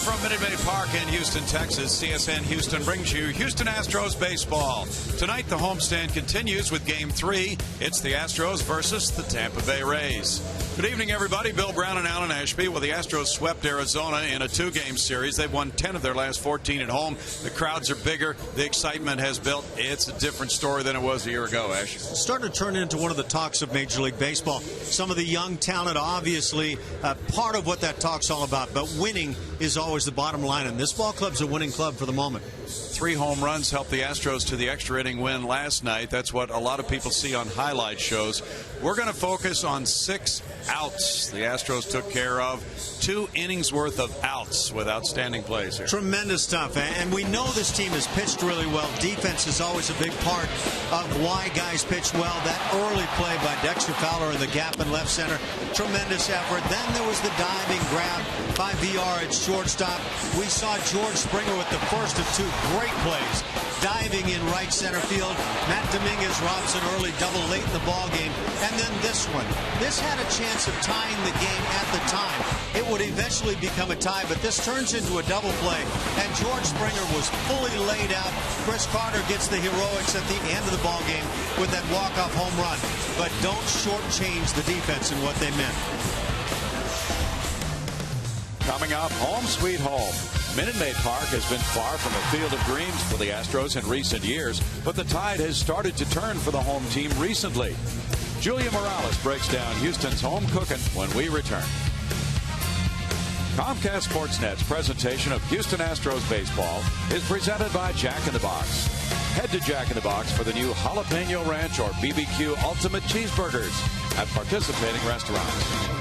from Minute Maid Park in Houston, Texas, CSN Houston brings you Houston Astros baseball. Tonight, the homestand continues with Game 3. It's the Astros versus the Tampa Bay Rays. Good evening, everybody. Bill Brown and Alan Ashby. Well, the Astros swept Arizona in a 2-game series. They've won 10 of their last 14 at home. The crowds are bigger. The excitement has built. It's a different story than it was a year ago, Ash. It's starting to turn into one of the talks of Major League Baseball. Some of the young talent, obviously, part of what that talk's all about. But winning is always the bottom line, and this ball club's a winning club for the moment. 3 home runs helped the Astros to the extra inning win last night. That's what a lot of people see on highlight shows. We're going to focus on 6 outs the Astros took care of. 2 innings worth of outs with outstanding plays here. Tremendous stuff, and we know this team has pitched really well. Defense is always a big part of why guys pitch well. That early play by Dexter Fowler in the gap in left center, tremendous effort. Then there was the diving grab by VR at shortstop. We saw George Springer with the first of 2 great plays, diving in right center field. Matt Dominguez robs an early double late in the ball game, and then this one. This had a chance of tying the game at the time. It would eventually become a tie, but this turns into a double play, and George Springer was fully laid out. Chris Carter gets the heroics at the end of the ball game with that walk-off home run, but don't shortchange the defense in what they meant. Coming up, home sweet home. Minute Maid Park has been far from a field of dreams for the Astros in recent years, but the tide has started to turn for the home team recently. Julia Morales breaks down Houston's home cooking when we return. Comcast Sportsnet's presentation of Houston Astros baseball is presented by Jack in the Box. Head to Jack in the Box for the new Jalapeno Ranch or BBQ Ultimate Cheeseburgers at participating restaurants.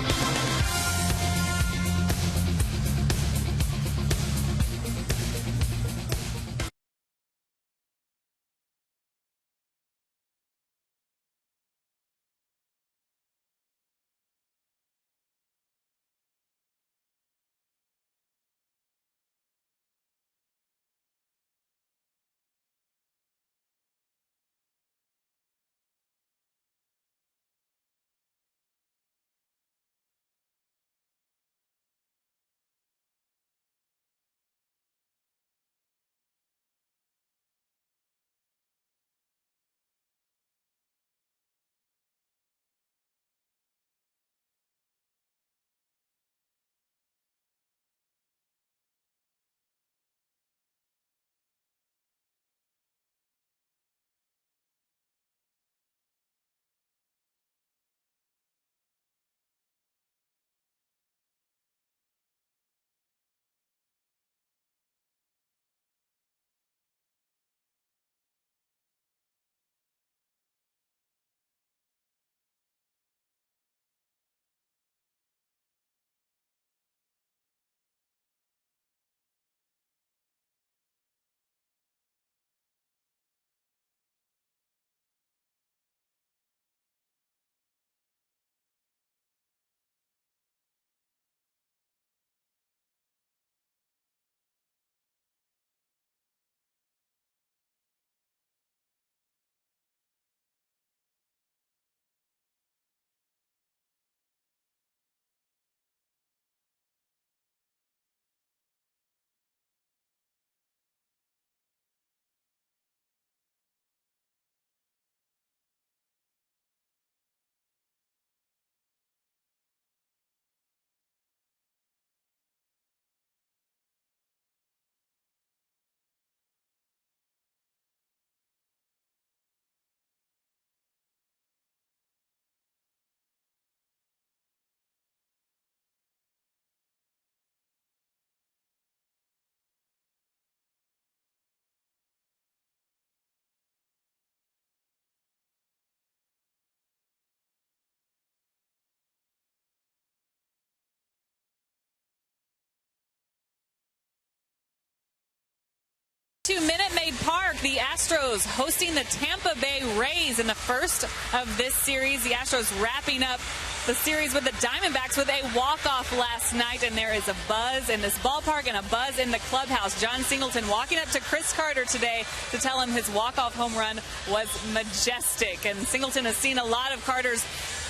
To Minute Maid Park, the Astros hosting the Tampa Bay Rays in the first of this series. The Astros wrapping up the series with the Diamondbacks with a walk-off last night, and there is a buzz in this ballpark and a buzz in the clubhouse. John Singleton walking up to Chris Carter today to tell him his walk-off home run was majestic, and Singleton has seen a lot of Carter's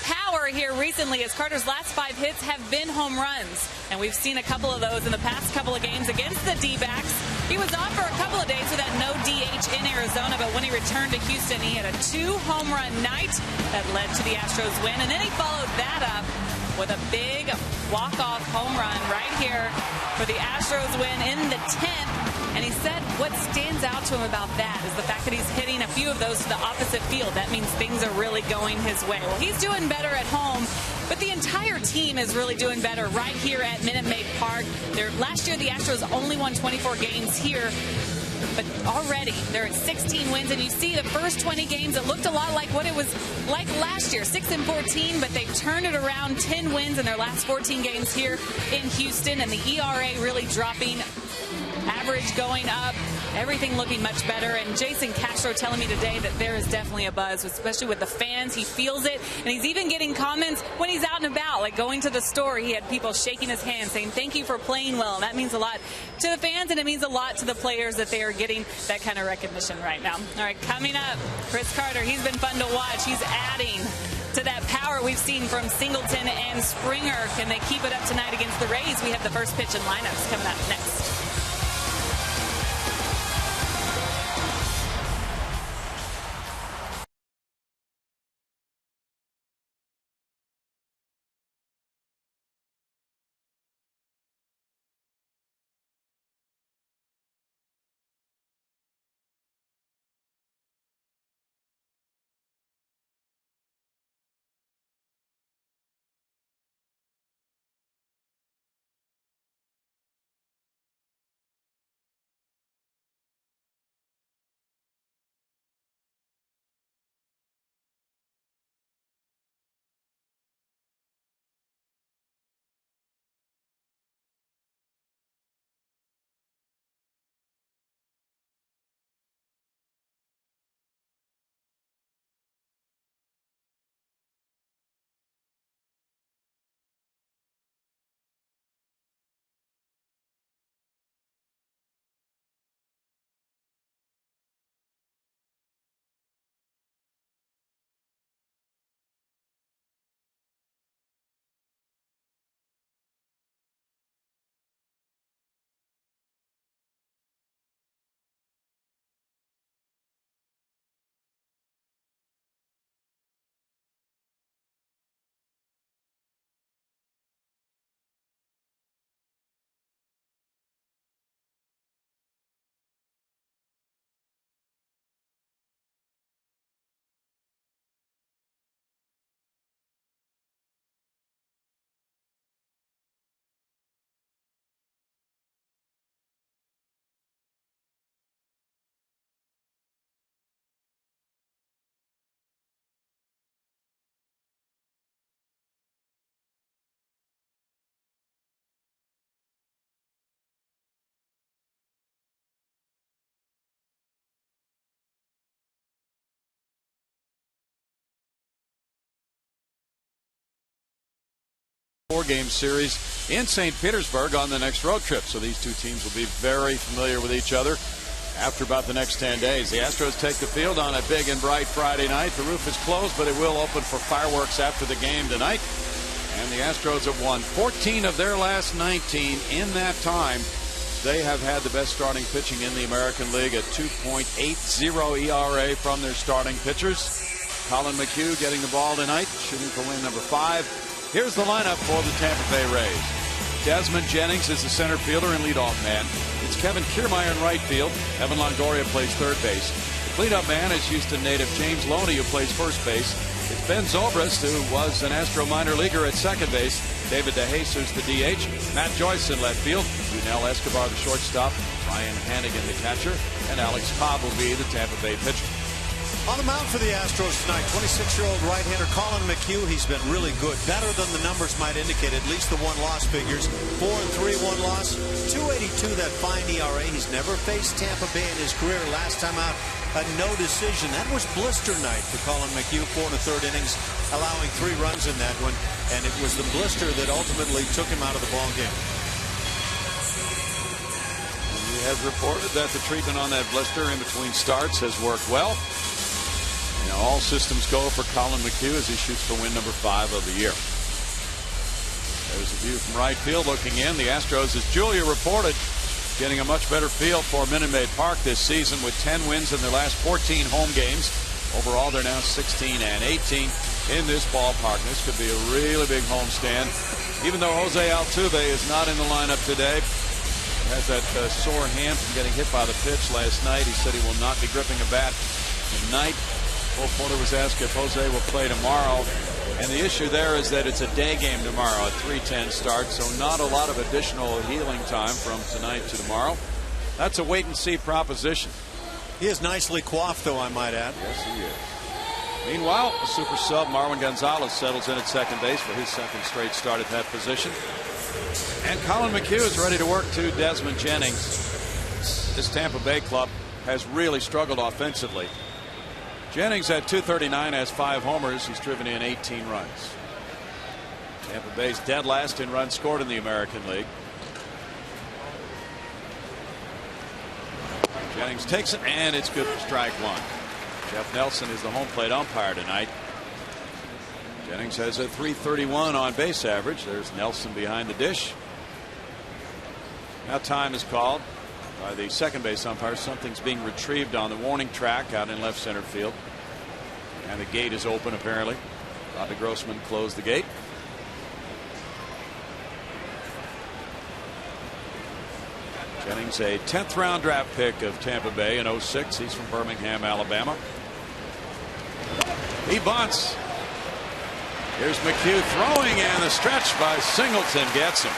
power here recently, as Carter's last 5 hits have been home runs. And we've seen a couple of those in the past couple of games against the D-backs. He was off for a couple of days with that no DH in Arizona, but when he returned to Houston, he had a 2-home run night that led to the Astros win. And then he followed that up with a big walk-off home run right here for the Astros win in the 10th. And he said what stands out to him about that is the fact that he's hitting a few of those to the opposite field. That means things are really going his way. Well, he's doing better at home, but the entire team is really doing better right here at Minute Maid Park. Last year, the Astros only won 24 games here, but already they're at 16 wins. And you see the first 20 games, it looked a lot like what it was like last year, 6-14, but they've turned it around, 10 wins in their last 14 games here in Houston, and the ERA really dropping, average going up, everything looking much better. And Jason Castro telling me today that there is definitely a buzz, especially with the fans. He feels it, and he's even getting comments when he's out and about, like going to the store. He had people shaking his hand saying, thank you for playing well. And that means a lot to the fans, and it means a lot to the players that they are getting that kind of recognition right now. All right, coming up, Chris Carter. He's been fun to watch. He's adding to that power we've seen from Singleton and Springer. Can they keep it up tonight against the Rays? We have the first pitch and lineups coming up next. Four-game series in St. Petersburg on the next road trip. So these two teams will be very familiar with each other after about the next 10 days. The Astros take the field on a big and bright Friday night. The roof is closed, but it will open for fireworks after the game tonight. And the Astros have won 14 of their last 19. In that time, they have had the best starting pitching in the American League at 2.80 ERA from their starting pitchers. Colin McHugh getting the ball tonight, shooting for win number 5. Here's the lineup for the Tampa Bay Rays. Desmond Jennings is the center fielder and leadoff man. It's Kevin Kiermaier in right field. Evan Longoria plays third base. The cleanup man is Houston native James Loney, who plays first base. It's Ben Zobrist, who was an Astro minor leaguer at second base. David DeJesus, the DH. Matt Joyce in left field. Junel Escobar, the shortstop. Ryan Hannigan, the catcher. And Alex Cobb will be the Tampa Bay pitcher. On the mound for the Astros tonight, 26-year-old right-hander Colin McHugh. He's been really good, better than the numbers might indicate, at least the one-loss figures. 4-3, one loss, 2.82, that fine ERA. He's never faced Tampa Bay in his career. Last time out, a no decision. That was blister night for Colin McHugh, 4 1/3 innings, allowing 3 runs in that one. And it was the blister that ultimately took him out of the ball game. He has reported that the treatment on that blister in between starts has worked well. All systems go for Colin McHugh as he shoots for win number 5 of the year. There's a view from right field looking in. The Astros, as Julia reported, getting a much better feel for Minute Maid Park this season with 10 wins in their last 14 home games. Overall, they're now 16 and 18 in this ballpark. This could be a really big homestand. Even though Jose Altuve is not in the lineup today, has that sore hand from getting hit by the pitch last night. He said he will not be gripping a bat tonight. Cole Porter was asked if Jose will play tomorrow. And the issue there is that it's a day game tomorrow, a 3:10 start, so not a lot of additional healing time from tonight to tomorrow. That's a wait-and-see proposition. He is nicely coiffed, though, I might add. Yes, he is. Meanwhile, the super sub Marwin Gonzalez settles in at second base for his second straight start at that position. And Colin McHugh is ready to work to Desmond Jennings. This Tampa Bay club has really struggled offensively. Jennings at .239 has 5 homers. He's driven in 18 runs. Tampa Bay's dead last in runs scored in the American League. Jennings takes it, and it's good for strike 1. Jeff Nelson is the home plate umpire tonight. Jennings has a .331 on base average. There's Nelson behind the dish. Now time is called by the second base umpire. Something's being retrieved on the warning track out in left center field. And the gate is open apparently. Bobby Grossman closed the gate. Jennings, a 10th round draft pick of Tampa Bay in '06. He's from Birmingham, Alabama. He bunts. Here's McHugh throwing, and the stretch by Singleton gets him.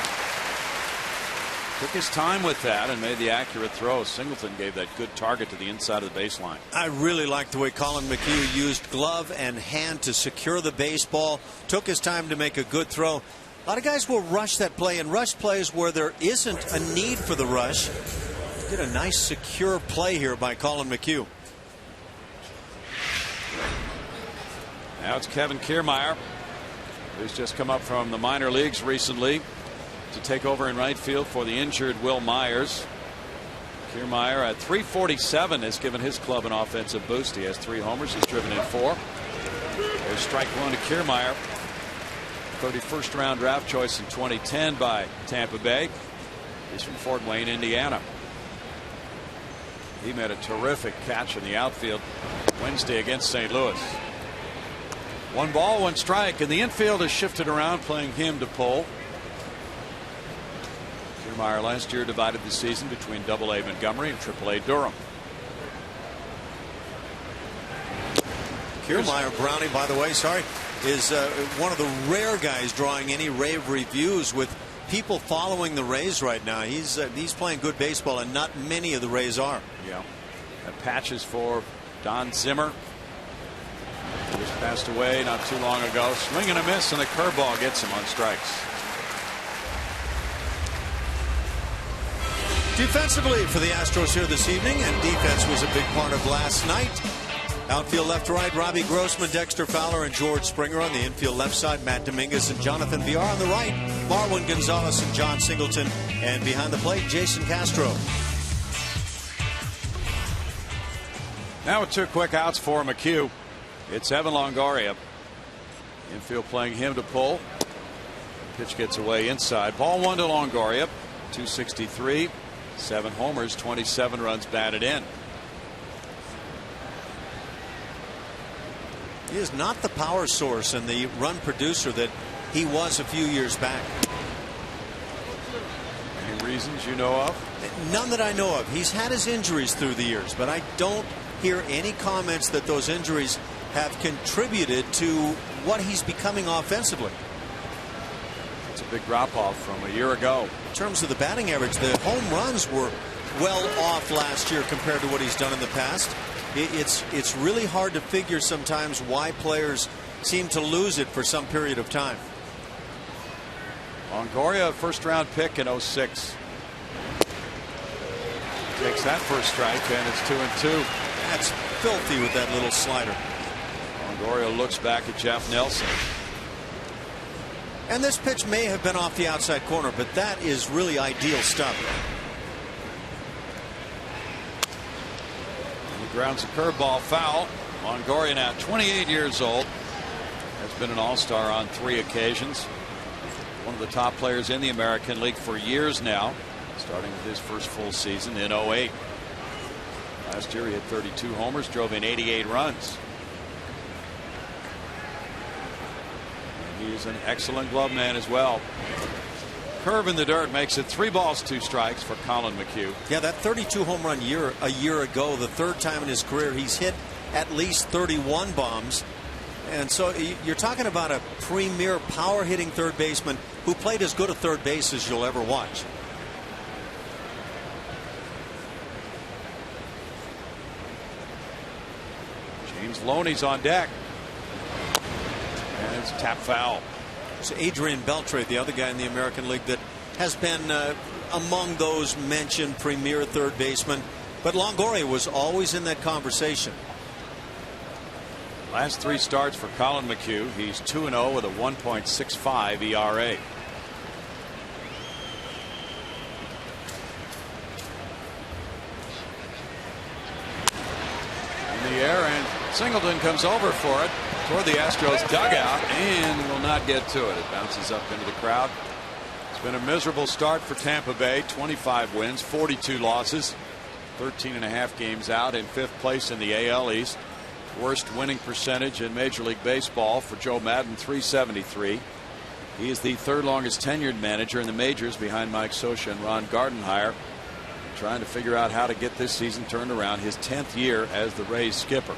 Took his time with that and made the accurate throw. Singleton gave that good target to the inside of the baseline. I really like the way Colin McHugh used glove and hand to secure the baseball. Took his time to make a good throw. A lot of guys will rush that play, and rush plays where there isn't a need for the rush. Did a nice secure play here by Colin McHugh. Now it's Kevin Kiermaier, who's just come up from the minor leagues recently to take over in right field for the injured Will Myers. Kiermaier at .347 has given his club an offensive boost. He has 3 homers. He's driven in 4. There's strike 1 to Kiermaier. 31st round draft choice in 2010 by Tampa Bay. He's from Fort Wayne, Indiana. He made a terrific catch in the outfield Wednesday against St. Louis. 1 ball, 1 strike, and the infield has shifted around, playing him to pull. Kiermaier last year divided the season between AA Montgomery and AAA Durham. Kiermaier, Brownie, by the way, is one of the rare guys drawing any rave reviews with people following the Rays right now. He's playing good baseball, and not many of the Rays are. Yeah. That patches for Don Zimmer. He just passed away not too long ago. Swing and a miss, and the curveball gets him on strikes. Defensively for the Astros here this evening, and defense was a big part of last night. Outfield left to right, Robbie Grossman, Dexter Fowler, and George Springer. On the infield left side, Matt Dominguez and Jonathan Villar. On the right, Marwin Gonzalez and John Singleton. And behind the plate, Jason Castro. Now with 2 quick outs for McHugh. It's Evan Longoria. Infield playing him to pull. Pitch gets away inside. Ball 1 to Longoria. .263. 7 homers, 27 runs batted in. He is not the power source and the run producer that he was a few years back. Any reasons you know of? None that I know of. He's had his injuries through the years, but I don't hear any comments that those injuries have contributed to what he's becoming offensively. It's a big drop-off from a year ago. In terms of the batting average, the home runs were well off last year compared to what he's done in the past. It's really hard to figure sometimes why players seem to lose it for some period of time. Longoria, 1st round pick in '06. Takes that first strike, and it's 2-2. That's filthy with that little slider. Longoria looks back at Jeff Nelson. And this pitch may have been off the outside corner, but that is really ideal stuff. He grounds a curveball foul. Longoria, now 28 years old, has been an all-star on 3 occasions. One of the top players in the American League for years now, starting with his first full season in 08. Last year he had 32 homers, drove in 88 runs. And he's an excellent glove man as well. Curve in the dirt makes it 3 balls 2 strikes for Colin McHugh. Yeah, that 32 home run a year ago, the 3rd time in his career he's hit at least 31 bombs. And so you're talking about a premier power hitting third baseman who played as good a third base as you'll ever watch. James Loney's on deck. And it's tap foul. It's Adrian Beltre, the other guy in the American League that has been among those mentioned premier third basemen. But Longoria was always in that conversation. Last 3 starts for Colin McHugh. He's 2-0 with a 1.65 ERA. In the air, and Singleton comes over for it toward the Astros dugout and will not get to it. It bounces up into the crowd. It's been a miserable start for Tampa Bay. 25 wins, 42 losses, 13.5 games out, in 5th place in the AL East. Worst winning percentage in Major League Baseball for Joe Maddon, .373. He is the 3rd longest tenured manager in the majors, behind Mike Scioscia and Ron Gardenhire, trying to figure out how to get this season turned around. His 10th year as the Rays skipper.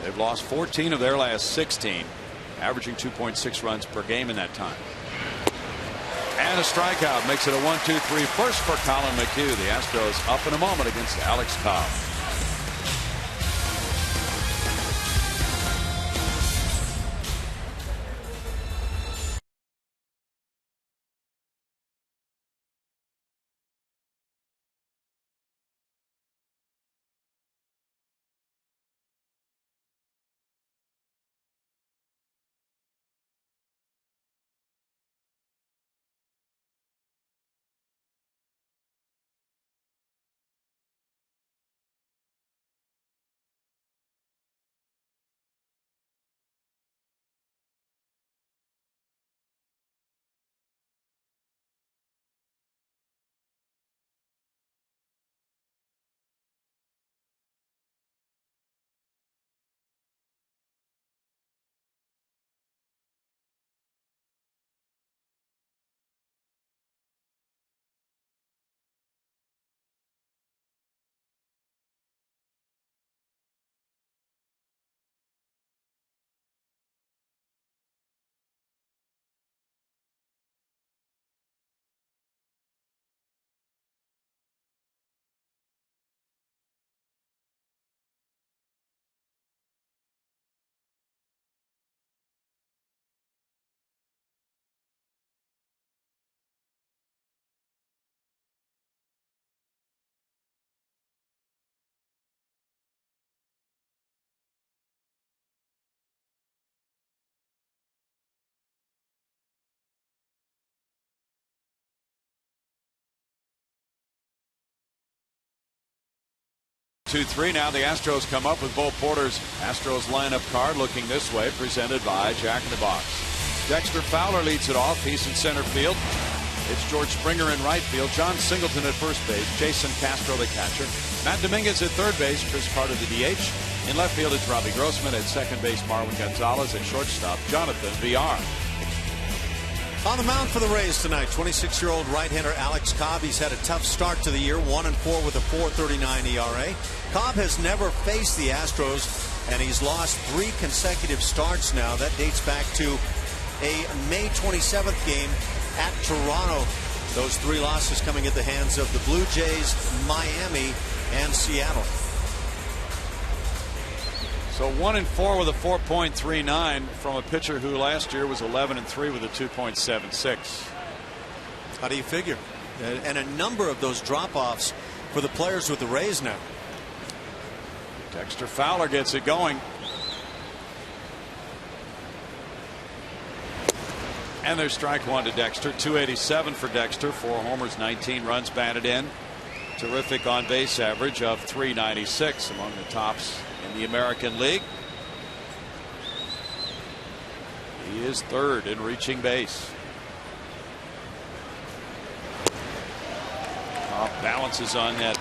They've lost 14 of their last 16, averaging 2.6 runs per game in that time. And a strikeout makes it a 1-2-3 first for Colin McHugh. The Astros up in a moment against Alex Cobb. Two-three now. The Astros come up with Bo Porter's Astros lineup card looking this way, presented by Jack in the Box. Dexter Fowler leads it off. He's in center field. It's George Springer in right field. John Singleton at first base. Jason Castro the catcher. Matt Dominguez at third base. Chris Carter the DH. In left field it's Robbie Grossman. At second base Marwin Gonzalez. At shortstop Jonathan Villar. On the mound for the Rays tonight, 26-year-old right-hander Alex Cobb. He's had a tough start to the year, 1-4 with a 4.39 ERA. Cobb has never faced the Astros, and he's lost 3 consecutive starts now. That dates back to a May 27th game at Toronto. Those 3 losses coming at the hands of the Blue Jays, Miami, and Seattle. So 1-4 with a 4.39 from a pitcher who last year was 11-3 with a 2.76. How do you figure? And a number of those drop-offs for the players with the Rays now. Dexter Fowler gets it going. And there's strike one to Dexter. 287 for Dexter. 4 homers, 19 runs batted in. Terrific on base average of 396, among the tops in the American League. He is third in reaching base. Balances on that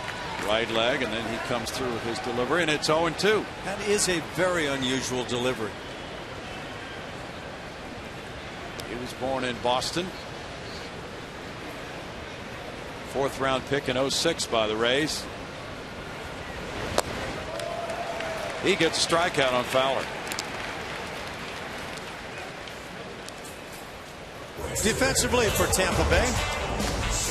right leg, and then he comes through with his delivery, and it's 0-2. That is a very unusual delivery. He was born in Boston. 4th round pick in 06 by the Rays. He gets a strikeout on Fowler. Defensively for Tampa Bay,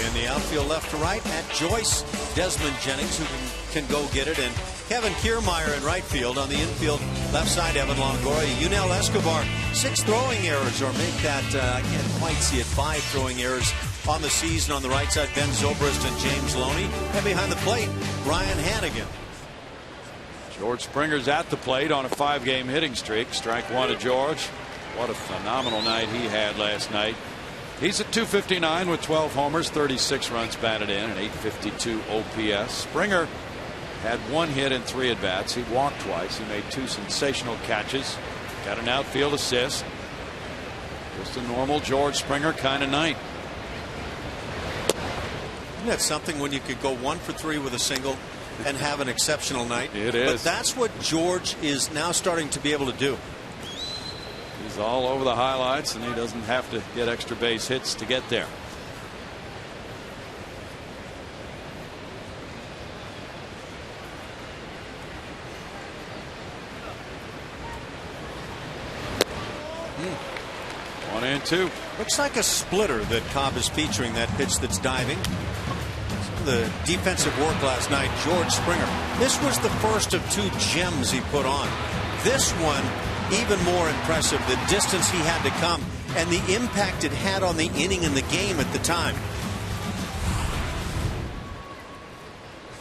in the outfield left to right at Joyce, Desmond Jennings, who can go get it, and Kevin Kiermaier in right field. On the infield left side, Evan Longoria, Yunel Escobar. 6 throwing errors, or make that, I can't quite see it, 5 throwing errors on the season. On the right side, Ben Zobrist and James Loney. And behind the plate, Ryan Hannigan. George Springer's at the plate on a 5-game hitting streak. Strike 1 to George. What a phenomenal night he had last night. He's at .259 with 12 homers, 36 runs batted in, and .852 OPS. Springer had 1 hit in 3 at-bats. He walked twice. He made 2 sensational catches. Got an outfield assist. Just a normal George Springer kind of night. Isn't that something when you could go 1 for 3 with a single and have an exceptional night? It is. But that's what George is now starting to be able to do. He's all over the highlights, and he doesn't have to get extra base hits to get there. One and two. Looks like a splitter that Cobb is featuring, that pitch that's diving. The defensive work last night, George Springer. This was the first of 2 gems he put on. This one even more impressive, the distance he had to come and the impact it had on the inning and the game at the time.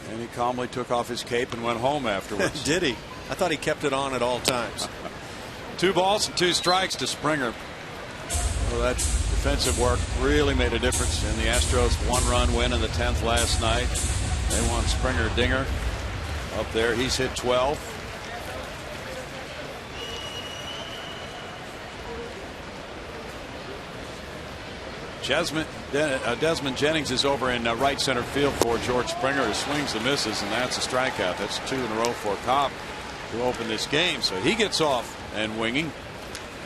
And he calmly took off his cape and went home afterwards. Did he? I thought he kept it on at all times. 2 balls and 2 strikes to Springer. Well, that defensive work really made a difference in the Astros' 1-run win in the 10th last night. They won Springer dinger up there. He's hit 12. Desmond Jennings is over in right center field for George Springer, who swings and misses, and that's a strikeout. That's 2 in a row for Cobb to open this game. So he gets off and winging,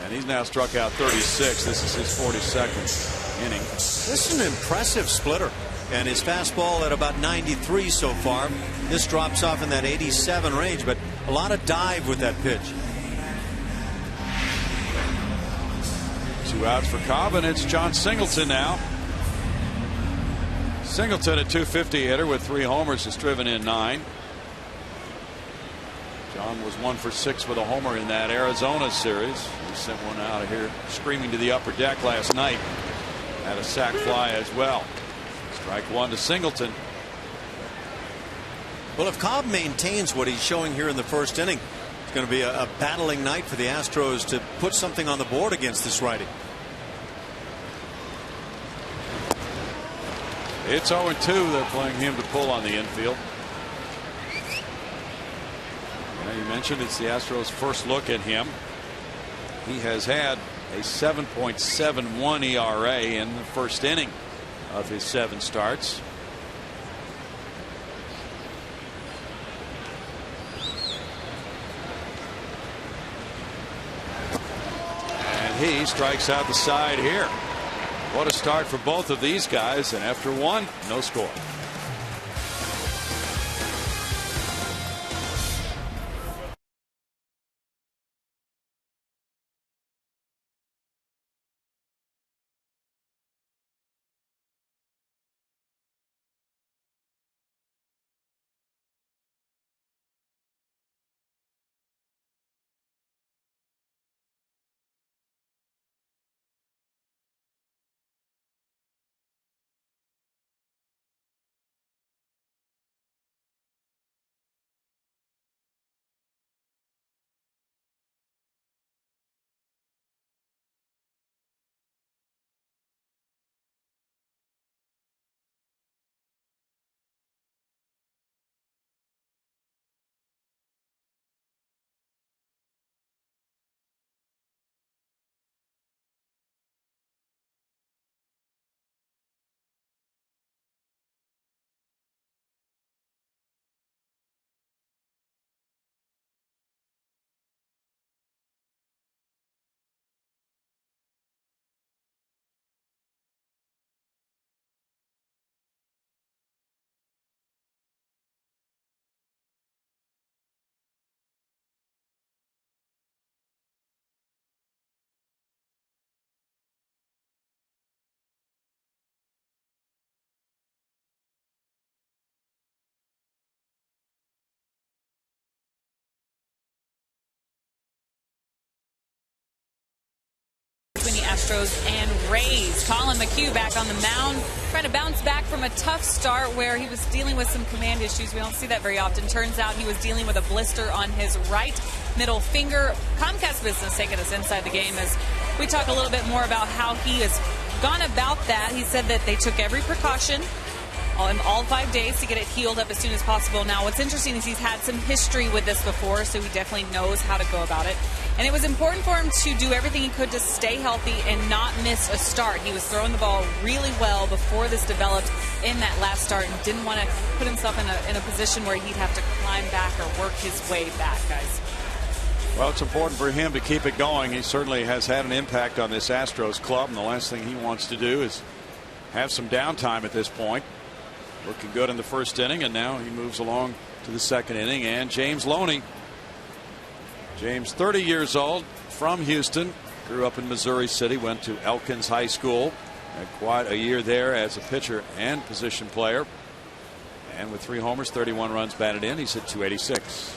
and he's now struck out 36. This is his 42nd inning. This is an impressive splitter, and his fastball at about 93 so far. This drops off in that 87 range, but a lot of dive with that pitch. 2 outs for Cobb, and it's John Singleton now. Singleton, a .250 hitter with 3 homers, has driven in 9. John was 1 for 6 with a homer in that Arizona series. He sent one out of here screaming to the upper deck last night. Had a sac fly as well. Strike 1 to Singleton. Well, if Cobb maintains what he's showing here in the first inning, it's going to be a battling night for the Astros to put something on the board against this righty. It's 0-2. They're playing him to pull on the infield. You mentioned it's the Astros' first look at him. He has had a 7.71 ERA in the first inning of his 7 starts. And he strikes out the side here. What a start for both of these guys, and after 1, no score. between the Astros and Rays. Colin McHugh back on the mound, trying to bounce back from a tough start where he was dealing with some command issues. We don't see that very often. Turns out he was dealing with a blister on his right middle finger. Comcast Business taking us inside the game as we talk a little bit more about how he has gone about that. He said that they took every precaution in all 5 days to get it healed up as soon as possible. Now, what's interesting is he's had some history with this before, so he definitely knows how to go about it. And it was important for him to do everything he could to stay healthy and not miss a start. He was throwing the ball really well before this developed in that last start and didn't want to put himself in a position where he'd have to climb back or work his way back, guys. Well, it's important for him to keep it going. He certainly has had an impact on this Astros club, and the last thing he wants to do is have some downtime at this point. Looking good in the first inning, and now he moves along to the second inning. And James Loney. James, 30 years old, from Houston, grew up in Missouri City, went to Elkins High School, had quite a year there as a pitcher and position player. And with 3 homers, 31 runs batted in, he's hit .286.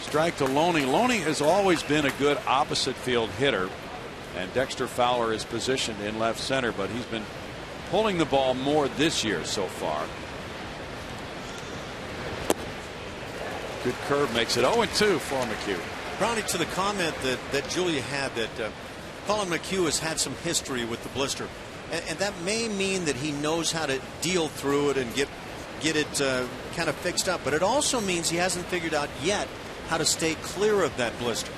Strike to Loney. Loney has always been a good opposite field hitter, and Dexter Fowler is positioned in left center, but he's been pulling the ball more this year so far. Good curve makes it 0-2 for McHugh. Brownie, to the comment that Julia had that Colin McHugh has had some history with the blister, and that may mean that he knows how to deal through it and get it kind of fixed up, but it also means he hasn't figured out yet how to stay clear of that blister.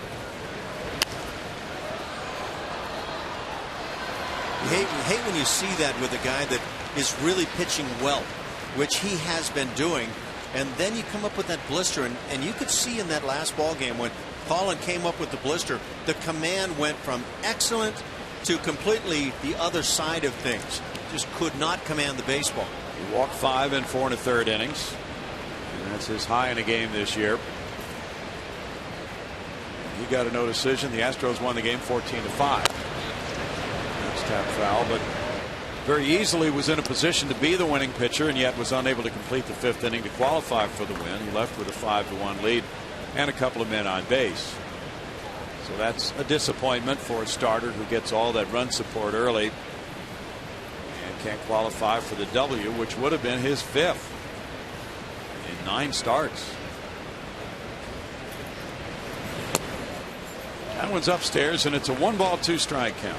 You hate when you see that with a guy that is really pitching well, which he has been doing, and then you come up with that blister, and you could see in that last ball game when Colin came up with the blister, the command went from excellent to completely the other side of things. Just could not command the baseball. He walked 5 in 4 1/3 innings, and that's his high in a game this year. He got a no decision. The Astros won the game 14-5. Tap foul, but very easily was in a position to be the winning pitcher, and yet was unable to complete the 5th inning to qualify for the win. He left with a 5-1 lead and a couple of men on base. So that's a disappointment for a starter who gets all that run support early and can't qualify for the W, which would have been his 5th in 9 starts. That one's upstairs, and it's a 1-ball 2-strike count.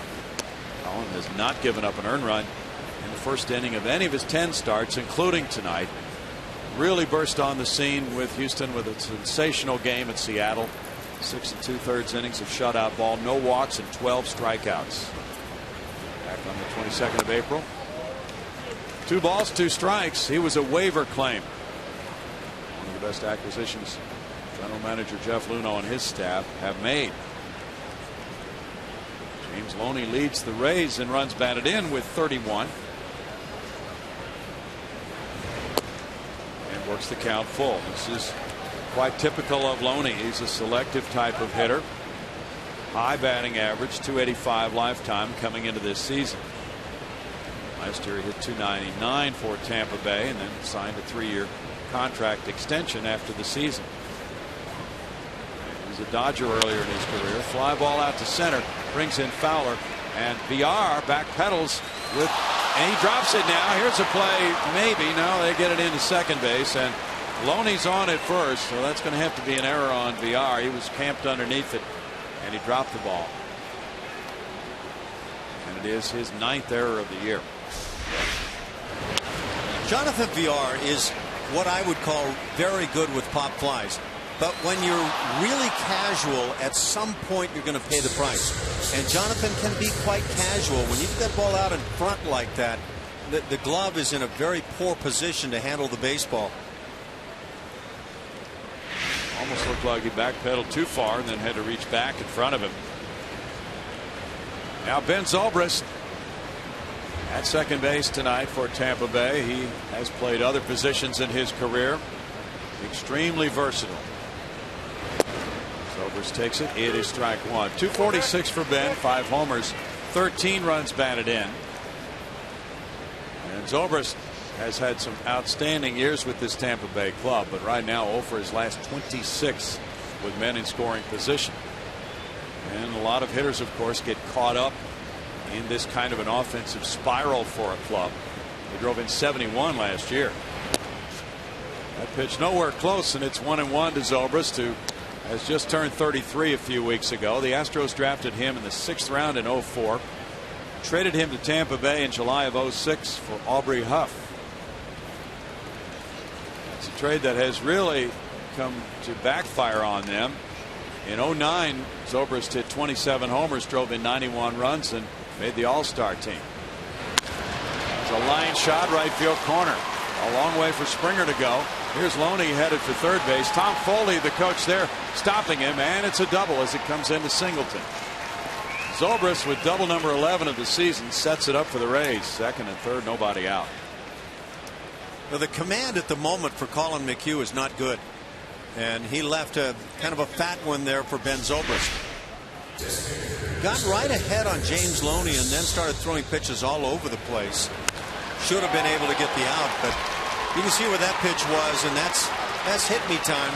Colin has not given up an earned run in the first inning of any of his 10 starts, including tonight. Really burst on the scene with Houston with a sensational game at Seattle. 6 2/3 innings of shutout ball, no walks, and 12 strikeouts. Back on the 22nd of April. 2 balls, 2 strikes. He was a waiver claim. One of the best acquisitions general manager Jeff Luhnow and his staff have made. James Loney leads the Rays in runs batted in with 31. And works the count full. This is quite typical of Loney. He's a selective type of hitter. High batting average, .285 lifetime coming into this season. Last year he hit .299 for Tampa Bay and then signed a 3-year contract extension after the season. He was a Dodger earlier in his career. Fly ball out to center. Brings in Fowler, and VR backpedals and he drops it now. Here's a play, maybe. No, they get it into second base, and Loney's on at first, so that's going to have to be an error on VR. He was camped underneath it, and he dropped the ball. And it is his 9th error of the year. Jonathan VR is what I would call very good with pop flies. But when you're really casual, at some point you're going to pay the price. And Jonathan can be quite casual. When you get that ball out in front like that, the glove is in a very poor position to handle the baseball. Almost looked like he backpedaled too far and then had to reach back in front of him. Now Ben Zobrist at second base tonight for Tampa Bay. He has played other positions in his career. Extremely versatile. Zobrist takes it. It is strike 1. 246 for Ben. 5 homers. 13 runs batted in. And Zobrist has had some outstanding years with this Tampa Bay club, but right now 0 for his last 26 with men in scoring position. And a lot of hitters, of course, get caught up in this kind of an offensive spiral for a club. They drove in 71 last year. That pitch nowhere close, and it's 1-1 to Zobrist, who has just turned 33 a few weeks ago. The Astros drafted him in the 6th round in 04. Traded him to Tampa Bay in July of 06 for Aubrey Huff. It's a trade that has really come to backfire on them. In 09, Zobrist hit 27 homers, drove in 91 runs, and made the All-Star team. It's a line shot, right field corner. A long way for Springer to go. Here's Loney headed for third base. Tom Foley, the coach there, stopping him, and it's a double as it comes into Singleton. Zobrist, with double number 11 of the season, sets it up for the Rays. Second and third, nobody out. Well, the command at the moment for Colin McHugh is not good, and he left a kind of a fat one there for Ben Zobrist. Got right ahead on James Loney and then started throwing pitches all over the place. Should have been able to get the out, but you can see where that pitch was, and that's hit me time.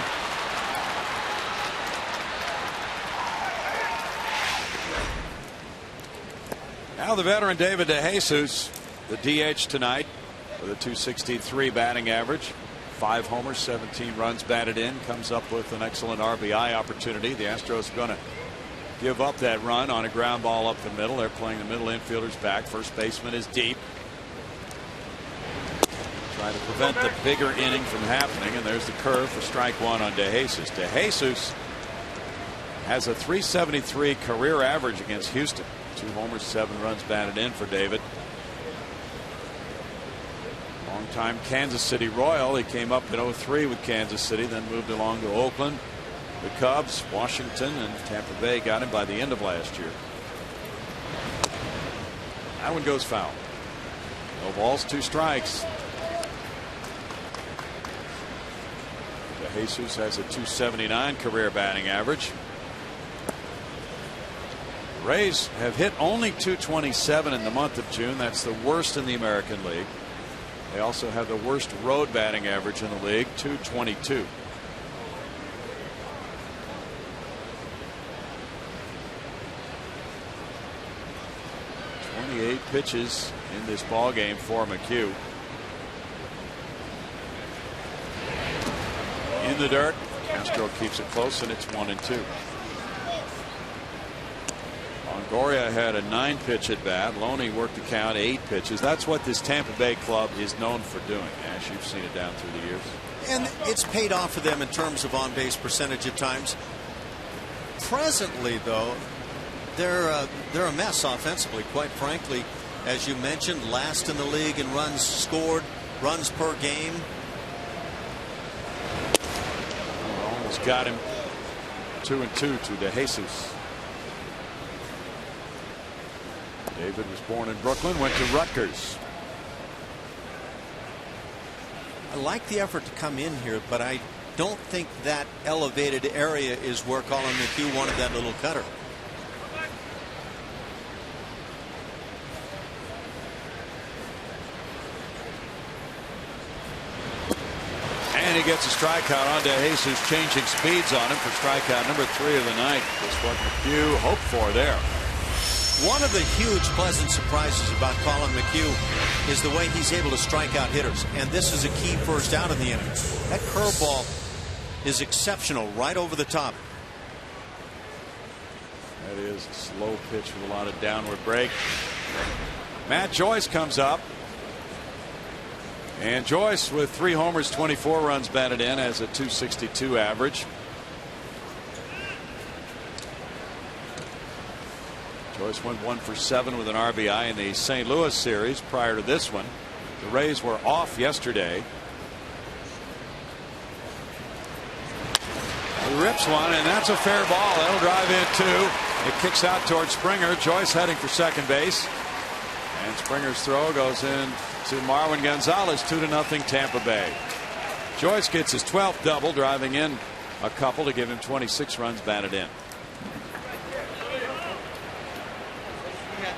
Now the veteran David DeJesus, the DH tonight, with a .263 batting average. 5 homers, 17 runs batted in. Comes up with an excellent RBI opportunity. The Astros are going to give up that run on a ground ball up the middle. They're playing the middle infielders back. First baseman is deep. Trying to prevent the bigger inning from happening, and there's the curve for strike one on DeJesus. DeJesus has a .373 career average against Houston. 2 homers, 7 runs batted in for David. Longtime Kansas City Royal. He came up in 03 with Kansas City, then moved along to Oakland, the Cubs, Washington, and Tampa Bay got him by the end of last year. That one goes foul. No balls, 2 strikes. DeJesus has a .279 career batting average. Rays have hit only .227 in the month of June. That's the worst in the American League. They also have the worst road batting average in the league, .222. .28 pitches in this ball game for McHugh. In the dirt. Castro keeps it close, and it's 1-2. Longoria had a 9-pitch at bat. Loney worked the count 8 pitches. That's what this Tampa Bay club is known for doing. Ash, you've seen it down through the years. And it's paid off for them in terms of on-base percentage at times. Presently, though, they're a mess offensively, quite frankly. As you mentioned, last in the league in runs scored, runs per game. Almost got him. 2-2 to DeJesus. David was born in Brooklyn, went to Rutgers. I like the effort to come in here, but I don't think that elevated area is where Colin McHugh wanted that little cutter. And he gets a strikeout on DeJesus, changing speeds on him for strikeout number 3 of the night. Just what McHugh hoped for there. One of the huge pleasant surprises about Colin McHugh is the way he's able to strike out hitters. And this is a key first out in the inning. That curveball is exceptional, right over the top. That is a slow pitch with a lot of downward break. Matt Joyce comes up. And Joyce, with 3 homers, 24 runs batted in, has a .262 average. Joyce went 1 for 7 with an RBI in the St. Louis series prior to this one. The Rays were off yesterday. He rips one, and that's a fair ball. That'll drive in 2. It kicks out towards Springer. Joyce heading for second base. And Springer's throw goes in to Marwin Gonzalez. 2-0 Tampa Bay. Joyce gets his 12th double, driving in a couple to give him 26 runs batted in.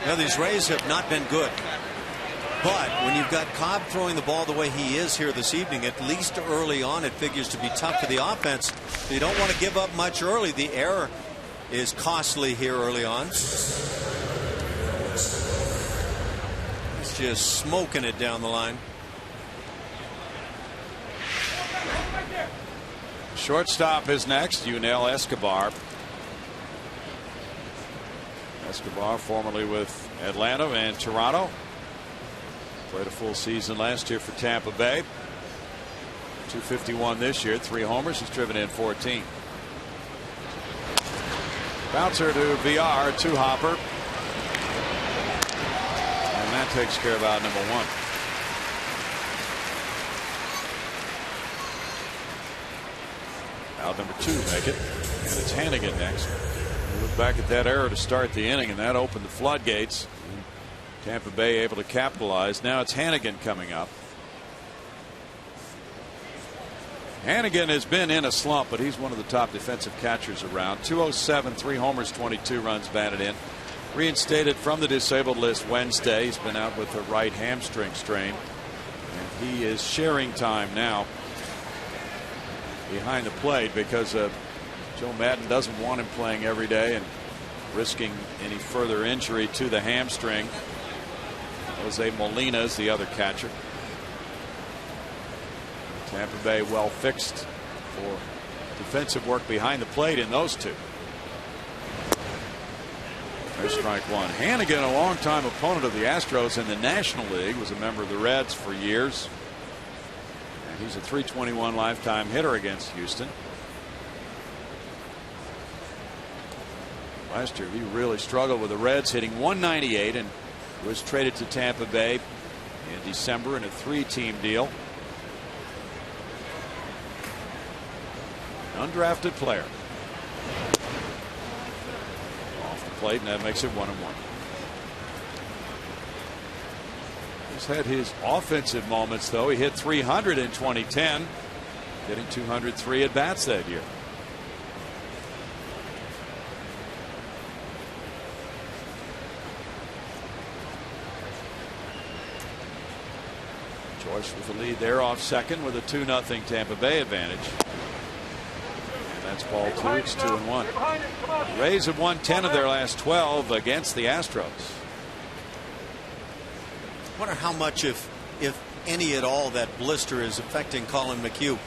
Now, these Rays have not been good. But when you've got Cobb throwing the ball the way he is here this evening, at least early on, it figures to be tough for the offense. You don't want to give up much early. The error is costly here early on. He's just smoking it down the line. Shortstop is next. Yunel Escobar. Escobar, formerly with Atlanta and Toronto. Played a full season last year for Tampa Bay. 251 this year, 3 homers. He's driven in 14. Bouncer to VR, 2-hopper. And that takes care of out number 1. Out number 2 make it. And it's Hannigan next. We look back at that error to start the inning, and that opened the floodgates. Tampa Bay able to capitalize. Now it's Hannigan coming up. Hannigan has been in a slump, but he's one of the top defensive catchers around. 207, 3 homers, 22 runs batted in. Reinstated from the disabled list Wednesday. He's been out with a right hamstring strain. And he is sharing time now behind the plate because Joe Madden doesn't want him playing every day and risking any further injury to the hamstring. Jose Molina is the other catcher. Tampa Bay well fixed for defensive work behind the plate in those two. There's strike 1. Hannigan, a longtime opponent of the Astros in the National League, was a member of the Reds for years. And he's a .321 lifetime hitter against Houston. Last year he really struggled with the Reds, hitting .198, and was traded to Tampa Bay in December in a 3-team deal. Undrafted player. Off the plate, and that makes it 1-1. He's had his offensive moments, though. He hit .300 in 2010, getting 203 at bats that year. Joyce with the lead there off second with a 2-0 Tampa Bay advantage. And that's ball 2. It's 2-1. The Rays have won 10 of their last 12 against the Astros. I wonder how much, if any at all, that blister is affecting Colin McHugh.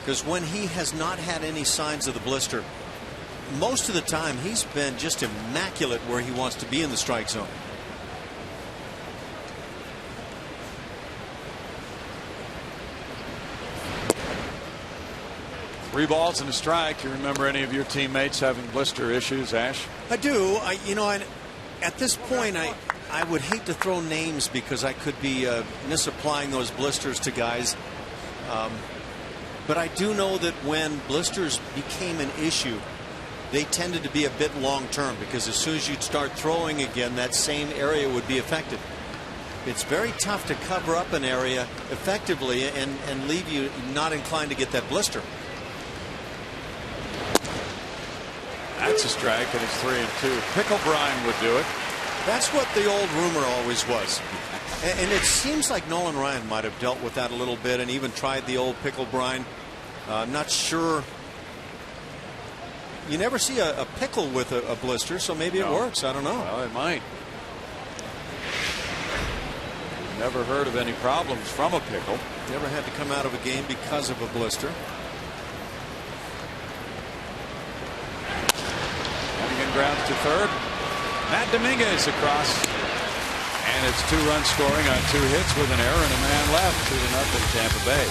Because when he has not had any signs of the blister, most of the time he's been just immaculate where he wants to be in the strike zone. Three balls and a strike. You remember any of your teammates having blister issues, Ash? I do. At this point, I would hate to throw names because I could be misapplying those blisters to guys. But I do know that when blisters became an issue, they tended to be a bit long term, because as soon as you'd start throwing again, that same area would be affected. It's very tough to cover up an area effectively and leave you not inclined to get that blister. That's a strike, and it's 3-2. Pickle Brine would do it. That's what the old rumor always was. And it seems like Nolan Ryan might have dealt with that a little bit and even tried the old pickle brine. I'm not sure. You never see a pickle with a blister, so maybe it works. I don't know. Well, it might. Never heard of any problems from a pickle. Never had to come out of a game because of a blister. Hannigan grounds to third. Matt Dominguez across. And it's 2-run scoring on 2 hits with an error and a man left. 2-0 Tampa Bay.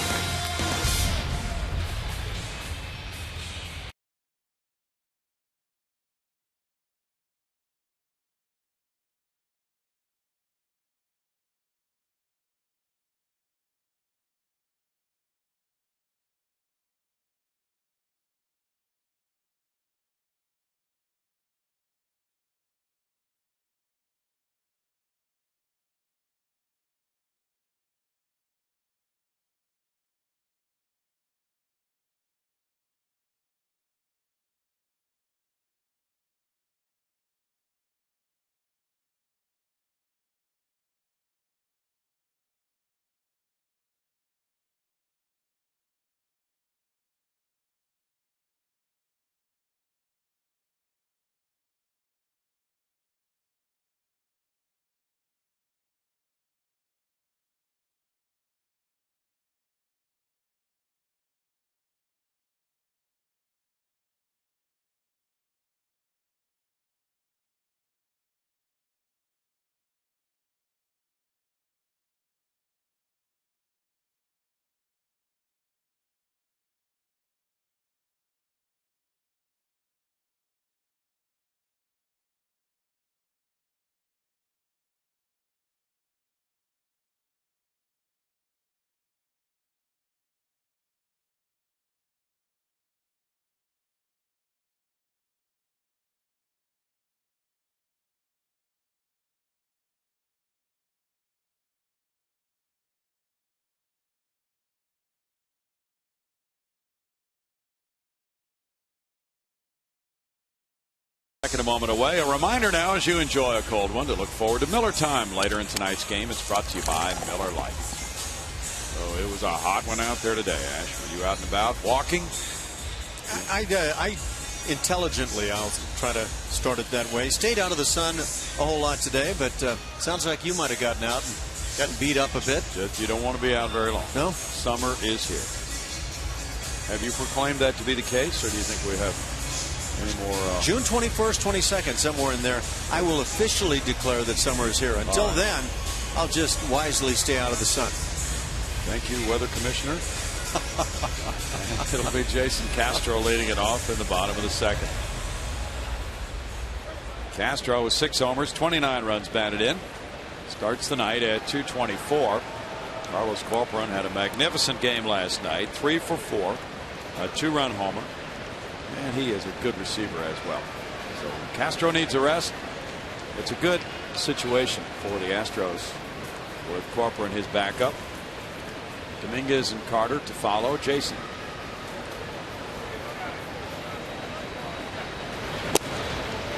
second a moment away. A reminder now as you enjoy a cold one to look forward to Miller time later in tonight's game. It's brought to you by Miller Lite. So it was a hot one out there today, Ash. Were you out and about walking? I intelligently, I'll try to start it that way. Stayed out of the sun a whole lot today, but sounds like you might have gotten out and gotten beat up a bit. You don't want to be out very long. No? Summer is here. Have you proclaimed that to be the case, or do you think we have any more? June 21st, 22nd, somewhere in there, I will officially declare that summer is here. Until then, I'll just wisely stay out of the sun. Thank you, Weather Commissioner. It'll be Jason Castro leading it off in the bottom of the second. Castro with 6 homers, 29 runs batted in. Starts the night at 224. Carlos Corcoran had a magnificent game last night. 3 for 4. A 2-run homer. And he is a good receiver as well. So Castro needs a rest. It's a good situation for the Astros with Corcoran his backup. Dominguez and Carter to follow. Jason.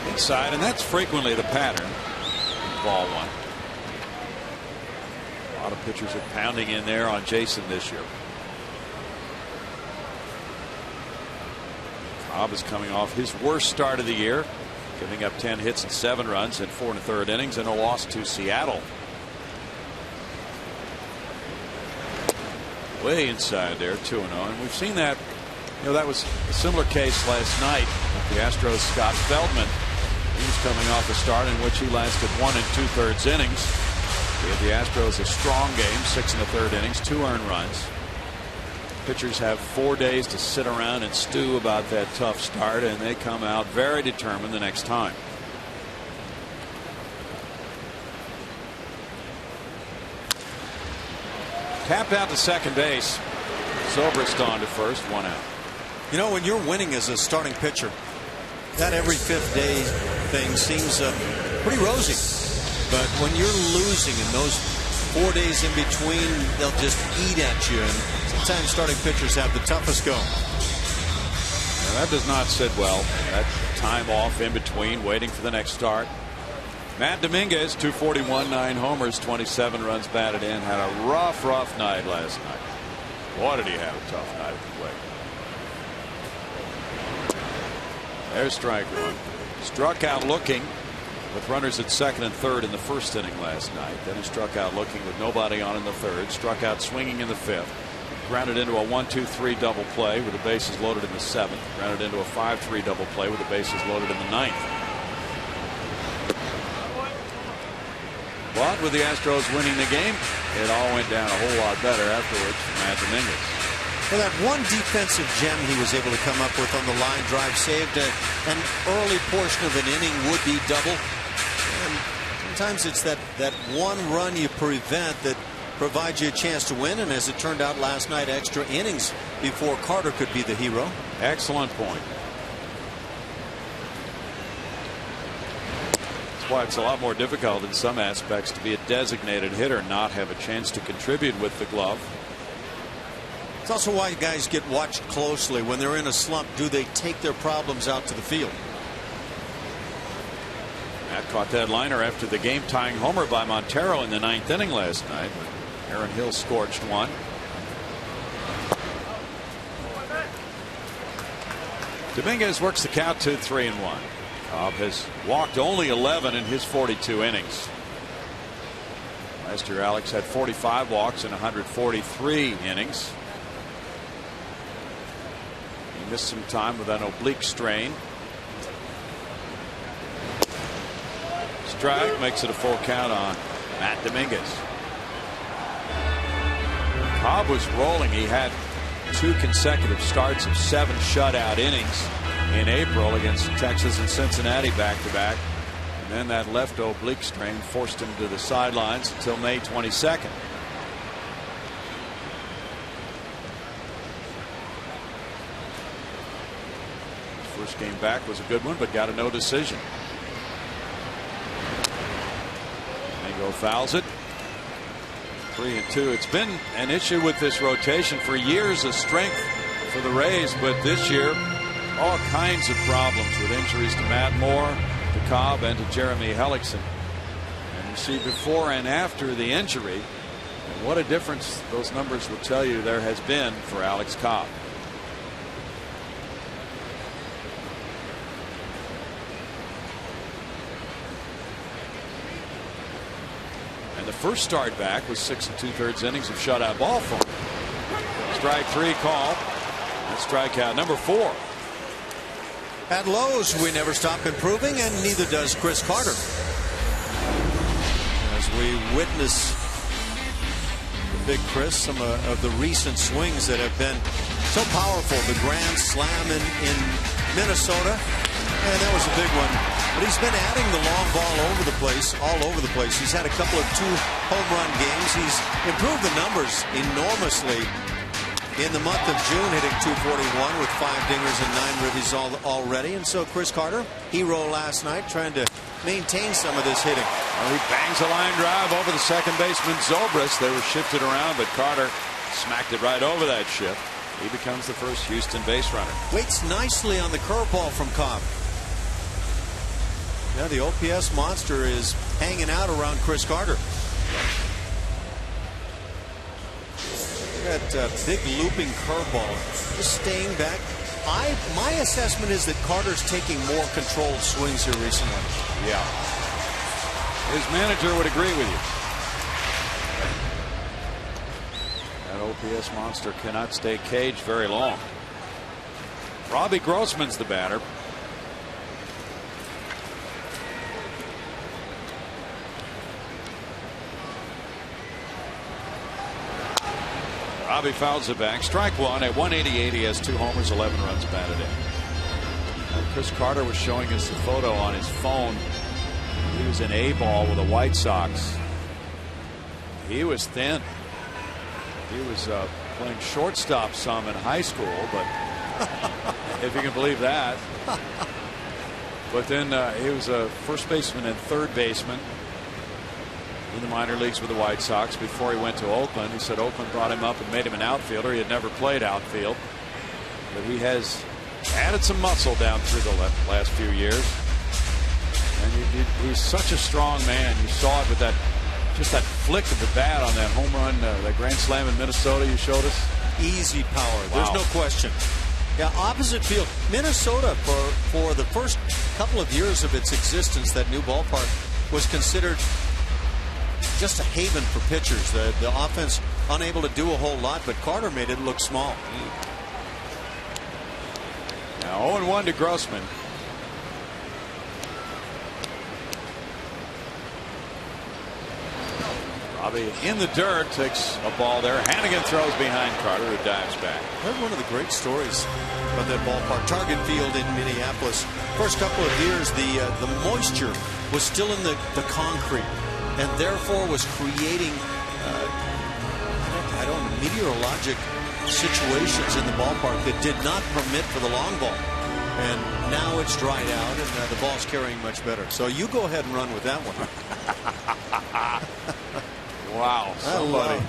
Inside, and that's frequently the pattern. Ball 1. A lot of pitchers are pounding in there on Jason this year. Cobb is coming off his worst start of the year, giving up 10 hits and 7 runs in 4 1/3 innings and a loss to Seattle. Way inside there, 2-0, and we've seen that. You know, that was a similar case last night with the Astros. Scott Feldman, he was coming off a start in which he lasted 1 2/3 innings. Gave the Astros a strong game, 6 1/3 innings, 2 earned runs. Pitchers have 4 days to sit around and stew about that tough start, and they come out very determined the next time. Tapped out to second base. Zobrist on to first, 1 out. You know, when you're winning as a starting pitcher, that every 5th day thing seems pretty rosy. But when you're losing in those 4 days in between, they'll just eat at you. And sometimes starting pitchers have the toughest go. Now that does not sit well. That time off in between, waiting for the next start. Matt Dominguez, 241, 9 homers, 27 runs batted in. Had a rough night last night. Boy, did he have a tough night at the plate. There's strike 1. Struck out looking with runners at second and third in the first inning last night. Then he struck out looking with nobody on in the third. Struck out swinging in the 5th. Grounded into a 1-2-3 double play with the bases loaded in the 7th. Grounded into a 5-3 double play with the bases loaded in the 9th. But with the Astros winning the game, it all went down a whole lot better afterwards for Matt Dominguez. Well, that one defensive gem he was able to come up with on the line drive saved an early portion of an inning would-be double. And sometimes it's that one run you prevent that provides you a chance to win. And as it turned out last night, extra innings before Carter could be the hero. Excellent point. That's why it's a lot more difficult in some aspects to be a designated hitter, not have a chance to contribute with the glove. It's also why guys get watched closely when they're in a slump. Do they take their problems out to the field? Matt caught that liner after the game-tying homer by Montero in the 9th inning last night. Aaron Hill scorched 1. Dominguez works the count to 3-1. Cobb has walked only 11 in his 42 innings. Last year, Alex had 45 walks in 143 innings. He missed some time with an oblique strain. Strike makes it a full count on Matt Dominguez. Cobb was rolling. He had 2 consecutive starts of 7 shutout innings in April against Texas and Cincinnati back-to-back. And then that left oblique strain forced him to the sidelines until May 22nd. His first game back was a good one, but got a no decision. Mango fouls it. 3-2. It's been an issue with this rotation for years, of strength for the Rays, but this year all kinds of problems with injuries to Matt Moore, to Cobb, and to Jeremy Hellickson. And you see before and after the injury, and what a difference those numbers will tell you there has been for Alex Cobb. And the first start back was 6 2/3 innings of shutout ball for him. Strike 3 call. That's strikeout number 4. At Lowe's, we never stop improving, and neither does Chris Carter. As we witness the big Chris, some of the recent swings that have been so powerful. The grand slam in Minnesota, and that was a big one. But he's been adding the long ball all over the place. He's had a couple of 2 home run games. He's improved the numbers enormously. In the month of June, hitting .241 with 5 dingers and 9 ribbies already. And so Chris Carter, hero last night, trying to maintain some of this hitting. Well, he bangs a line drive over the second baseman Zobrist. They were shifted around, but Carter smacked it right over that shift. He becomes the first Houston base runner. Waits nicely on the curveball from Cobb. Yeah, the OPS monster is hanging out around Chris Carter. That big looping curveball, just staying back. My assessment is that Carter's taking more controlled swings here recently. Yeah, his manager would agree with you. That OPS monster cannot stay caged very long. Robbie Grossman's the batter. Robbie fouls it back. Strike 1 at 188. He has 2 homers, 11 runs batted in. And Chris Carter was showing us the photo on his phone. He was in A ball with the White Sox. He was thin. He was playing shortstop some in high school, but if you can believe that. But then he was a first baseman and third baseman in the minor leagues with the White Sox before he went to Oakland. He said Oakland brought him up and made him an outfielder. He had never played outfield, but he has added some muscle down through the last few years. And he's such a strong man. You saw it with that flick of the bat on that home run, that grand slam in Minnesota you showed us. Easy power. Wow. There's no question. Yeah, opposite field. Minnesota, for the first couple of years of its existence, that new ballpark was considered just a haven for pitchers. The offense unable to do a whole lot, but Carter made it look small. Now 0-1 to Grossman. Robbie in the dirt, takes a ball there. Hannigan throws behind Carter, who dives back. I heard one of the great stories about that ballpark. Target Field in Minneapolis. First couple of years, the moisture was still in the concrete, and therefore was creating meteorologic situations in the ballpark that did not permit for the long ball. And now it's dried out, and the ball's carrying much better. So you go ahead and run with that one. Wow.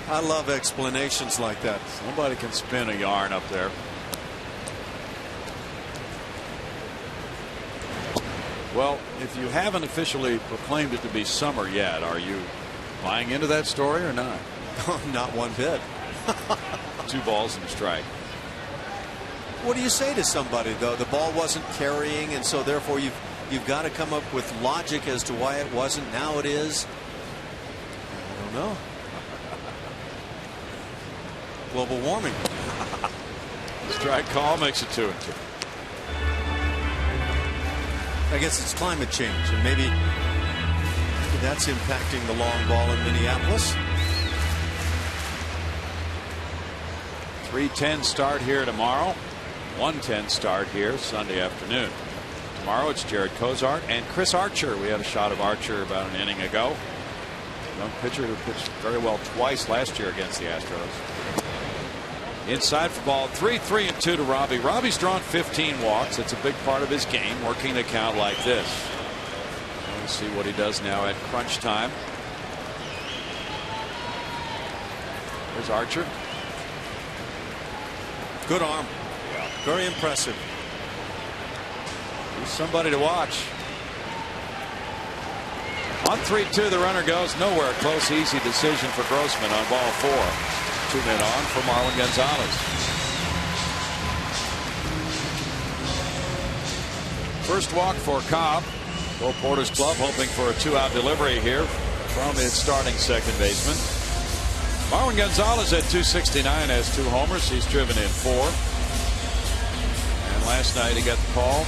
I love explanations like that. Somebody can spin a yarn up there. Well, if you haven't officially proclaimed it to be summer yet, are you buying into that story or not? Not one bit. 2 balls and a strike. What do you say to somebody, though? The ball wasn't carrying, and so therefore you've got to come up with logic as to why it wasn't. Now it is. I don't know. Global warming. Strike call makes it 2-2. I guess it's climate change, and maybe that's impacting the long ball in Minneapolis. 3:10 start here tomorrow. 1:10 start here Sunday afternoon. Tomorrow it's Jared Cozart and Chris Archer. We had a shot of Archer about an inning ago. Young pitcher who pitched very well twice last year against the Astros. Inside for ball 3-2 to Robbie. Robbie's drawn 15 walks. It's a big part of his game, working the count like this. Let's see what he does now at crunch time. There's Archer. Good arm. Very impressive. He's somebody to watch. On 3-2, the runner goes nowhere. Close, easy decision for Grossman on ball 4. 2 men on for Marlon Gonzalez. First walk for Cobb. Cole Porter's club hoping for a 2-out delivery here from its starting second baseman. Marlon Gonzalez at 269 has 2 homers. He's driven in 4. And last night he got the call.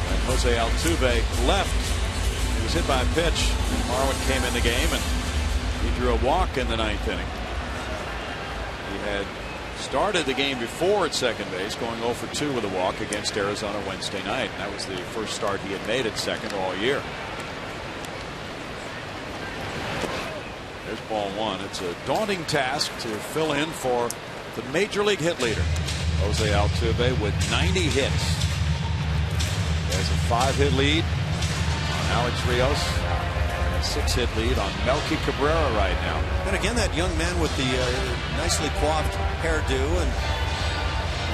And Jose Altuve left. He was hit by a pitch. And Marlon came in the game and he drew a walk in the 9th inning. He had started the game before at second base, going 0 for 2 with a walk against Arizona Wednesday night. And that was the first start he had made at second all year. There's ball 1. It's a daunting task to fill in for the major league hit leader, Jose Altuve, with 90 hits. He has a 5-hit lead on Alex Rios, and a 6-hit lead on Melky Cabrera right now. And again, that young man with the nicely coiffed hairdo and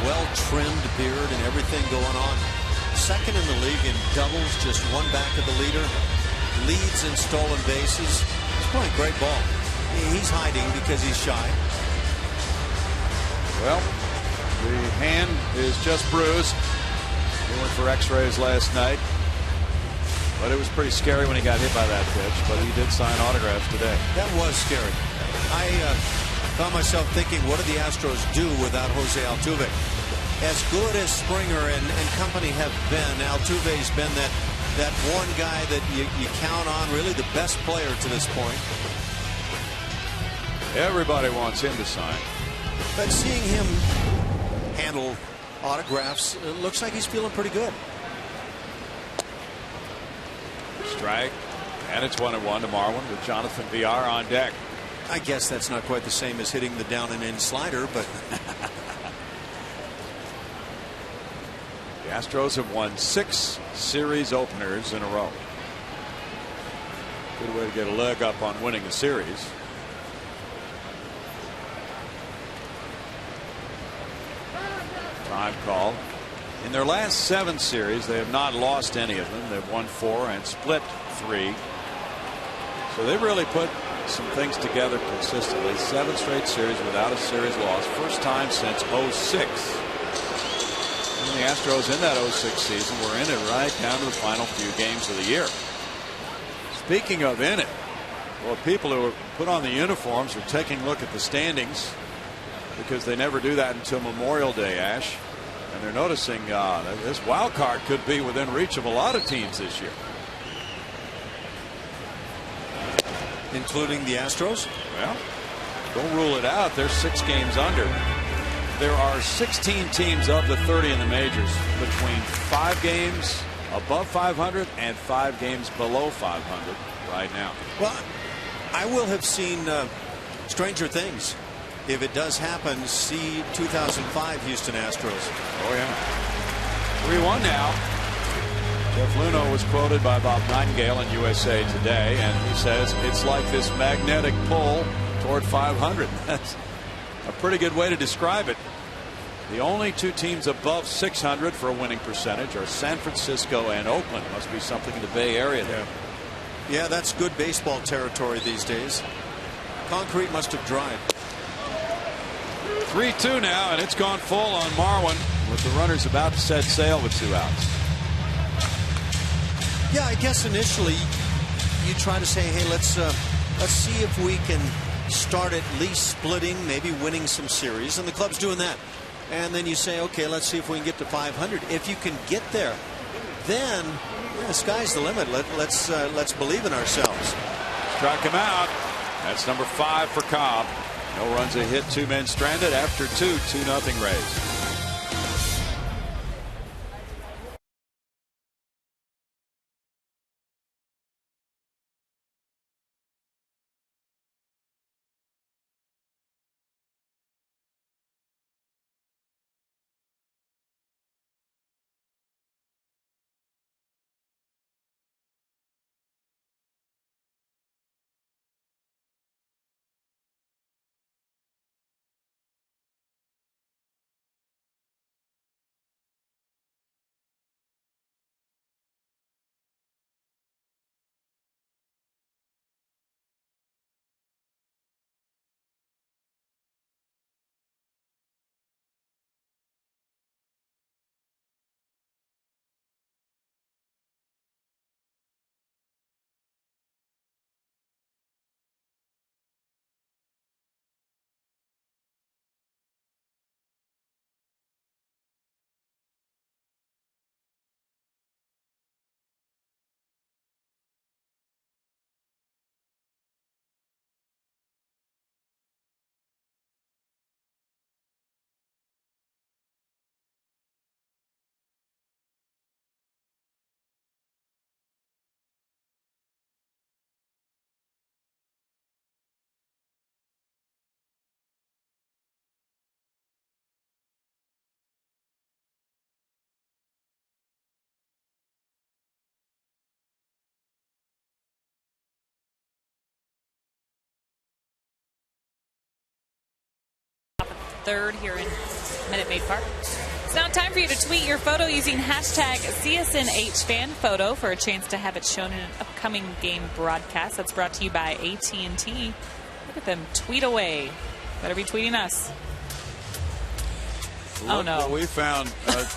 well-trimmed beard and everything going on. Second in the league in doubles, just 1 back of the leader. Leads in stolen bases. He's playing great ball. He's hiding because he's shy. Well, the hand is just bruised. He went for x-rays last night. But it was pretty scary when he got hit by that pitch. But he did sign autographs today. That was scary. I found myself thinking, what do the Astros do without Jose Altuve? As good as Springer and company have been, Altuve's been that one guy that you count on, really the best player to this point. Everybody wants him to sign. But seeing him handle autographs, it looks like he's feeling pretty good. Strike, and it's 1-1 to Marlin with Jonathan Villar on deck. I guess that's not quite the same as hitting the down and in slider, but the Astros have won 6 series openers in a row. Good way to get a leg up on winning a series. Time call. In their last 7 series, they have not lost any of them. They've won 4 and split 3. So they've really put some things together consistently. 7 straight series without a series loss. First time since 06. And the Astros in that 06 season were in it right down to the final few games of the year. Speaking of in it, well, people who put on the uniforms are taking a look at the standings, because they never do that until Memorial Day, Ash. And they're noticing this wild card could be within reach of a lot of teams this year. including the Astros? Well, don't rule it out. They're 6 games under. There are 16 teams of the 30 in the majors between 5 games above 500 and 5 games below 500 right now. Well, I will have seen stranger things. If it does happen, see 2005 Houston Astros. Oh, yeah. 3-1 now. Jeff Luhnow was quoted by Bob Nightingale in USA Today, and he says it's like this magnetic pull toward 500. That's a pretty good way to describe it. The only 2 teams above 600 for a winning percentage are San Francisco and Oakland. Must be something in the Bay Area there. Yeah, that's good baseball territory these days. Concrete must have dried. 3-2 now, and it's gone full on Marwin with the runners about to set sail with 2 outs. Yeah, I guess initially you try to say, hey, let's see if we can start at least splitting, maybe winning some series, and the club's doing that. And then you say, okay, let's see if we can get to 500. If you can get there, then the sky's the limit. Let's believe in ourselves. Struck him out. That's number 5 for Cobb. No runs, a hit, 2 men stranded after 2-0 Rays. 3rd here in Minute Maid Park. It's now time for you to tweet your photo using hashtag CSNHFanPhoto for a chance to have it shown in an upcoming game broadcast. That's brought to you by AT&T. Look at them tweet away. Better be tweeting us. Look what we found.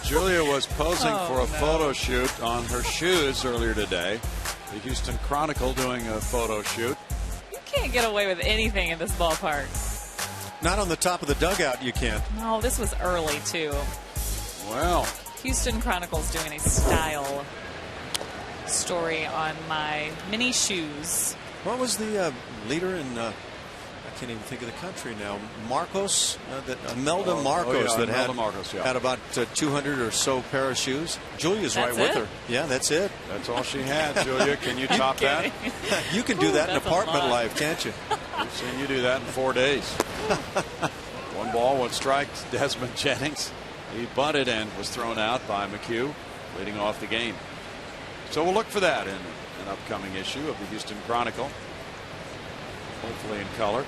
Julia was posing for a photo shoot on her shoes earlier today. The Houston Chronicle doing a photo shoot. You can't get away with anything in this ballpark. Not on the top of the dugout, you can't. No, this was early, too. Well. Houston Chronicle's doing a style story on my mini shoes. What was the leader in... I can't even think of the country now. Marcos, Imelda Marcos, that had about 200 or so pair of shoes. Julia's right with her. Yeah, that's it. That's all she had. Julia, can you top that? You can do that in apartment life, can't you? We've seen you do that in 4 days. 1 ball, 1 strike. Desmond Jennings. He bunted and was thrown out by McHugh, leading off the game. So we'll look for that in an upcoming issue of the Houston Chronicle. Hopefully in color.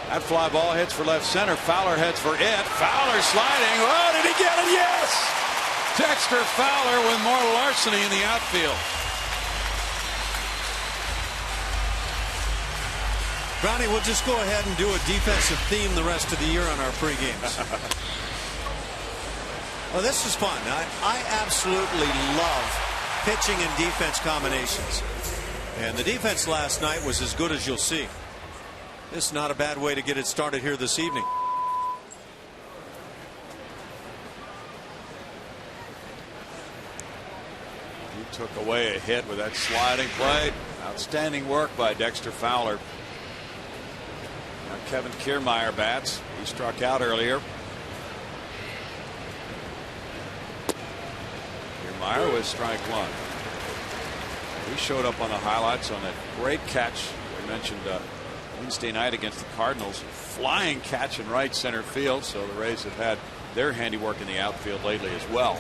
That fly ball hits for left center. Fowler heads for it. Fowler sliding. Oh, did he get it? Yes! Dexter Fowler with more larceny in the outfield. Brownie, we'll just go ahead and do a defensive theme the rest of the year on our pre-games. Well, this is fun. I absolutely love pitching and defense combinations. And the defense last night was as good as you'll see. This is not a bad way to get it started here this evening. He took away a hit with that sliding play. Outstanding work by Dexter Fowler. Now Kevin Kiermaier bats. He struck out earlier. Kiermaier with strike 1. He showed up on the highlights on that great catch we mentioned Wednesday night against the Cardinals. Flying catch in right center field. So the Rays have had their handiwork in the outfield lately as well.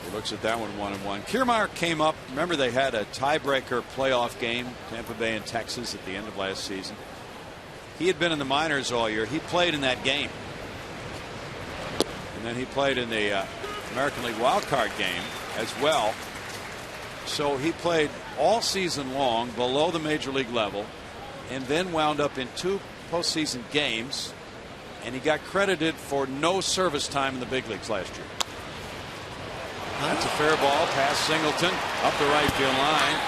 He looks at that one 1-1. Kiermaier came up. Remember, they had a tiebreaker playoff game, Tampa Bay and Texas, at the end of last season. He had been in the minors all year. He played in that game. And then he played in the American League wild card game as well. So he played all season long below the major league level and then wound up in 2 postseason games, and he got credited for no service time in the big leagues last year. That's a fair ball past Singleton up the right field line,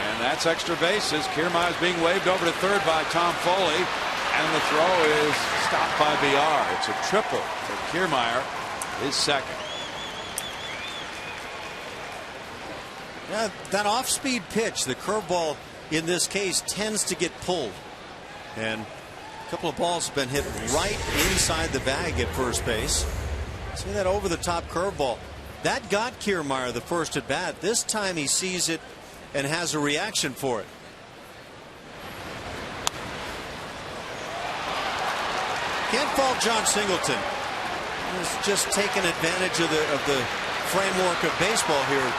and that's extra bases. Kiermaier is being waved over to third by Tom Foley, and the throw is stopped by BR. It's a triple for Kiermaier, his second. Yeah, that off-speed pitch, the curveball in this case, tends to get pulled. And a couple of balls have been hit right inside the bag at first base. See that over-the-top curveball. That got Kiermaier the first at bat. This time he sees it and has a reaction for it. Can't fault John Singleton. He's just taking advantage of the framework of baseball here.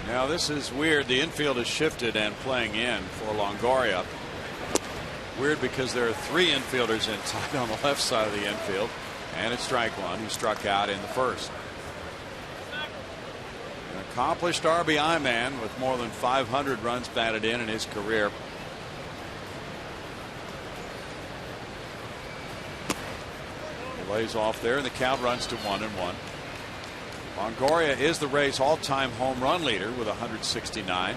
Now this is weird. The infield is shifted and playing in for Longoria. Weird because there are 3 infielders inside on the left side of the infield. And it's strike 1. He struck out in the first. An accomplished RBI man with more than 500 runs batted in his career. He lays off there, and the count runs to 1-1. Longoria is the Rays' all-time home run leader with 169.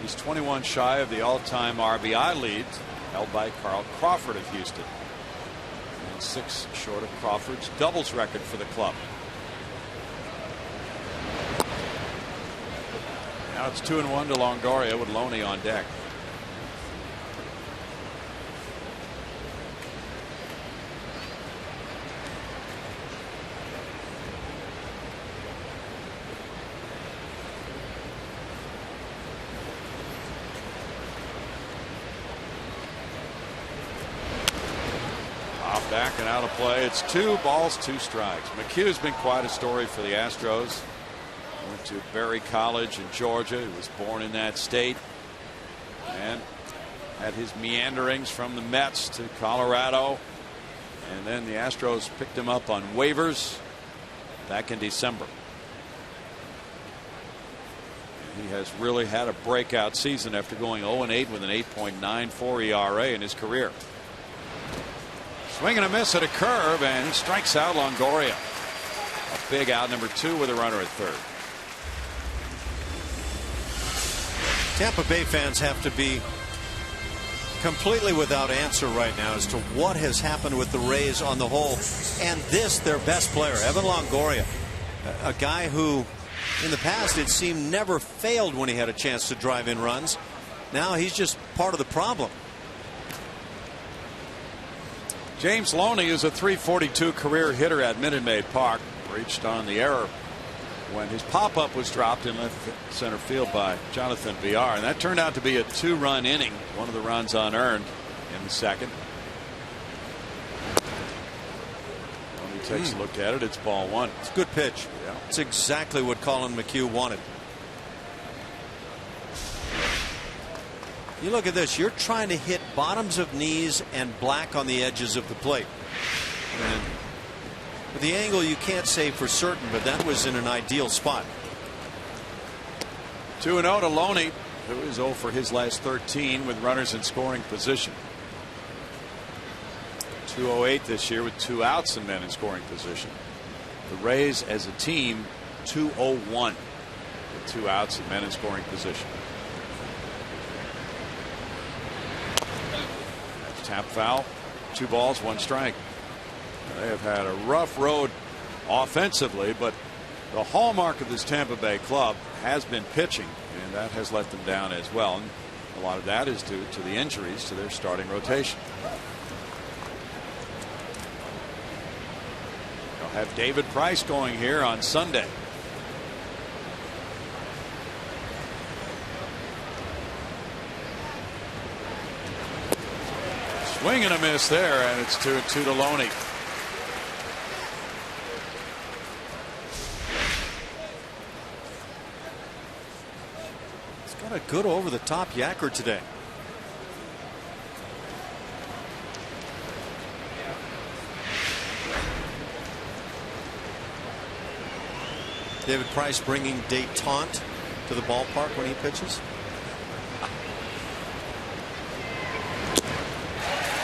He's 21 shy of the all-time RBI lead held by Carl Crawford of Houston, and 6 short of Crawford's doubles record for the club. Now it's 2-1 to Longoria with Loney on deck. Back and out of play. It's 2 balls, 2 strikes. McHugh's been quite a story for the Astros. Went to Berry College in Georgia. He was born in that state. and had his meanderings from the Mets to Colorado, and then the Astros picked him up on waivers back in December. He has really had a breakout season after going 0-8 with an 8.94 ERA in his career. Swing and a miss at a curve, and he strikes out Longoria. A big out, number 2 with a runner at third. Tampa Bay fans have to be completely without answer right now as to what has happened with the Rays on the whole, and this their best player, Evan Longoria, a guy who in the past it seemed never failed when he had a chance to drive in runs. Now he's just part of the problem. James Loney is a .342 career hitter at Minute Maid Park. Reached on the error when his pop-up was dropped in left center field by Jonathan Villar, and that turned out to be a 2-run inning, one of the runs unearned in the second. When he takes a look at it, it's ball 1. It's a good pitch. Yeah. It's exactly what Colin McHugh wanted. You look at this, you're trying to hit bottoms of knees and black on the edges of the plate. And with the angle you can't say for certain, but that was in an ideal spot. 2-0 to Loney, who is 0 for his last 13 with runners in scoring position. 208 this year with 2 outs and men in scoring position. The Rays as a team 201 with 2 outs and men in scoring position. That's tap foul. 2 balls, 1 strike. They have had a rough road offensively, but the hallmark of this Tampa Bay club has been pitching, and that has let them down as well. And a lot of that is due to the injuries to their starting rotation. They'll have David Price going here on Sunday. Swing and a miss there, and it's 2-2 to Loney. Got a good over-the-top yacker today. David Price bringing détente to the ballpark when he pitches.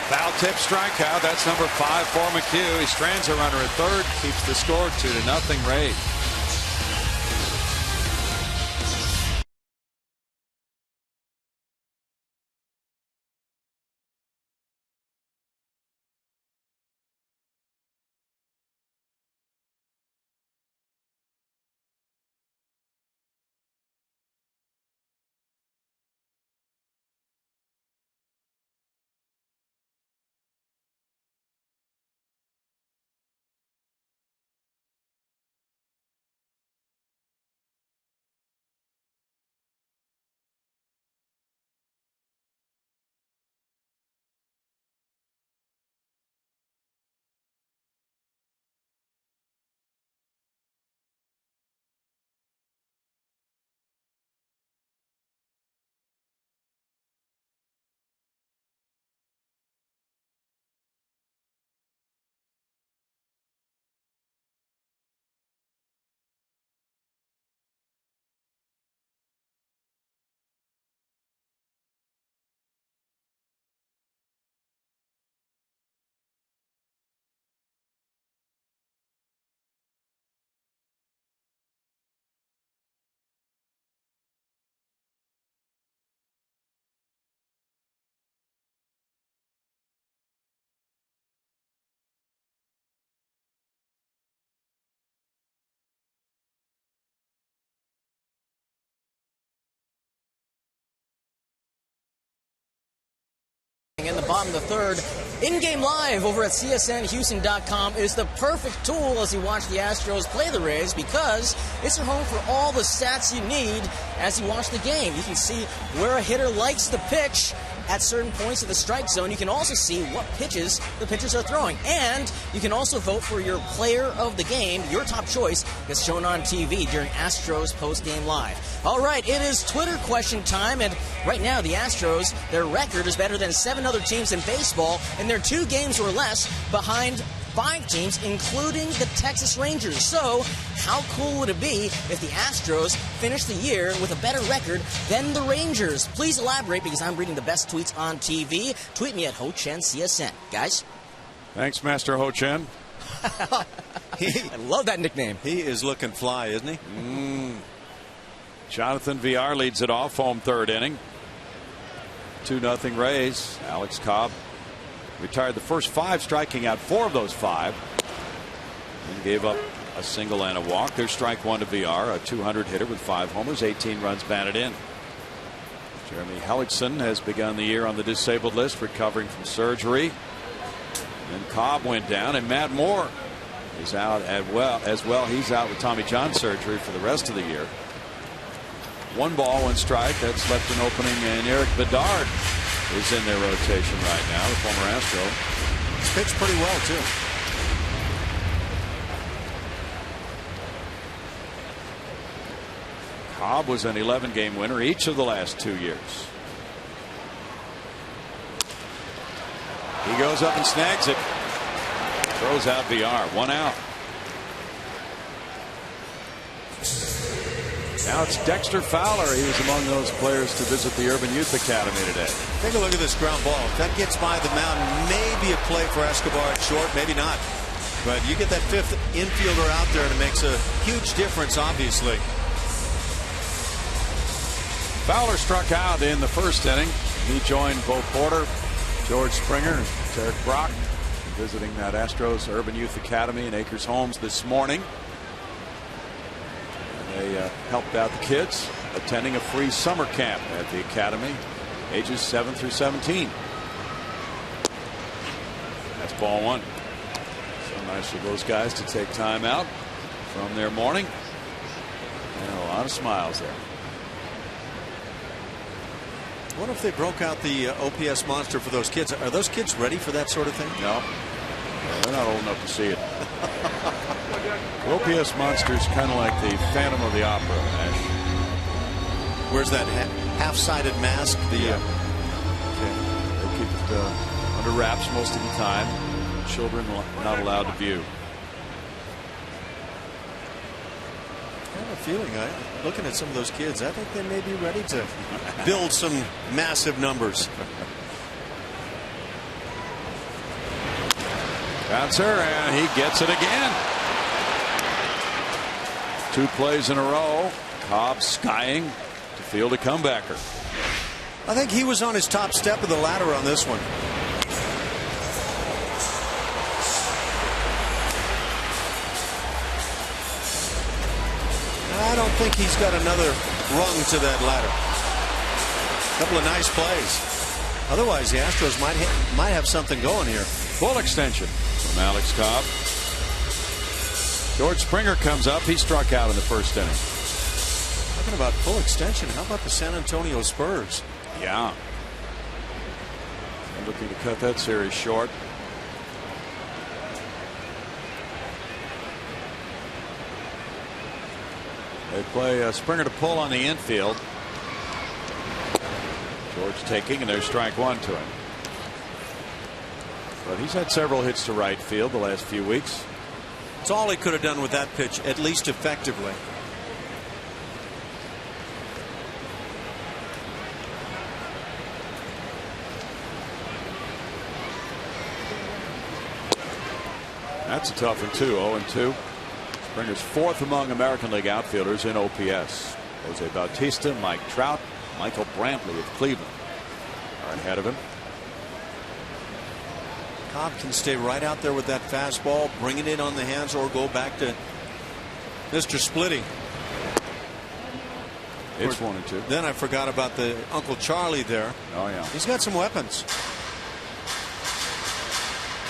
Foul tip strikeout. That's number 5 for McHugh. He strands a runner at third, keeps the score 2-0 Rays. In the bottom of the third, in-game live over at CSNHouston.com is the perfect tool as you watch the Astros play the Rays, because it's your home for all the stats you need as you watch the game. You can see where a hitter likes to pitch, at certain points of the strike zone. You can also see what pitches the pitchers are throwing. And you can also vote for your player of the game. Your top choice is shown on TV during Astros post-game live. All right, it is Twitter question time, and right now the Astros, their record is better than 7 other teams in baseball, and they're 2 games or less behind 5 teams, including the Texas Rangers. So, how cool would it be if the Astros finish the year with a better record than the Rangers? Please elaborate, because I'm reading the best tweets on TV. Tweet me at HoChenCSN. Guys? Thanks, Master Ho Chen. I love that nickname. He is looking fly, isn't he? Jonathan Villar leads it off, home 3rd inning. 2-0 Rays. Alex Cobb retired the first 5, striking out 4 of those 5. And gave up a single and a walk. There's strike 1 to Villar, a 200 hitter with 5 homers, 18 runs batted in. Jeremy Hellickson has begun the year on the disabled list, recovering from surgery. And Cobb went down, and Matt Moore is out as well. He's out with Tommy John surgery for the rest of the year. 1 ball, 1 strike. That's left an opening, and Eric Bedard is in their rotation right now, the former Astro. He's pitched pretty well, too. Cobb was an 11-game winner each of the last 2 years. He goes up and snags it. Throws out Villar. 1 out. Now it's Dexter Fowler. He was among those players to visit the Urban Youth Academy today. Take a look at this ground ball. If that gets by the mound, maybe a play for Escobar at short, maybe not. But you get that 5th infielder out there, and it makes a huge difference, obviously. Fowler struck out in the 1st inning. He joined Bo Porter, George Springer, and Tarek Brock visiting that Astros Urban Youth Academy in Acres Homes this morning. They helped out the kids attending a free summer camp at the academy, ages 7 through 17. That's ball 1. So nice for those guys to take time out from their morning. And a lot of smiles there. I wonder if they broke out the OPS monster for those kids. Are those kids ready for that sort of thing? No. They're not old enough to see it. The OPS monster is kind of like the Phantom of the Opera. Where's that half-sided mask? Okay. They keep it under wraps most of the time. Children not allowed to view. I have a feeling, looking at some of those kids, I think they may be ready to build some massive numbers. Bouncer, and he gets it again. 2 plays in a row. Cobb skying to field a comebacker. I think he was on his top step of the ladder on this one. I don't think he's got another rung to that ladder. A couple of nice plays. Otherwise, the Astros might have something going here. Full extension from Alex Cobb. George Springer comes up. He struck out in the 1st inning. Talking about full extension, how about the San Antonio Spurs? Yeah. They're looking to cut that series short. They play Springer to pull on the infield. George taking, and there's strike 1 to him. But he's had several hits to right field the last few weeks. It's all he could have done with that pitch, at least effectively. That's a tough one, too. 0-2. Springer's 4th among American League outfielders in OPS. Jose Bautista, Mike Trout, Michael Brantley of Cleveland are ahead of him. Cobb can stay right out there with that fastball, bring it in on the hands, or go back to Mr. Splitty. It's 1-2. Then I forgot about the Uncle Charlie there. Oh, yeah. He's got some weapons.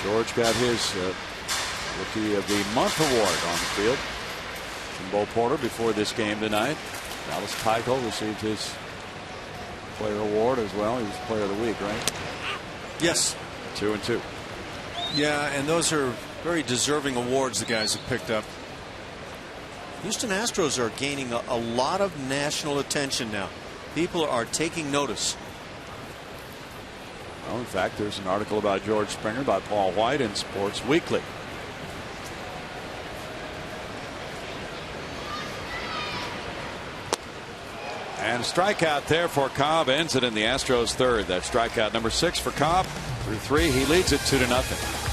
George got his Rookie of the Month award on the field from Bo Porter before this game tonight. Dallas Keuchel received his Player award as well. He was player of the week, right? Yes. 2-2. Yeah, and those are very deserving awards the guys have picked up. Houston Astros are gaining a lot of national attention now. People are taking notice. Well, in fact, there's an article about George Springer by Paul White in Sports Weekly. And a strikeout there for Cobb ends it in the Astros' third. That strikeout number 6 for Cobb. Through 3, he leads it 2-0.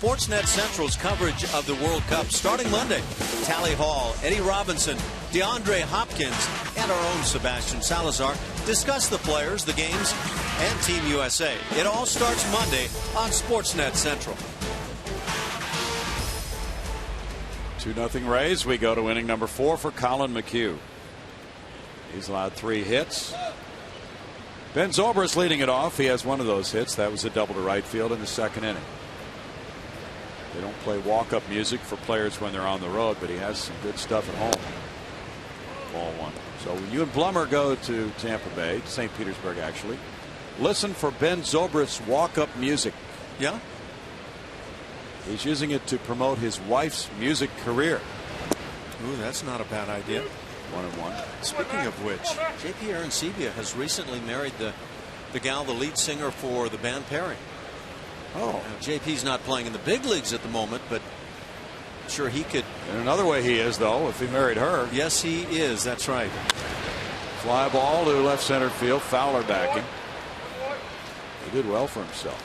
Sportsnet Central's coverage of the World Cup starting Monday. Tally Hall, Eddie Robinson, DeAndre Hopkins, and our own Sebastian Salazar discuss the players, the games, and Team USA. It all starts Monday on Sportsnet Central. 2-0 Rays. We go to inning number 4 for Colin McHugh. He's allowed 3 hits. Ben Zobrist leading it off. He has one of those hits. That was a double to right field in the second inning. They don't play walk-up music for players when they're on the road, but he has some good stuff at home. Ball 1. So when you and Blummer go to Tampa Bay, St. Petersburg actually, listen for Ben Zobrist's walk-up music. Yeah? He's using it to promote his wife's music career. Ooh, that's not a bad idea. 1-1. Speaking of which, J.P. Arancibia has recently married the gal, the lead singer for the band Perry. Oh. Now, JP's not playing in the big leagues at the moment, but I'm sure he could. In another way he is, though, if he married her. Yes, he is. That's right. Fly ball to left center field. Fowler backing. He did well for himself.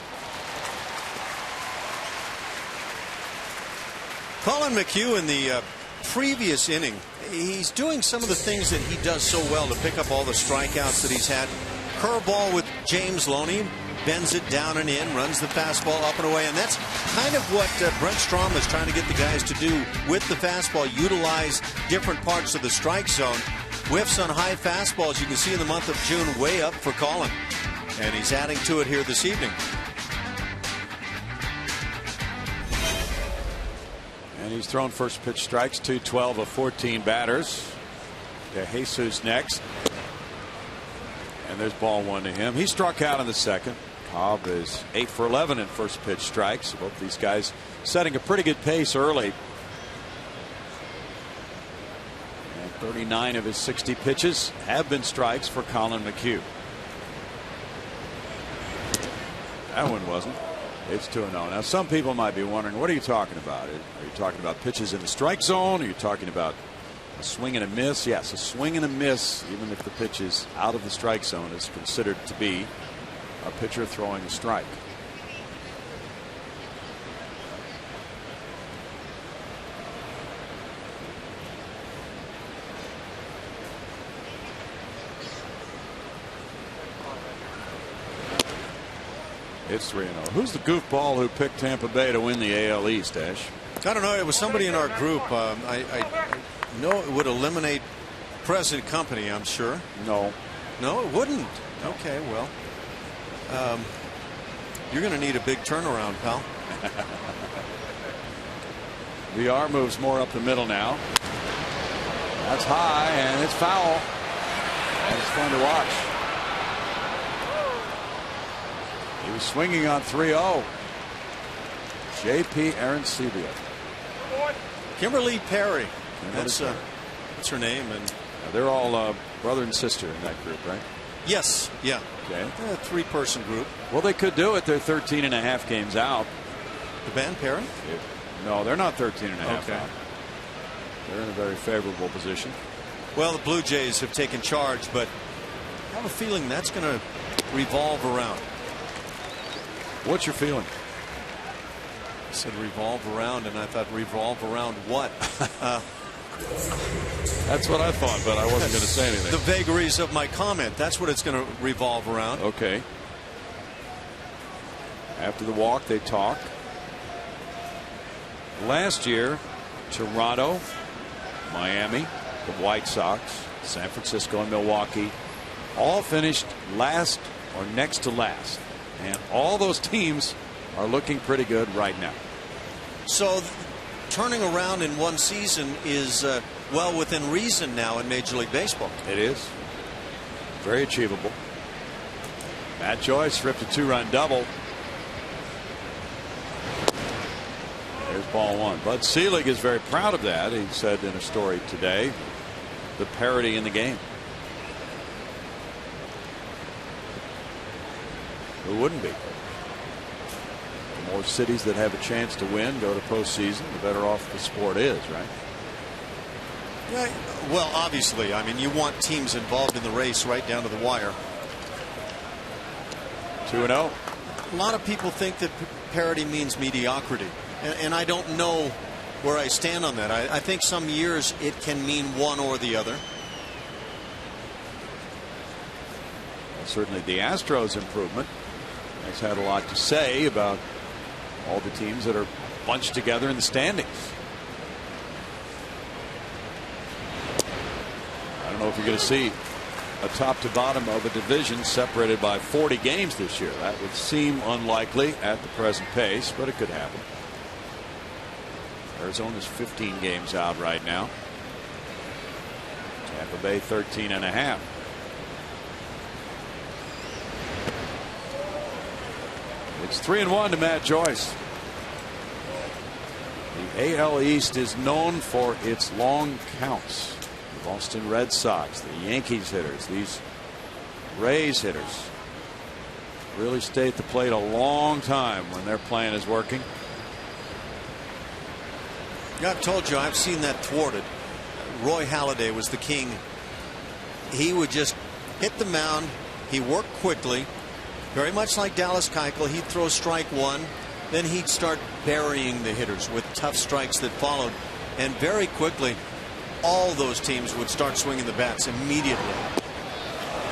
Colin McHugh in the previous inning, he's doing some of the things that he does so well to pick up all the strikeouts that he's had. Curveball with James Loney. Bends it down and in, runs the fastball up and away, and that's kind of what Brent Strom is trying to get the guys to do with the fastball, utilize different parts of the strike zone. Whiffs on high fastballs, you can see in the month of June, way up for Colin, and he's adding to it here this evening. And he's thrown first pitch strikes to 12 of 14 batters. De Jesus next. And there's ball 1 to him. He struck out in the second. Cobb is 8 for 11 in first pitch strikes. Both these guys setting a pretty good pace early. And 39 of his 60 pitches have been strikes for Colin McHugh. That one wasn't. It's 2-0. Now some people might be wondering, what are you talking about? Are you talking about pitches in the strike zone? Are you talking about a swing and a miss? Yes, a swing and a miss, even if the pitch is out of the strike zone, is considered to be a pitcher throwing a strike. It's 3-0. Who's the goofball who picked Tampa Bay to win the AL East, Ash? I don't know. It was somebody in our group. I know it would eliminate present company, I'm sure. No. No, it wouldn't. Okay, well. You're going to need a big turnaround, pal. VR moves more up the middle now. That's high, and it's foul. And it's fun to watch. He was swinging on 3-0. J.P. Arancibia. Kimberly Perry. That's her name. And they're all brother and sister in that group, right? Yes. Yeah. Okay. A 3-person group. Well, they could do it. They're 13.5 games out. The band Perry? No, they're not 13.5 okay. out. They're in a very favorable position. Well, the Blue Jays have taken charge, but I have a feeling that's going to revolve around. What's your feeling? I said revolve around, and I thought revolve around what? That's what I thought, but I wasn't going to say anything. The vagaries of my comment. That's what it's going to revolve around. Okay. After the walk, they talk. Last year, Toronto, Miami, the White Sox, San Francisco, and Milwaukee all finished last or next to last. And all those teams are looking pretty good right now. So turning around in one season is well within reason now in Major League Baseball. It is. Very achievable. Matt Joyce ripped a 2-run double. There's ball one. Bud Selig is very proud of that. He said in a story today, the parity in the game. Who wouldn't be? The more cities that have a chance to win go to postseason, the better off the sport is, right? Yeah, well, obviously. I mean, you want teams involved in the race right down to the wire. 2-0. A lot of people think that parity means mediocrity. And I don't know where I stand on that. I think some years it can mean one or the other. Well, certainly the Astros improvement has had a lot to say about all the teams that are bunched together in the standings. I don't know if you're going to see a top to bottom of a division separated by 40 games this year. That would seem unlikely at the present pace, but it could happen. Arizona's 15 games out right now. Tampa Bay 13.5. It's 3-1 to Matt Joyce. The AL East is known for its long counts. The Boston Red Sox, the Yankees hitters, these Rays hitters really stay at the plate a long time when their plan is working. Yeah, I've told you, I've seen that thwarted. Roy Halladay was the king. He would just hit the mound. He worked quickly, very much like Dallas Keuchel. He'd throw strike one, then he'd start burying the hitters with tough strikes that followed. And very quickly, all those teams would start swinging the bats immediately.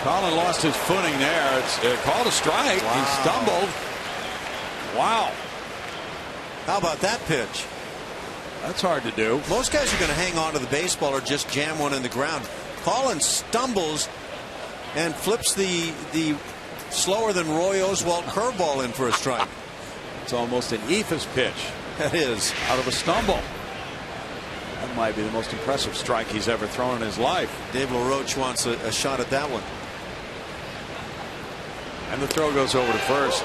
Colin lost his footing there. It's called a strike. Wow. He stumbled. Wow. How about that pitch? That's hard to do. Most guys are going to hang on to the baseball or just jam one in the ground. Colin stumbles and flips the slower than Roy Oswalt curveball in for a strike. It's almost an eephus pitch. That is. Out of a stumble. That might be the most impressive strike he's ever thrown in his life. Dave LaRoche wants a shot at that one. And the throw goes over to first.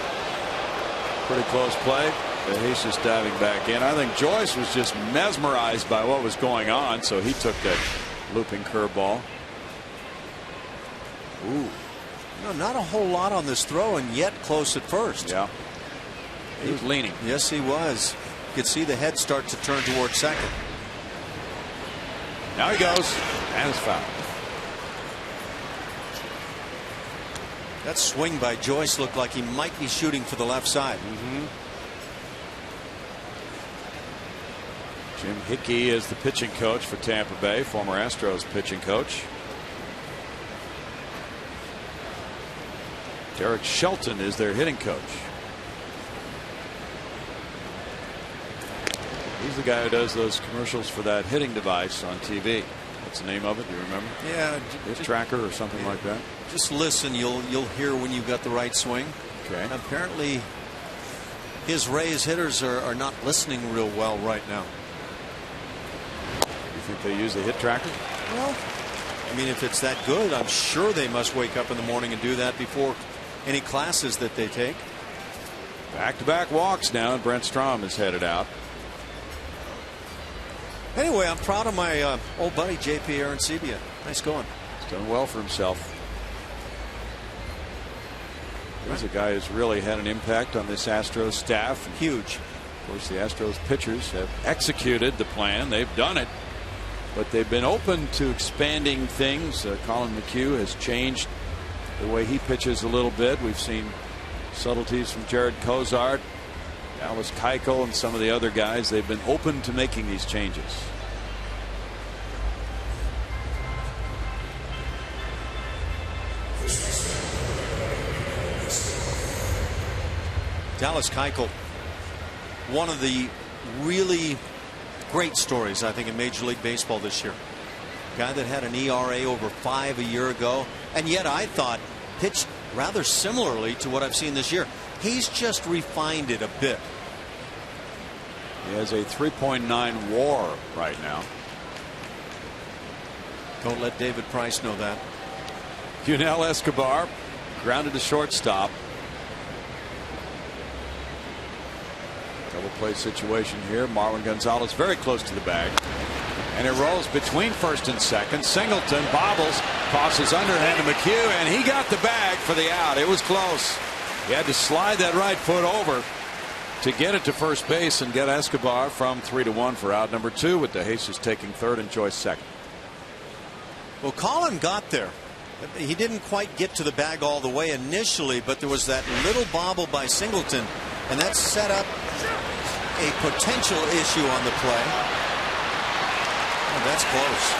Pretty close play. He's just diving back in. I think Joyce was just mesmerized by what was going on, so he took that looping curveball. Ooh. No, not a whole lot on this throw, and yet close at first. Yeah. He was leaning. Yes, he was. You could see the head start to turn toward second. Now he goes, and it's foul. That swing by Joyce looked like he might be shooting for the left side. Jim Hickey is the pitching coach for Tampa Bay, former Astros pitching coach. Derek Shelton is their hitting coach. He's the guy who does those commercials for that hitting device on TV. What's the name of it? Do you remember? Yeah, Hit tracker or something like that. Just listen. You'll hear when you've got the right swing. Okay. And apparently, his Rays hitters are not listening real well right now. You think they use the hit tracker? Well, I mean, if it's that good, I'm sure they must wake up in the morning and do that before any classes that they take. Back-to-back walks now, and Brent Strom is headed out. Anyway, I'm proud of my old buddy J.P. Arancibia. Nice going. He's done well for himself. He's a guy who's really had an impact on this Astros staff. Huge. Of course, the Astros pitchers have executed the plan. They've done it. But they've been open to expanding things. Colin McHugh has changed the way he pitches a little bit. We've seen subtleties from Jared Cozart, Dallas Keuchel, and some of the other guys. They've been open to making these changes. Dallas Keuchel, one of the really great stories, I think, in Major League Baseball this year. Guy that had an ERA over 5 a year ago, and yet I thought pitched rather similarly to what I've seen this year. He's just refined it a bit. He has a 3.9 WAR right now. Don't let David Price know that. Yunel Escobar grounded to shortstop. Double play situation here. Marwin Gonzalez very close to the bag. And it rolls between first and second. Singleton bobbles, tosses underhand to McHugh, and he got the bag for the out. It was close. He had to slide that right foot over to get it to first base and get Escobar from 3-1 for out number 2, with DeJesus taking third and Joyce second. Well, Colin got there. He didn't quite get to the bag all the way initially, but there was that little bobble by Singleton, and that set up a potential issue on the play. Oh, that's close.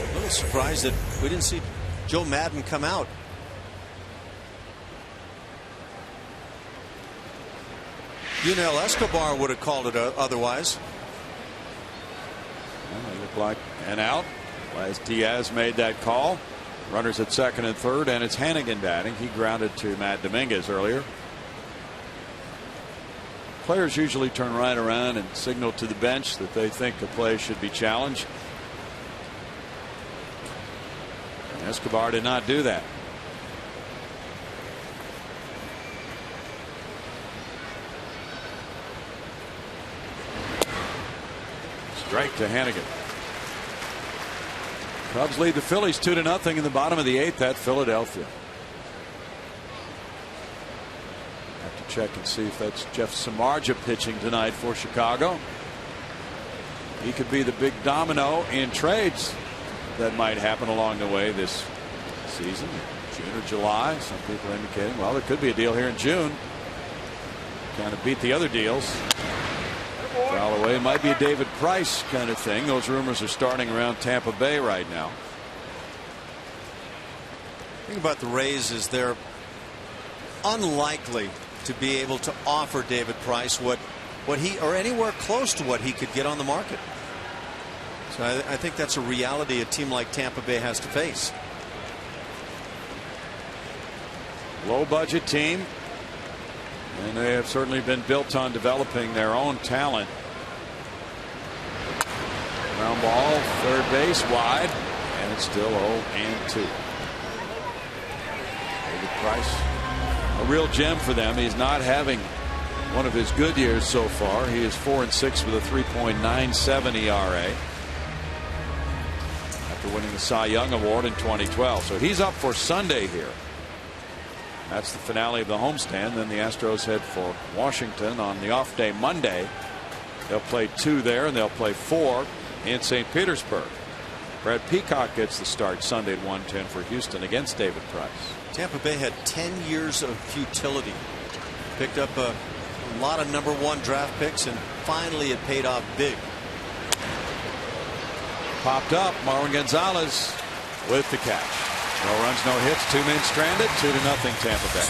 A little surprised that we didn't see Joe Madden come out. Yunel Escobar would have called it otherwise. Well, it looked like an out as Diaz made that call. Runners at second and third, and it's Hannigan batting. He grounded to Matt Dominguez earlier. Players usually turn right around and signal to the bench that they think a play should be challenged. And Escobar did not do that. Strike to Hannigan. Cubs lead the Phillies 2-0 in the bottom of the 8th at Philadelphia. Have to check and see if that's Jeff Samardzija pitching tonight for Chicago. He could be the big domino in trades that might happen along the way this season. June or July. Some people indicating, well, there could be a deal here in June. Kind of beat the other deals. Foul away. Might be a David Price kind of thing. Those rumors are starting around Tampa Bay right now. The thing about the Rays is they're unlikely to be able to offer David Price what he, or anywhere close to what he could get on the market. So I think that's a reality a team like Tampa Bay has to face. Low budget team. And they have certainly been built on developing their own talent. Ground ball, third base, wide, and it's still 0-2. David Price, a real gem for them. He's not having one of his good years so far. He is 4-6 with a 3.97 ERA after winning the Cy Young Award in 2012. So he's up for Sunday here. That's the finale of the homestand. Then the Astros head for Washington on the off day Monday. They'll play 2 there, and they'll play 4 in St. Petersburg. Brad Peacock gets the start Sunday at 1:10 for Houston against David Price. Tampa Bay had 10 years of futility. Picked up a lot of #1 draft picks, and finally it paid off big. Popped up. Marwin Gonzalez with the catch. No runs, no hits, 2 men stranded, 2-0 Tampa Bay.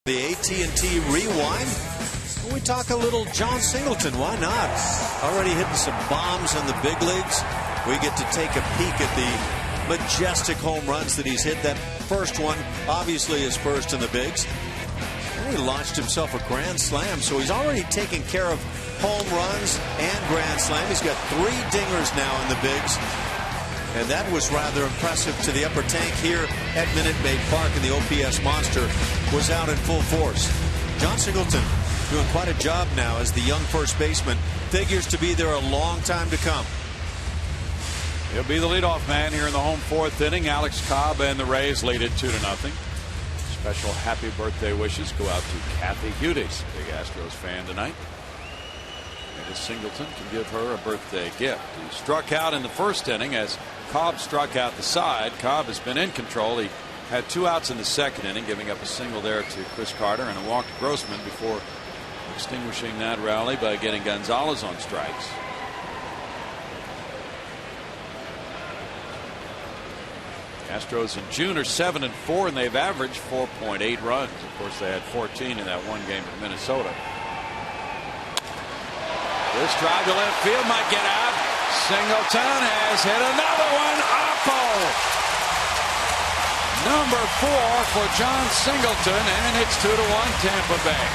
The AT&T Rewind. We talk a little John Singleton. Why not? Already hitting some bombs in the big leagues. We get to take a peek at the majestic home runs that he's hit. That first one, obviously his first in the bigs. And he launched himself a grand slam, so he's already taken care of home runs and grand slam. He's got 3 dingers now in the bigs. And that was rather impressive to the upper tank here at Minute Maid Park, and the OPS monster was out in full force. John Singleton doing quite a job now as the young first baseman. Figures to be there a long time to come. He'll be the leadoff man here in the home 4th inning. Alex Cobb and the Rays lead it 2-0. Special happy birthday wishes go out to Kathy Hudis, big Astros fan tonight. Maybe Singleton can give her a birthday gift. He struck out in the 1st inning as Cobb struck out the side. Cobb has been in control. He had 2 outs in the 2nd inning, giving up a single there to Chris Carter and a walk to Grossman before extinguishing that rally by getting Gonzalez on strikes. Astros in June are 7-4, and they've averaged 4.8 runs. Of course, they had 14 in that one game at Minnesota. This drive to left field might get out. Singleton has hit another one. Oppo. Number 4 for John Singleton, and it's 2-1 Tampa Bay.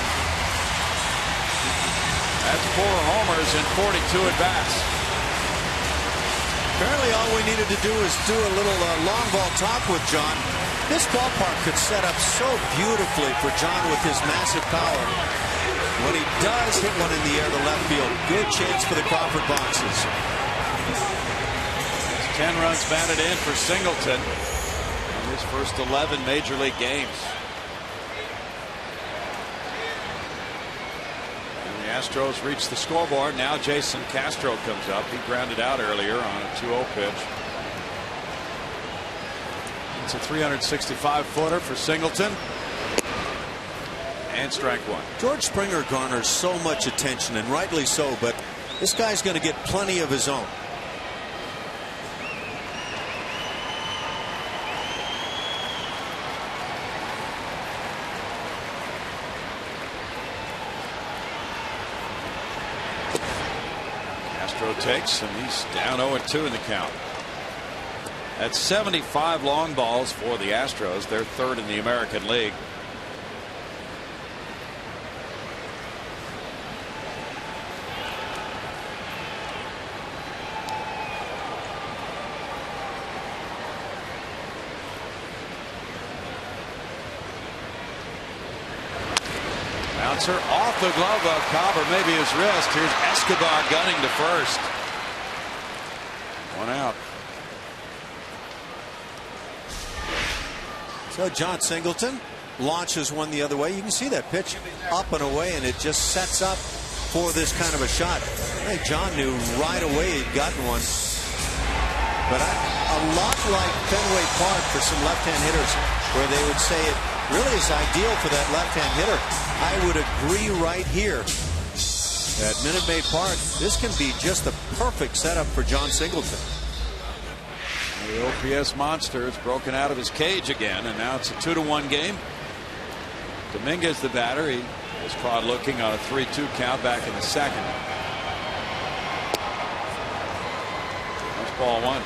That's 4 homers in 42 at bats. Apparently all we needed to do is do a little long ball talk with John. This ballpark could set up so beautifully for John with his massive power. When he does hit one in the air to left field, good chance for the Crawford boxes. 10 runs batted in for Singleton in his first 11 major league games. Astros reach the scoreboard. Now Jason Castro comes up. He grounded out earlier on a 2-0 pitch. It's a 365-footer for Singleton. And strike 1. George Springer garners so much attention, and rightly so, but this guy's going to get plenty of his own. Takes, and he's down 0-2 in the count. That's 75 long balls for the Astros. They're 3rd in the American League. Bouncer off the glove of Cobb, or maybe his wrist. Here's Escobar gunning to first. 1 out. So John Singleton launches one the other way. You can see that pitch up and away, and it just sets up for this kind of a shot. I think John knew right away he'd gotten one. But a lot like Fenway Park for some left-hand hitters, where they would say it really is ideal for that left-hand hitter. I would agree right here. At Minute Maid Park, this can be just the perfect setup for John Singleton. The OPS monster has broken out of his cage again, and now it's a 2-1 game. Dominguez, the batter, he was caught looking on a 3-2 count back in the 2nd. That's ball 1.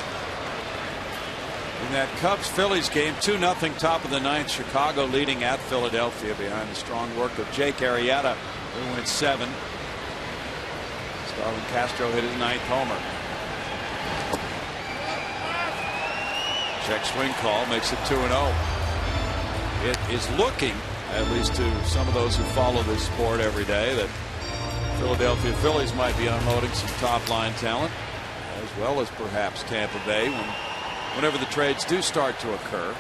In that Cubs-Phillies game, 2-0 top of the 9th. Chicago leading at Philadelphia behind the strong work of Jake Arrieta, who went 7. Starlin Castro hit his 9th homer. Check swing call makes it 2-0. It is looking, at least to some of those who follow this sport every day, that Philadelphia Phillies might be unloading some top-line talent, as well as perhaps Tampa Bay whenever the trades do start to occur.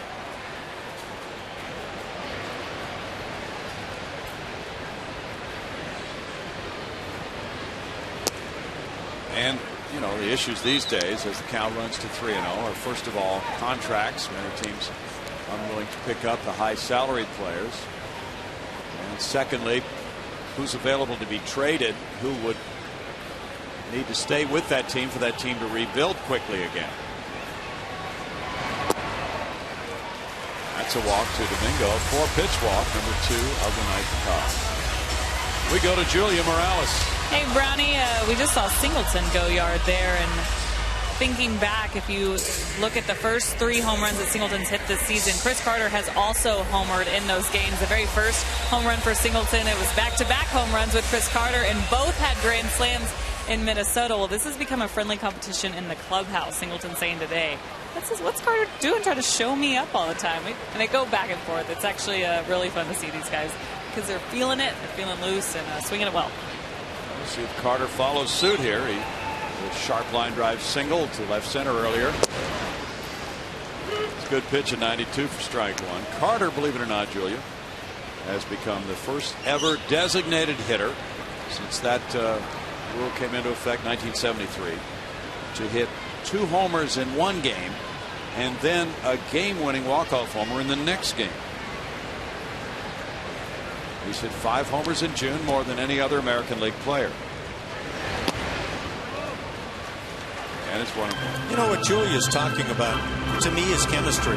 And you know, the issues these days as the count runs to 3-0 are, first of all, contracts. Many teams unwilling to pick up the high salaried players, and secondly, who's available to be traded, who would need to stay with that team for that team to rebuild quickly again. That's a walk to Domingo. 4-pitch walk, number 2 of the night to Cobb. We go to Julia Morales. Hey, Brownie, we just saw Singleton go yard there, and thinking back, if you look at the first 3 home runs that Singleton's hit this season, Chris Carter has also homered in those games. The very first home run for Singleton, it was back-to-back home runs with Chris Carter, and both had grand slams in Minnesota. Well, this has become a friendly competition in the clubhouse, Singleton saying today. What's Carter doing, trying to show me up all the time? And they go back and forth. It's actually really fun to see these guys because they're feeling it, they're feeling loose, and swinging it well. We'll see if Carter follows suit here. He did a sharp line drive single to left center earlier. It's a good pitch at 92 for strike 1. Carter, believe it or not, Julia, has become the first ever designated hitter since that rule came into effect 1973 to hit 2 homers in one game and then a game-winning walk-off homer in the next game. He's hit 5 homers in June, more than any other American League player. And it's one of them. You know what Julia's talking about, to me, is chemistry.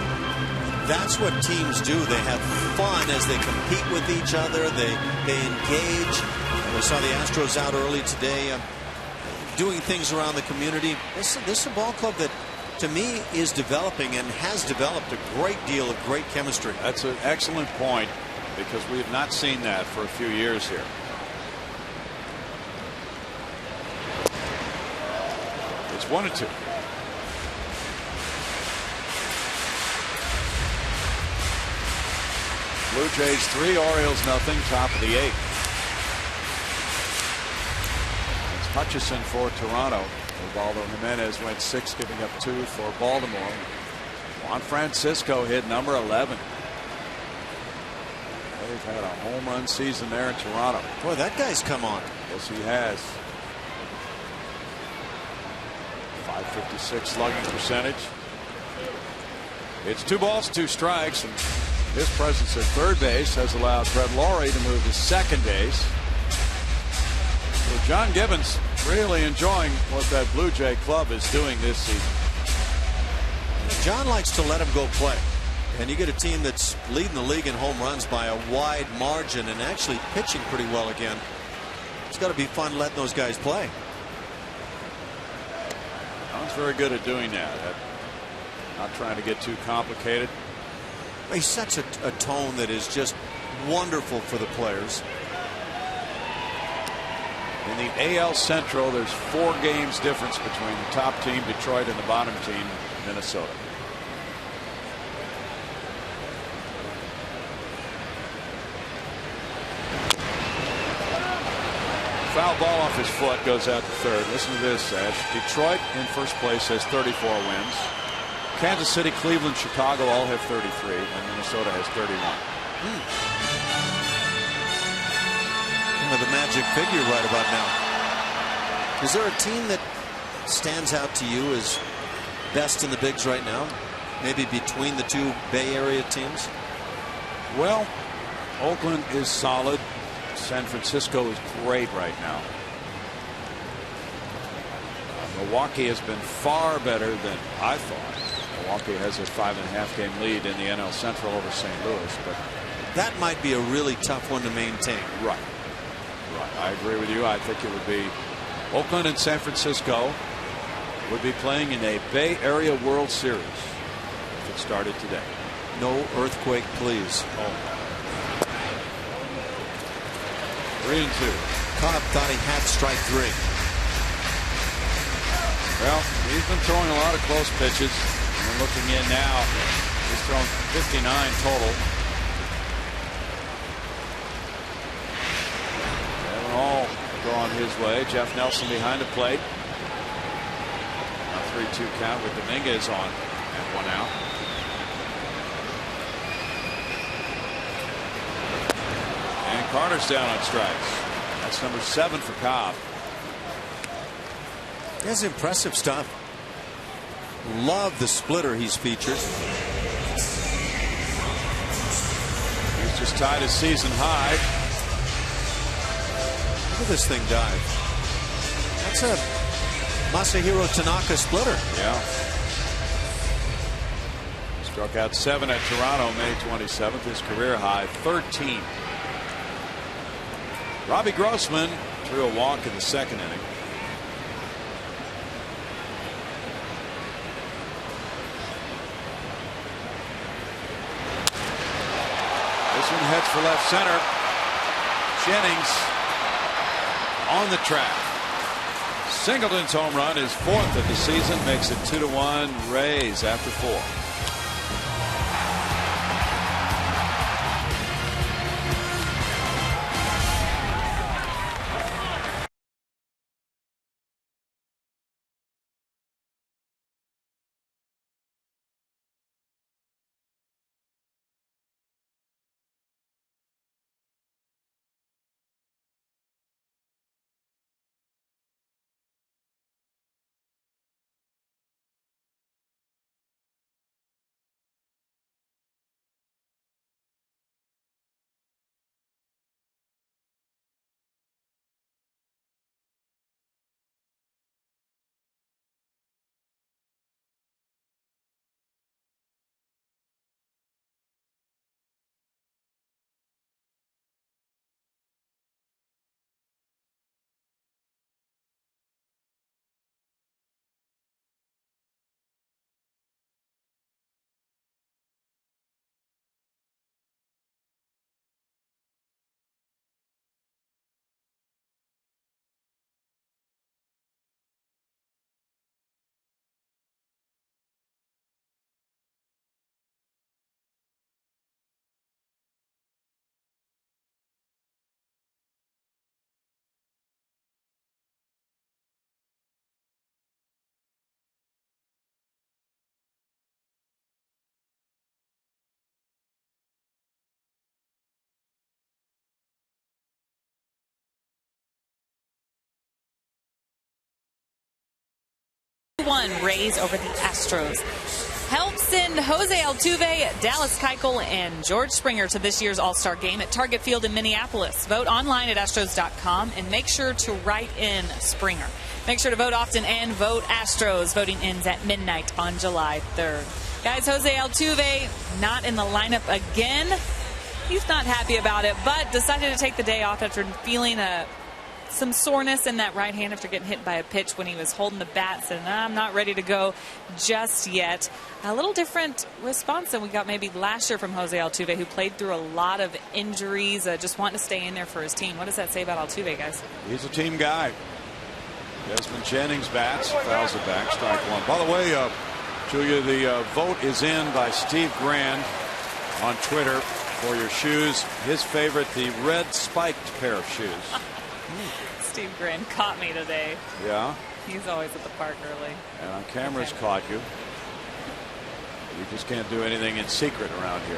That's what teams do. They have fun as they compete with each other. They engage. We saw the Astros out early today doing things around the community. This is a ball club that, to me, is developing and has developed a great deal of great chemistry. That's an excellent point, because we have not seen that for a few years here. It's 1-2. Blue Jays 3, Orioles nothing, top of the 8th. It's Hutchison for Toronto. Ubaldo Jimenez went 6, giving up 2 for Baltimore. Juan Francisco hit number 11. They've had a home run season there in Toronto. Boy, that guy's come on. Yes, he has. 556 slugging percentage. It's 2 balls, 2 strikes, and his presence at third base has allowed Brett Laurie to move to second base. So John Gibbons really enjoying what that Blue Jay club is doing this season. John likes to let him go play. And you get a team that's leading the league in home runs by a wide margin and actually pitching pretty well again. It's got to be fun letting those guys play. John's very good at doing that. Not trying to get too complicated. He sets a tone that is just wonderful for the players. In the AL Central, there's 4 games difference between the top team, Detroit, and the bottom team, Minnesota. Foul ball off his foot, goes out to third. Listen to this, Ash. Detroit in first place has 34 wins. Kansas City, Cleveland, Chicago all have 33, and Minnesota has 31. Kind of the magic figure right about now. Is there a team that stands out to you as best in the bigs right now? Maybe between the 2 Bay Area teams? Well, Oakland is solid. San Francisco is great right now. Milwaukee has been far better than I thought. Milwaukee has a 5.5 game lead in the NL Central over St. Louis, but that might be a really tough one to maintain. Right. I agree with you. I think it would be Oakland and San Francisco would be playing in a Bay Area World Series if it started today. No earthquake, please. 3-2. Cobb thought he had strike 3. Well, he's been throwing a lot of close pitches. And looking in now, he's thrown 59 total. 7 all gone his way. Jeff Nelson behind the plate. A 3-2 count with Dominguez on and 1 out. And Carter's down on strikes. That's number 7 for Cobb. That's impressive stuff. Love the splitter he's featured. He's just tied his season high. Look at this thing dive. That's a Masahiro Tanaka splitter. Yeah. He's Struck out 7 at Toronto May 27th, his career high 13. Robbie Grossman drew a walk in the second inning. This one heads for left center. Jennings on the track. Singleton's home run is 4th of the season, makes it 2-1 Rays after 4. Rays over the Astros. Help send Jose Altuve, Dallas Keuchel, and George Springer to this year's All-Star Game at Target Field in Minneapolis. Vote online at Astros.com and make sure to write in Springer. Make sure to vote often and vote Astros. Voting ends at midnight on July 3rd. Guys, Jose Altuve not in the lineup again. He's not happy about it, but decided to take the day off after feeling some soreness in that right hand after getting hit by a pitch when he was holding the bat. Said, I'm not ready to go just yet. A little different response than we got maybe last year from Jose Altuve, who played through a lot of injuries, just wanting to stay in there for his team. What does that say about Altuve, guys? He's a team guy. Desmond Jennings bats, fouls it back, strike one. By the way, Julia, the vote is in by Steve Grand on Twitter for your shoes. His favorite, the red spiked pair of shoes. Steve Grand caught me today. Yeah? He's always at the park early. And on camera's caught you. You just can't do anything in secret around here.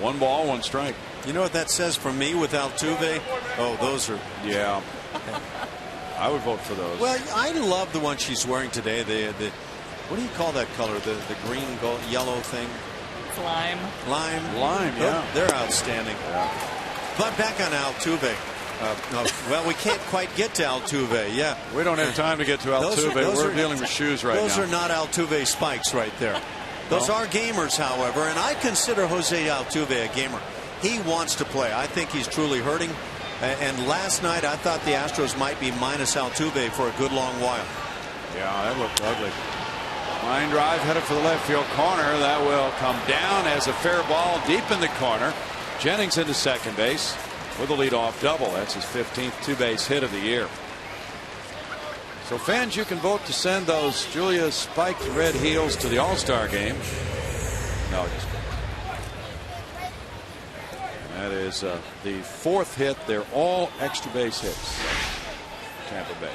1 ball, 1 strike. You know what that says for me with Altuve? Oh, those are... Yeah. I would vote for those. Well, I love the one she's wearing today. The what do you call that color? The green, gold, yellow thing? It's lime. Lime? Lime, yeah. Oh, they're outstanding. Yeah. But back on Altuve. Well, we can't quite get to Altuve. Yeah, we don't have time to get to Altuve. We're dealing with shoes right now. Those are not Altuve spikes right there. Those are gamers, however, and I consider Jose Altuve a gamer. He wants to play. I think he's truly hurting. And last night, I thought the Astros might be minus Altuve for a good long while. Yeah, that looked ugly. Line drive headed for the left field corner. That will come down as a fair ball deep in the corner. Jennings into second base with a leadoff double. That's his 15th two-base hit of the year. So fans, you can vote to send those Julia spiked red heels to the All-Star game. No, just that is the 4th hit. They're all extra base hits. Tampa Bay.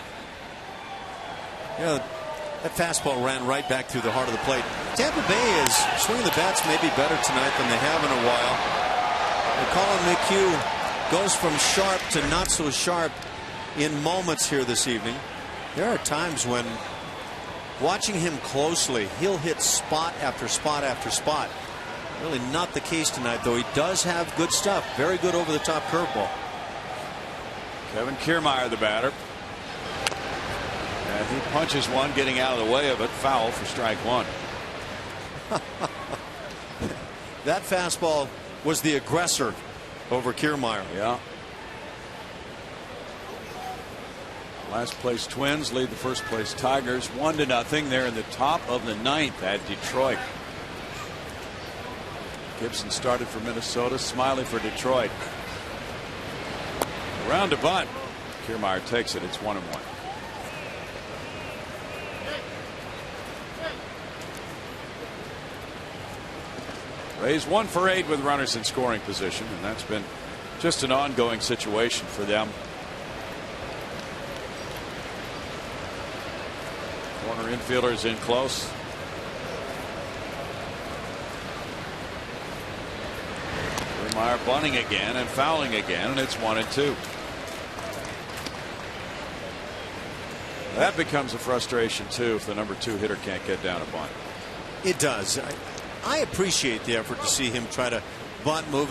Yeah, that fastball ran right back through the heart of the plate. Tampa Bay is swinging the bats maybe better tonight than they have in a while. Colin McHugh goes from sharp to not so sharp in moments here this evening. There are times when watching him closely, he'll hit spot after spot after spot. Really not the case tonight, though. He does have good stuff. Very good over-the-top curveball. Kevin Kiermaier, the batter. And he punches one, getting out of the way of it. Foul for strike 1. That fastball was the aggressor over Kiermaier. Yeah. Last place Twins lead the first place Tigers 1-0 there in the top of the ninth at Detroit. Gibson started for Minnesota. Smiley for Detroit. Around to bunt. Kiermaier takes it. It's 1-1. Rays 1 for 8 with runners in scoring position, and that's been just an ongoing situation for them. Corner infielders in close. Kiermaier bunting again and fouling again, and it's 1-2. That becomes a frustration too if the number 2 hitter can't get down a bunt. It does. I appreciate the effort to see him try to bunt, move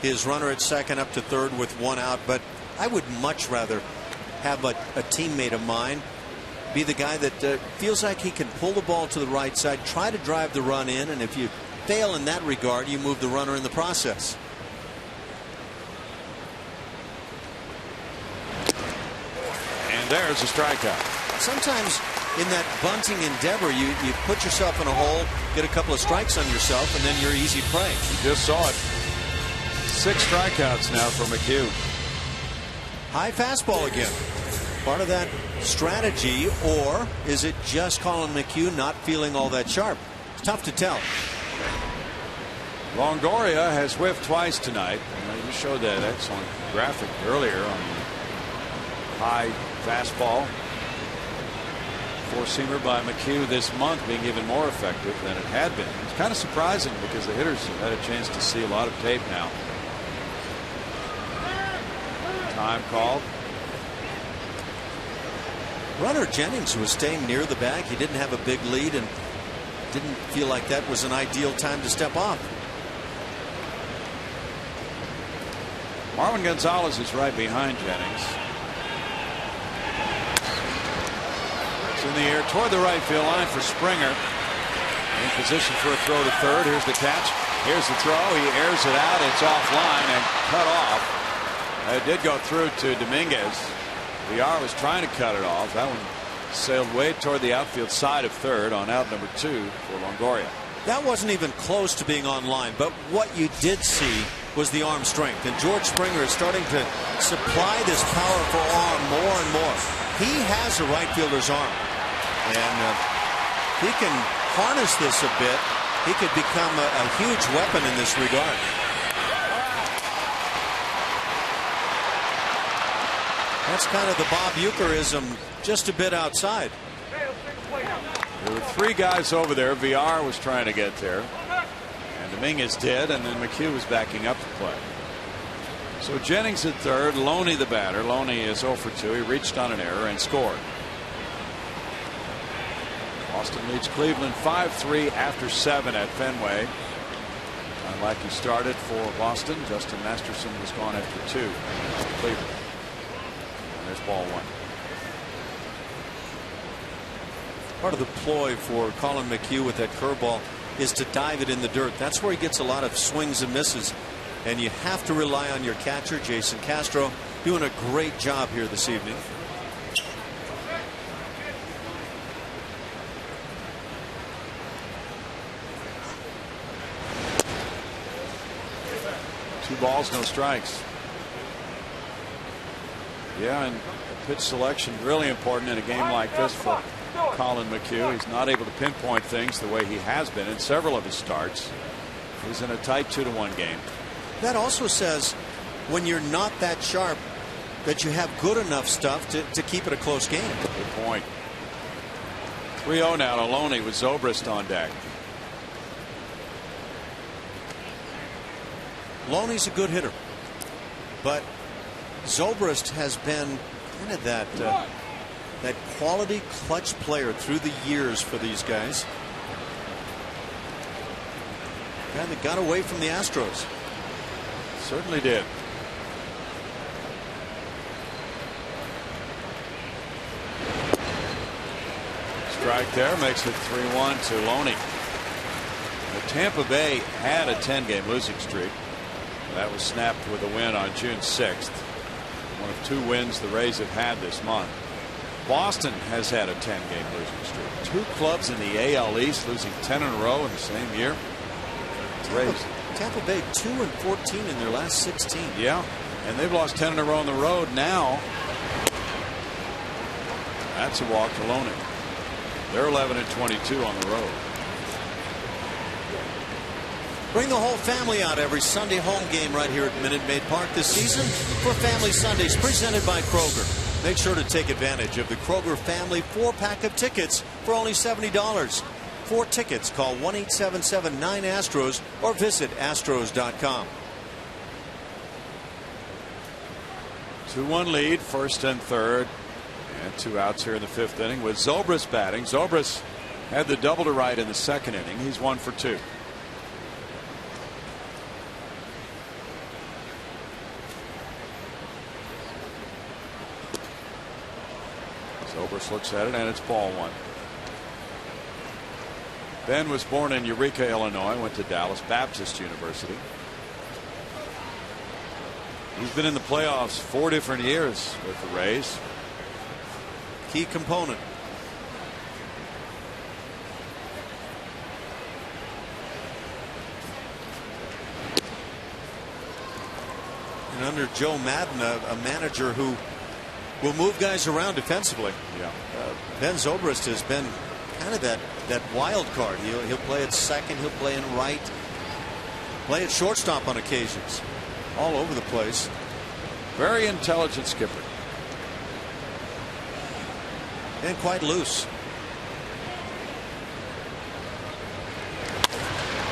his runner at second up to third with 1 out, but I would much rather have a teammate of mine be the guy that feels like he can pull the ball to the right side, try to drive the run in, and if you fail in that regard, you move the runner in the process. And there's a strikeout. Sometimes in that bunting endeavor, you put yourself in a hole, get a couple of strikes on yourself, and then you're easy prey. You just saw it. 6 strikeouts now for McHugh. High fastball again. Part of that strategy, or is it just Colin McHugh not feeling all that sharp? It's tough to tell. Longoria has whiffed twice tonight. You showed that excellent graphic earlier on the high fastball. Four-seamer by McHugh this month being even more effective than it had been. It's kind of surprising because the hitters have had a chance to see a lot of tape now. Time called. Runner Jennings was staying near the bag. He didn't have a big lead and didn't feel like that was an ideal time to step off. Marwin Gonzalez is right behind Jennings. It's in the air toward the right field line for Springer. In position for a throw to third. Here's the catch. Here's the throw. He airs it out. It's offline and cut off. It did go through to Dominguez. VR was trying to cut it off. That one sailed way toward the outfield side of third on out number 2 for Longoria. That wasn't even close to being on line, but what you did see was the arm strength, and George Springer is starting to supply this powerful arm more and more. He has a right fielder's arm, and if he can harness this a bit, he could become a huge weapon in this regard. That's kind of the Bob Uecker-ism, just a bit outside. There were 3 guys over there. VR was trying to get there, and Dominguez did, and then McHugh was backing up to play. So Jennings at third, Loney the batter. Loney is 0 for 2. He reached on an error and scored. Boston leads Cleveland 5-3 after 7 at Fenway. Like he started for Boston. Justin Masterson was gone after 2 for Cleveland. There's ball 1. Part of the ploy for Colin McHugh with that curveball is to dive it in the dirt. That's where he gets a lot of swings and misses. And you have to rely on your catcher, Jason Castro, doing a great job here this evening. Two balls, no strikes. Yeah, and pitch selection really important in a game like this for Colin McHugh. He's not able to pinpoint things the way he has been in several of his starts. He's in a tight 2-1 game. That also says when you're not that sharp that you have good enough stuff to keep it a close game. Good point. 3-0 now to Loney with Zobrist on deck. Loney's a good hitter, but Zobrist has been kind of that quality clutch player through the years for these guys. Guy that got away from the Astros. Certainly did. Strike there makes it 3-1 to Loney. Tampa Bay had a 10-game losing streak. That was snapped with a win on June 6th. One of 2 wins the Rays have had this month. Boston has had a 10-game losing streak. 2 clubs in the AL East losing 10 in a row in the same year. Rays. Tampa Bay 2-14 in their last 16. Yeah, and they've lost 10 in a row on the road now. That's a walk to Loney. They're 11-22 on the road. Bring the whole family out every Sunday home game right here at Minute Maid Park this season for Family Sundays presented by Kroger. Make sure to take advantage of the Kroger Family 4-pack of tickets for only $70. 4 tickets. Call 1-877-9-ASTROS or visit astros.com. 2-1 lead, first and third, and 2 outs here in the 5th inning with Zobrist batting. Zobrist had the double to right in the 2nd inning. He's 1 for 2. Zobrist looks at it, and it's ball 1. Ben was born in Eureka, Illinois, went to Dallas Baptist University. He's been in the playoffs 4 different years with the Rays. Key component. And under Joe Madden, a manager who will move guys around defensively. Yeah. Ben Zobrist has been kind of that wild card. He'll play at second, he'll play in right, play at shortstop on occasions, all over the place. Very intelligent skipper. And quite loose.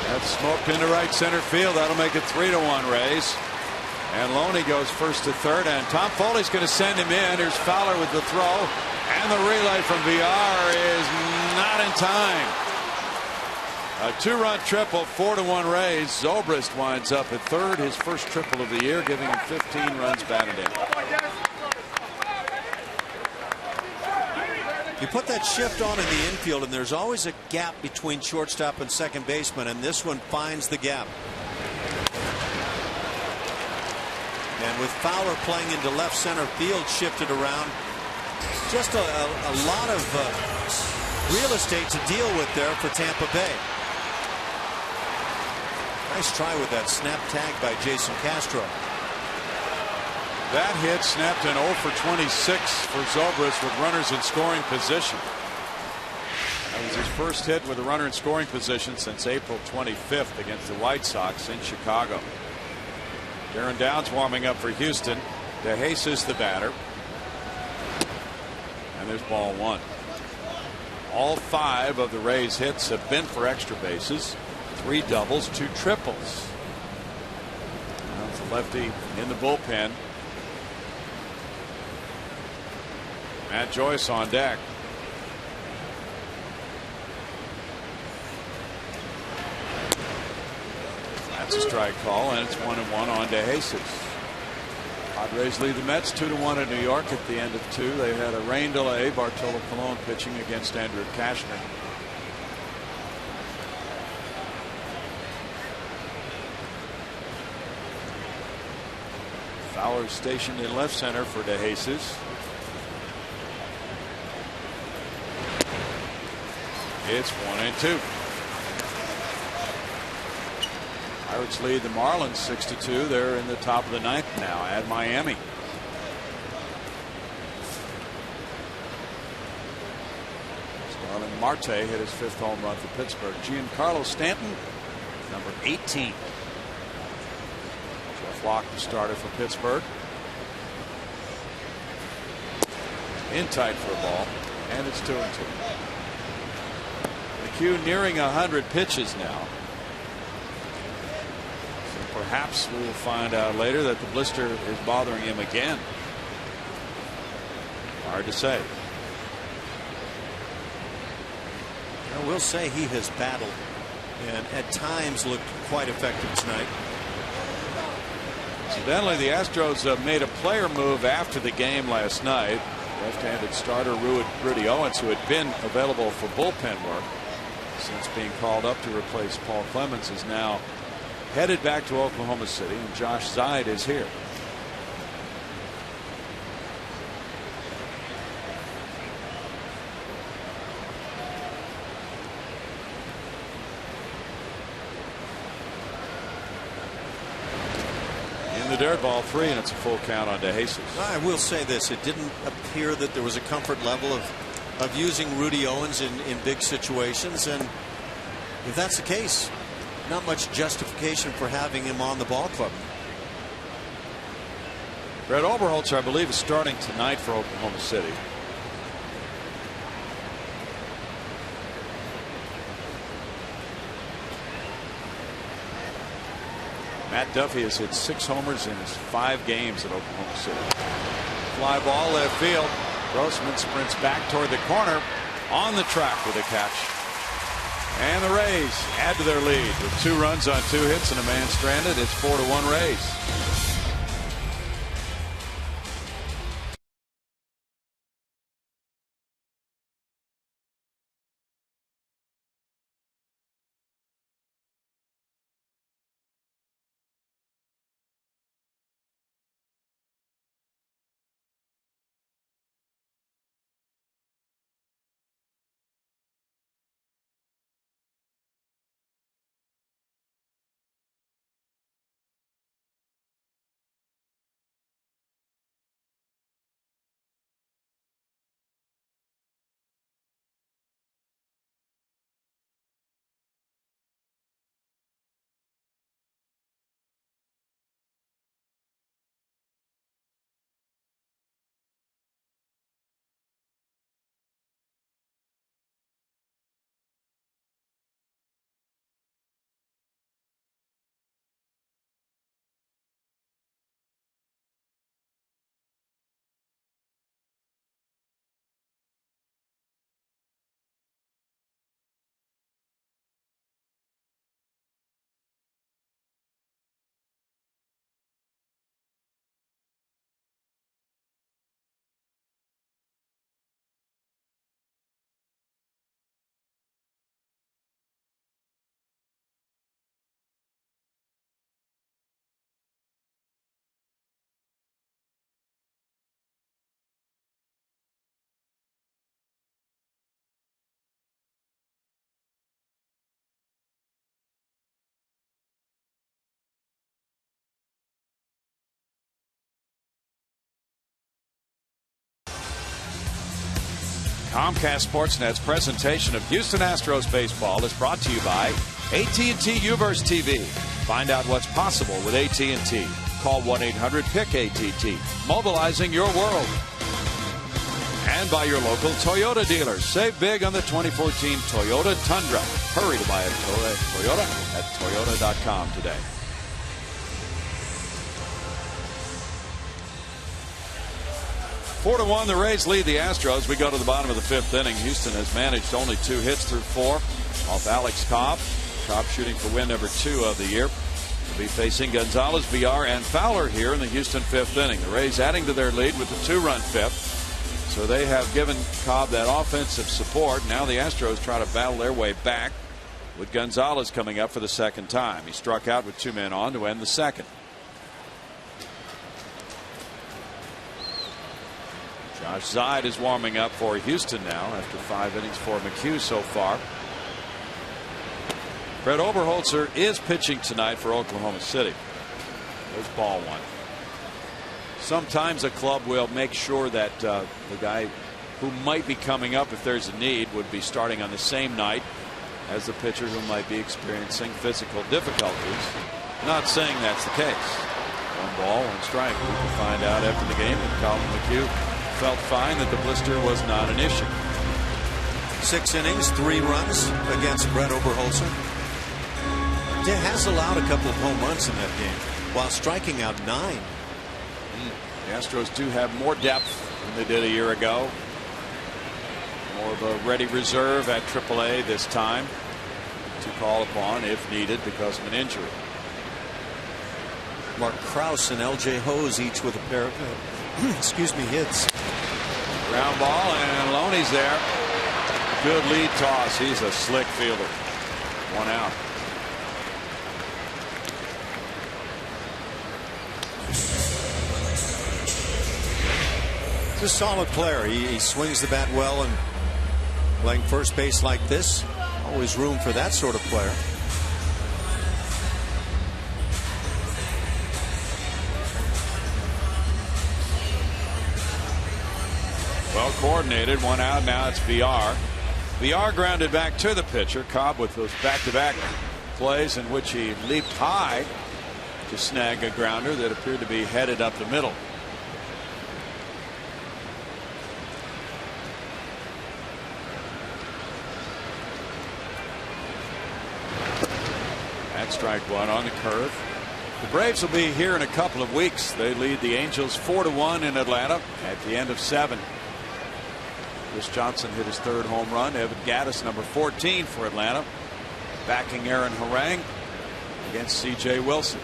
That's smoked into right center field. That'll make it 3-1 Rays. And Loney goes first to third, and Tom Foley's going to send him in. Here's Fowler with the throw, and the relay from VR is not in time. A 2-run triple, 4-1 Rays. Zobrist winds up at third, his first triple of the year, giving him 15 runs batted in. You put that shift on in the infield, and there's always a gap between shortstop and second baseman, and this one finds the gap. And with Fowler playing into left center field, shifted around, just a lot of real estate to deal with there for Tampa Bay. Nice try with that snap tag by Jason Castro. That hit snapped an 0 for 26 for Zobrist with runners in scoring position. That was his first hit with a runner in scoring position since April 25th against the White Sox in Chicago. Darren Downs warming up for Houston. DeJesus the batter. And there's ball 1. All 5 of the Rays' hits have been for extra bases. 3 doubles, 2 triples. That's a lefty in the bullpen. Matt Joyce on deck. That's a strike call, and it's 1-1 on DeJesus. Padres lead the Mets 2-1 at New York at the end of 2. They had a rain delay. Bartolo Colon pitching against Andrew Cashner. Fowler stationed in left center for DeJesus. It's 1-2. Pirates lead the Marlins 6-2. They're in the top of the 9th now at Miami. Starlin Marte hit his 5th home run for Pittsburgh. Giancarlo Stanton, number 18. Jeff Locke, the starter for Pittsburgh. In tight for a ball, and it's 2-2. McHugh nearing 100 pitches now. So perhaps we will find out later that the blister is bothering him again. Hard to say. I will say he has battled and at times looked quite effective tonight. Incidentally, the Astros made a player move after the game last night. Left-handed starter Rudy Owens, who had been available for bullpen work, since being called up to replace Paul Clemens, is now headed back to Oklahoma City, and Josh Zeid is here. In the dirt, ball 3, and it's a full count on DeJesus. I will say this: it didn't appear that there was a comfort level of using Rudy Owens in big situations, and if that's the case, not much justification for having him on the ball club. Brett Oberholzer, I believe, is starting tonight for Oklahoma City. Matt Duffy has hit 6 homers in his 5 games at Oklahoma City. Fly ball left field. Grossman sprints back toward the corner, on the track with a catch. And the Rays add to their lead with 2 runs on 2 hits and a man stranded. It's 4-1 Rays. Comcast Sportsnet's presentation of Houston Astros baseball is brought to you by AT&T Uverse TV. Find out what's possible with AT&T. Call 1-800-PIC-ATT. Mobilizing your world. And by your local Toyota dealers. Save big on the 2014 Toyota Tundra. Hurry to buy a Toyota at Toyota.com today. Four to 1, the Rays lead the Astros. We go to the bottom of the 5th inning. Houston has managed only 2 hits through 4 off Alex Cobb. Cobb shooting for win number 2 of the year. They'll be facing Gonzalez, Villar, and Fowler here in the Houston 5th inning. The Rays adding to their lead with the 2-run 5th. So they have given Cobb that offensive support. Now the Astros try to battle their way back with Gonzalez coming up for the 2nd time. He struck out with 2 men on to end the 2nd. Josh Zeid is warming up for Houston now after 5 innings for McHugh so far. Brett Oberholzer is pitching tonight for Oklahoma City. There's ball 1. Sometimes a club will make sure that the guy who might be coming up if there's a need would be starting on the same night as the pitcher who might be experiencing physical difficulties. Not saying that's the case. 1 ball, 1 strike. We can find out after the game that Colin McHugh felt fine, that the blister was not an issue. 6 innings, 3 runs against Brett Oberholzer. He has allowed a couple of home runs in that game while striking out 9. The Astros do have more depth than they did a year ago. More of a ready reserve at AAA this time to call upon if needed because of an injury. Mark Krause and L.J. Hose each with a pair of hits. Ground ball, and Loney's there. Good lead toss. He's a slick fielder. 1 out. He's a solid player. He swings the bat well, and playing first base like this, always room for that sort of player. Well coordinated. 1 out. Now it's VR. VR grounded back to the pitcher. Cobb with those back-to-back plays in which he leaped high to snag a grounder that appeared to be headed up the middle. That's strike 1 on the curve. The Braves will be here in a couple of weeks. They lead the Angels 4-1 in Atlanta at the end of 7. Chris Johnson hit his 3rd home run. Evan Gattis, number 14 for Atlanta, backing Aaron Harang against C.J. Wilson.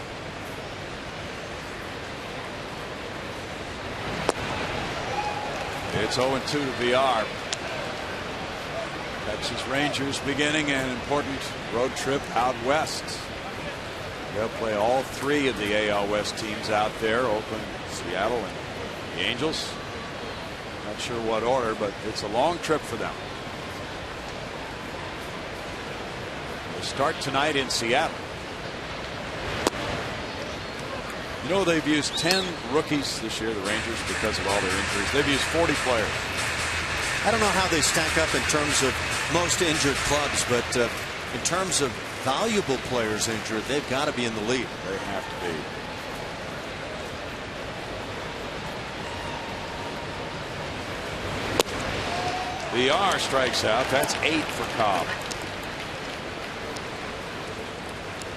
It's 0-2 to VR. Texas Rangers beginning an important road trip out west. They'll play all 3 of the AL West teams out there: Oakland, Seattle, and the Angels. Not sure what order, but it's a long trip for them. They start tonight in Seattle. You know, they've used 10 rookies this year, the Rangers, because of all their injuries. They've used 40 players. I don't know how they stack up in terms of most injured clubs, but in terms of valuable players injured, they've got to be in the lead. They have to be. VR strikes out. That's 8 for Cobb.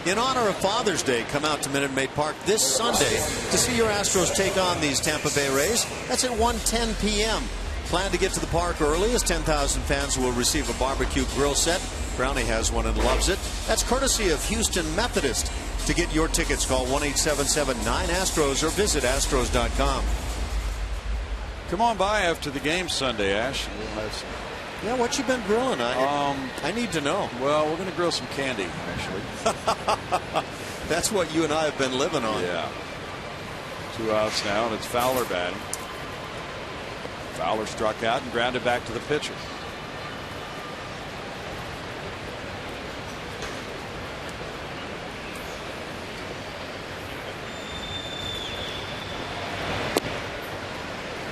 In honor of Father's Day, come out to Minute Maid Park this Sunday to see your Astros take on these Tampa Bay Rays. That's at 1:10 p.m. Plan to get to the park early, as 10,000 fans will receive a barbecue grill set. Brownie has one and loves it. That's courtesy of Houston Methodist. To get your tickets, call 1-877-9-ASTROS or visit astros.com. Come on by after the game Sunday, Ash. We'll have some. Yeah, what you been grilling? I need to know. Well, we're going to grill some candy, actually. That's what you and I have been living on. Yeah. 2 outs now, and it's Fowler batting. Fowler struck out and grounded back to the pitcher.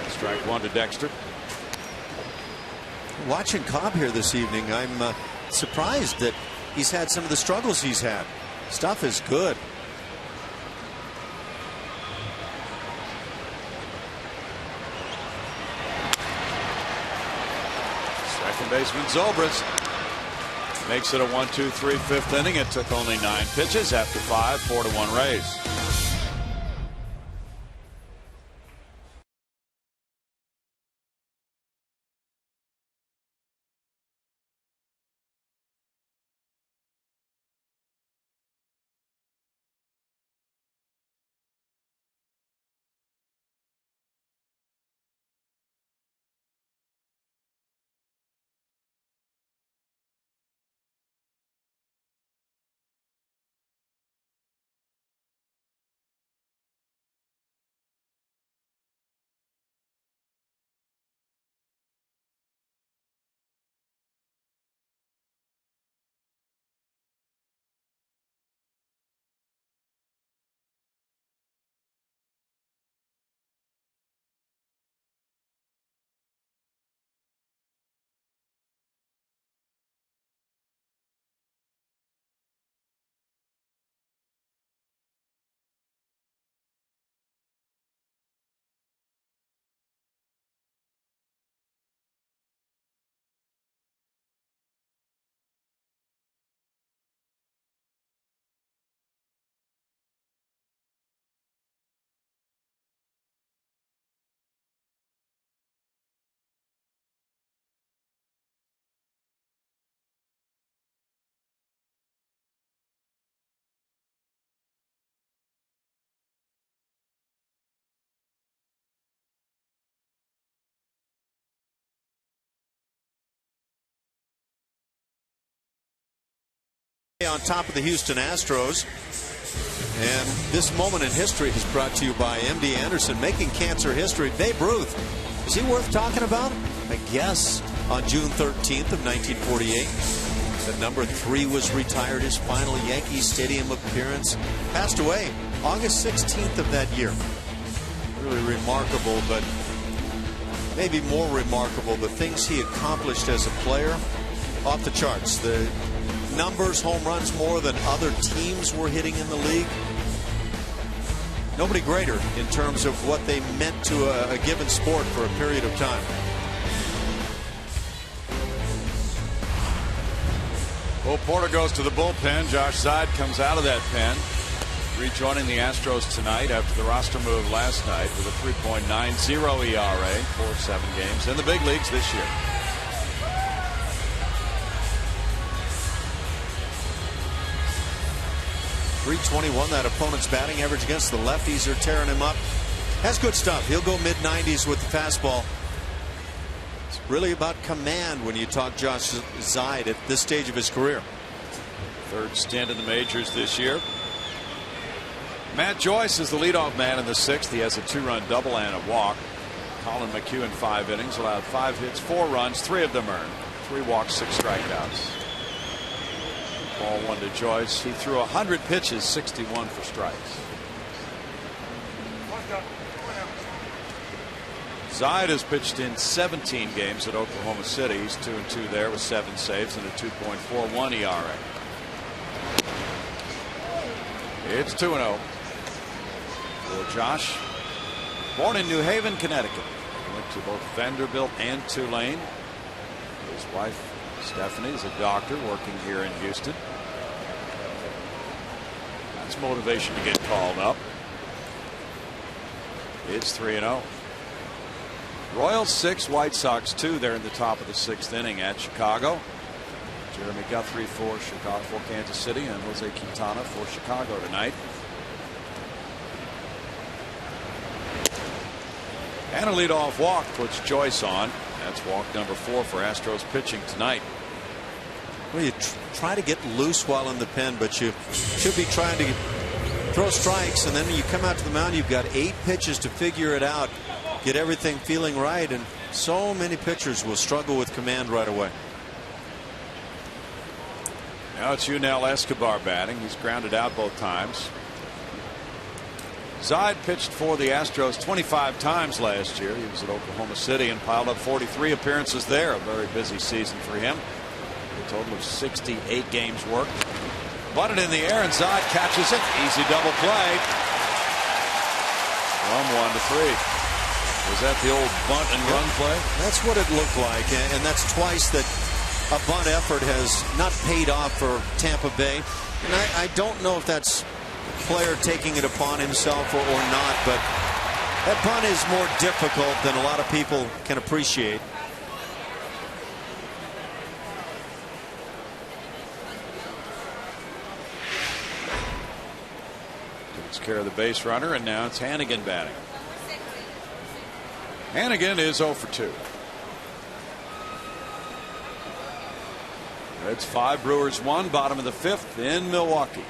Strike 1 to Dexter. Watching Cobb here this evening, I'm surprised that he's had some of the struggles he's had. Stuff is good. Second baseman Zobrist makes it a 1-2-3 5th inning. It took only 9 pitches after 5, 4-1 Rays. On top of the Houston Astros. And this moment in history is brought to you by MD Anderson, making cancer history. Babe Ruth, is he worth talking about? I guess on June 13th of 1948, the number 3 was retired. His final Yankee Stadium appearance. Passed away August 16th of that year. Really remarkable, but maybe more remarkable, the things he accomplished as a player, off the charts. The numbers, home runs more than other teams were hitting in the league. Nobody greater in terms of what they meant to a given sport for a period of time. Well, Porter goes to the bullpen. Josh Zeid comes out of that pen, rejoining the Astros tonight after the roster move last night with a 3.90 ERA for 7 games in the big leagues this year. .321, that opponent's batting average against the lefties are tearing him up. That's good stuff. He'll go mid-90s with the fastball. It's really about command when you talk Josh Zeid at this stage of his career. 3rd stint in the majors this year. Matt Joyce is the leadoff man in the 6th. He has a 2-run double and a walk. Colin McHugh in 5 innings allowed 5 hits, 4 runs, 3 of them earned. 3 walks, 6 strikeouts. Ball 1 to Joyce. He threw 100 pitches, 61 for strikes. Zeid has pitched in 17 games at Oklahoma City. He's 2-2 there with 7 saves and a 2.41 ERA. It's 2-0 for Josh. Born in New Haven, Connecticut. Went to both Vanderbilt and Tulane. His wife Stephanie is a doctor working here in Houston. That's motivation to get called up. It's 3-0. Royals 6, White Sox 2. They're in the top of the 6th inning at Chicago. Jeremy Guthrie for Chicago, for Kansas City, and Jose Quintana for Chicago tonight. And a leadoff walk puts Joyce on. That's walk number 4 for Astros pitching tonight. Well, you try to get loose while in the pen, but you should be trying to throw strikes, and then you come out to the mound, you've got 8 pitches to figure it out, get everything feeling right, and so many pitchers will struggle with command right away. Now it's Yunel Escobar batting. He's grounded out both times. Zeid pitched for the Astros 25 times last year. He was at Oklahoma City and piled up 43 appearances there. A very busy season for him. A total of 68 games worked. Bunted in the air, and Zeid catches it. Easy double play. From 1 to 3. Was that the old bunt and run play? That's what it looked like, and that's twice that a bunt effort has not paid off for Tampa Bay. And I don't know if that's player taking it upon himself or not, but that bunt is more difficult than a lot of people can appreciate. Takes care of the base runner, and now it's Hannigan batting. Hannigan is 0 for 2. Reds 5, Brewers 1, bottom of the 5th in Milwaukee.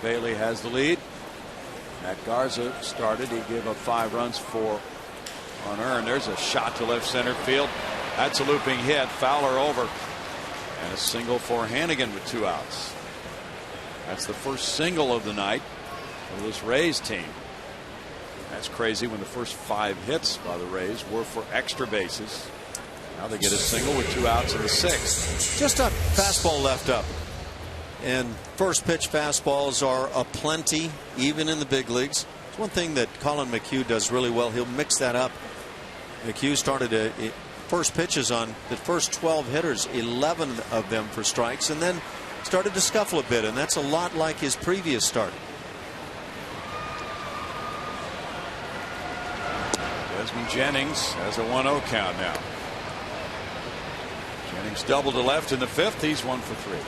Bailey has the lead. Matt Garza started. He gave up 5 runs for unearned. There's a shot to left center field. That's a looping hit. Fowler over. And a single for Hannigan with 2 outs. That's the first single of the night for this Rays team. That's crazy when the first 5 hits by the Rays were for extra bases. Now they get a single with 2 outs in the 6th. Just a fastball left up. And first pitch fastballs are aplenty, even in the big leagues. It's one thing that Colin McHugh does really well. He'll mix that up. McHugh started first pitches on the first 12 hitters, 11 of them for strikes, and then started to scuffle a bit, and that's a lot like his previous start. Desmond Jennings has a 1-0 count now. Jennings doubled to left in the 5th. He's 1 for 3.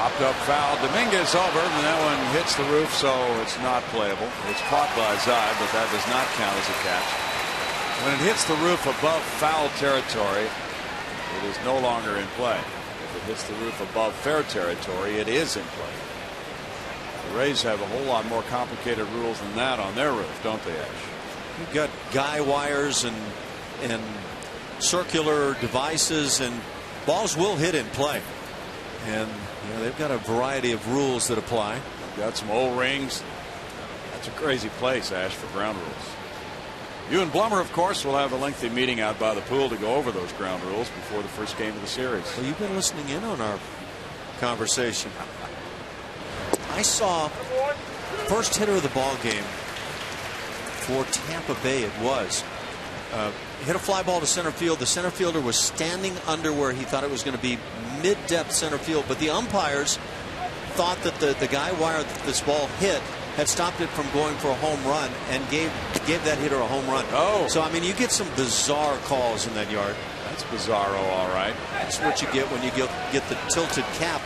Popped up foul. Dominguez over, and that one hits the roof, so it's not playable. It's caught by Zai, but that does not count as a catch. When it hits the roof above foul territory, it is no longer in play. If it hits the roof above fair territory, it is in play. The Rays have a whole lot more complicated rules than that on their roof, don't they, Ash? You've got guy wires and circular devices, and balls will hit in play. And they've got a variety of rules that apply. Got some O-rings. That's a crazy place, Ash, for ground rules. You and Blummer, of course, will have a lengthy meeting out by the pool to go over those ground rules before the first game of the series. Well, you've been listening in on our conversation. I saw first hitter of the ball game for Tampa Bay. It was hit a fly ball to center field. The center fielder was standing under where he thought it was going to be mid-depth center field, but the umpires thought that the guy wire that this ball hit had stopped it from going for a home run and gave that hitter a home run. Oh. So, I mean, you get some bizarre calls in that yard. That's bizarro, all right. That's what you get when you get the tilted cap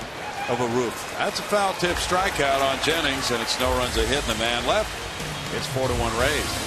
of a roof. That's a foul tip strikeout on Jennings, and it's no runs a hit and the man left. It's 4-1 Rays.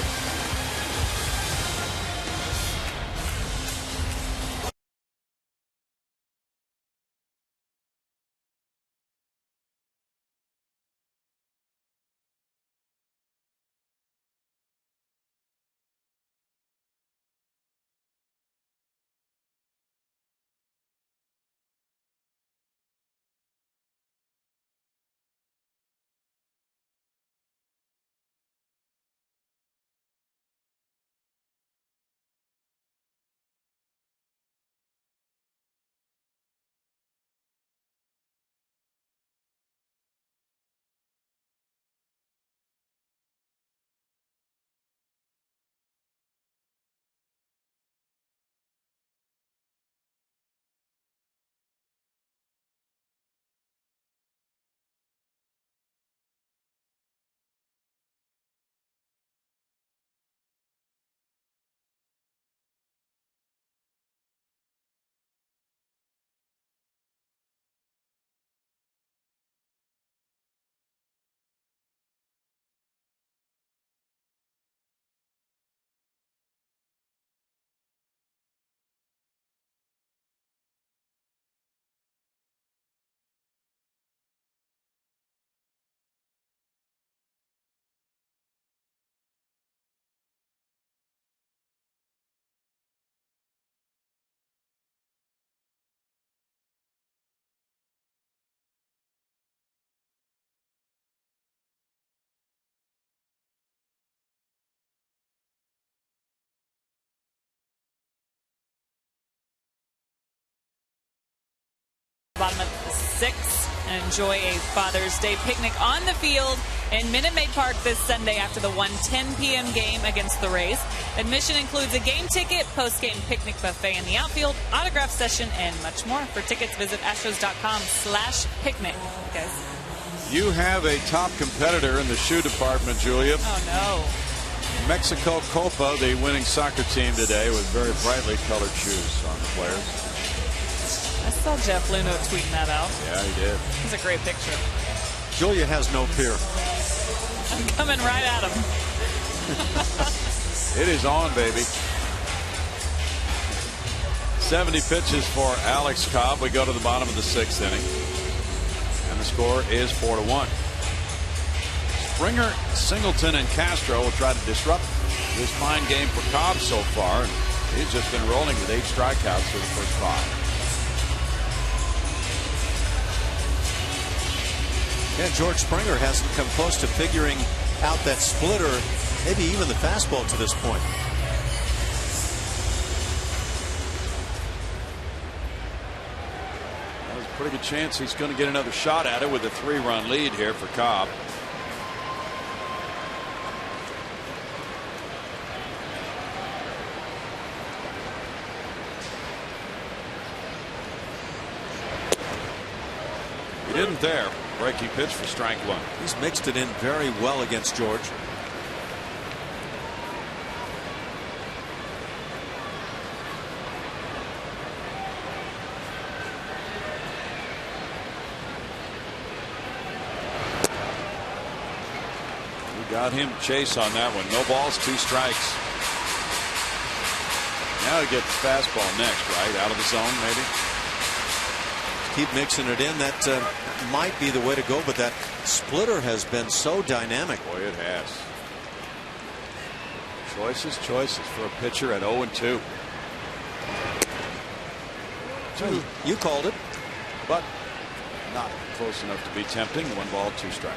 Bottom of the sixth, and enjoy a Father's Day picnic on the field in Minute Maid Park this Sunday after the 1:10 p.m. game against the Rays. Admission includes a game ticket, post-game picnic buffet in the outfield, autograph session, and much more. For tickets, visit astros.com/picnic. Guys, you have a top competitor in the shoe department, Julia. Oh no. Mexico Copa, the winning soccer team today, with very brightly colored shoes on the players. I saw Jeff Luno tweeting that out. Yeah, he did. It's a great picture. Julia has no fear. I'm coming right at him. It is on, baby. 70 pitches for Alex Cobb. We go to the bottom of the sixth inning, and the score is 4-1. Springer, Singleton, and Castro will try to disrupt this fine game for Cobb so far. He's just been rolling with 8 strikeouts through the first 5. Yeah, George Springer hasn't come close to figuring out that splitter, maybe even the fastball to this point. There's a pretty good chance he's going to get another shot at it with a 3-run lead here for Cobb. He didn't there. Breaking pitch for strike 1. He's mixed it in very well against George. got him chase on that one. No balls, 2 strikes. Now he gets the fastball next, right? Out of the zone, maybe. Keep mixing it in. That might be the way to go, but that splitter has been so dynamic. Boy, it has. Choices for a pitcher at 0-2. You called it. But not close enough to be tempting. 1 ball, 2 strikes.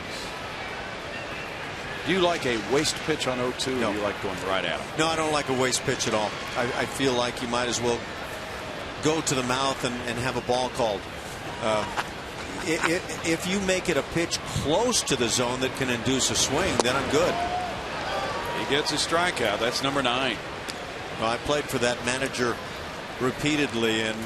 Do you like a waste pitch on 0-2? No. Or do you like going right at him? No, I don't like a waste pitch at all. I feel like you might as well go to the mouth and have a ball called. If you make it a pitch close to the zone that can induce a swing, then I'm good. He gets a strikeout. That's number 9. Well, I played for that manager repeatedly, and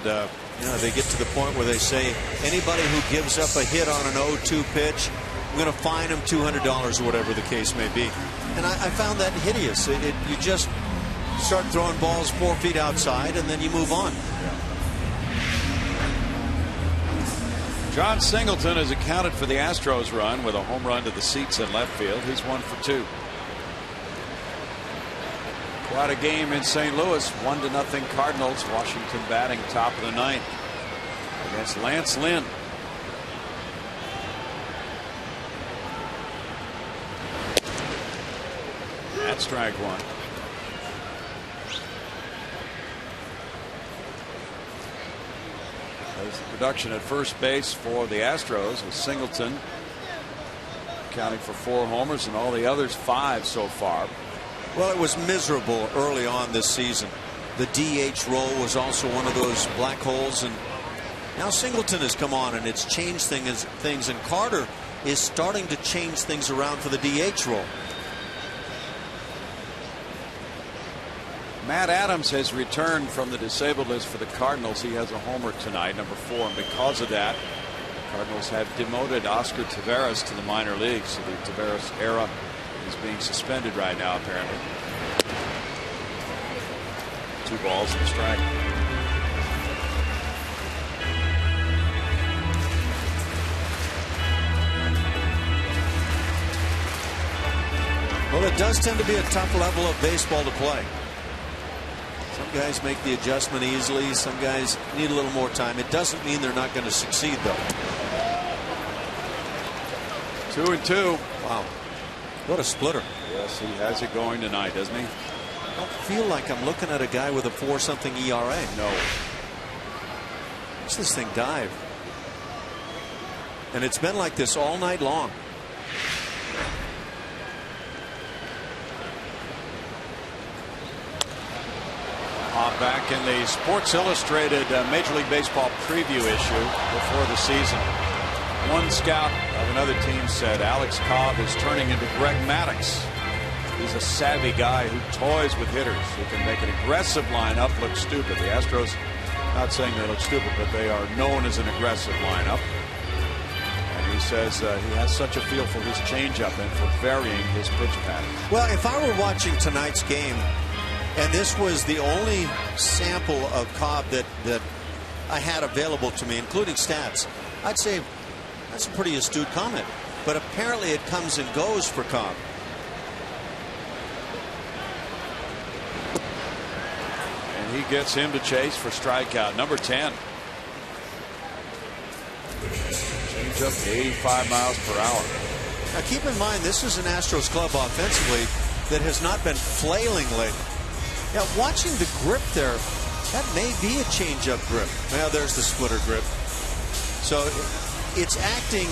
you know, they get to the point where they say anybody who gives up a hit on an 0-2 pitch, I'm going to fine them $200 or whatever the case may be. And I found that hideous. You just start throwing balls 4 feet outside and then you move on. John Singleton has accounted for the Astros run with a home run to the seats in left field. He's 1 for 2. Quite a game in St. Louis. 1-0 Cardinals. Washington batting top of the 9th against Lance Lynn. That's strike 1. There's the production at first base for the Astros with Singleton accounting for 4 homers and all the others 5 so far. Well, it was miserable early on this season. The DH role was also one of those black holes, and now Singleton has come on and it's changed things, and Carter is starting to change things around for the DH role. Matt Adams has returned from the disabled list for the Cardinals. He has a homer tonight, number 4, and because of that, Cardinals have demoted Oscar Taveras to the minor leagues. So the Taveras era is being suspended right now, apparently. 2 balls and a strike. Well, it does tend to be a tough level of baseball to play. Some guys make the adjustment easily. Some guys need a little more time. It doesn't mean they're not going to succeed, though. 2-2. Wow. What a splitter. Yes, he has it going tonight, doesn't he? I don't feel like I'm looking at a guy with a 4-something ERA. No. Watch this thing dive. And it's been like this all night long. Back in the Sports Illustrated Major League Baseball preview issue before the season, one scout of another team said Alex Cobb is turning into Greg Maddux. He's a savvy guy who toys with hitters, who can make an aggressive lineup look stupid. The Astros, not saying they look stupid, but they are known as an aggressive lineup. And he says he has such a feel for his changeup and for varying his pitch pattern. Well, if I were watching tonight's game, and this was the only sample of Cobb that I had available to me, including stats, I'd say that's a pretty astute comment. But apparently it comes and goes for Cobb. And he gets him to chase for strikeout number 10. Change up to 85 miles per hour. Now keep in mind, this is an Astros club offensively that has not been flailing lately. Now, watching the grip there, that may be a changeup grip. Now, there's the splitter grip. So it's acting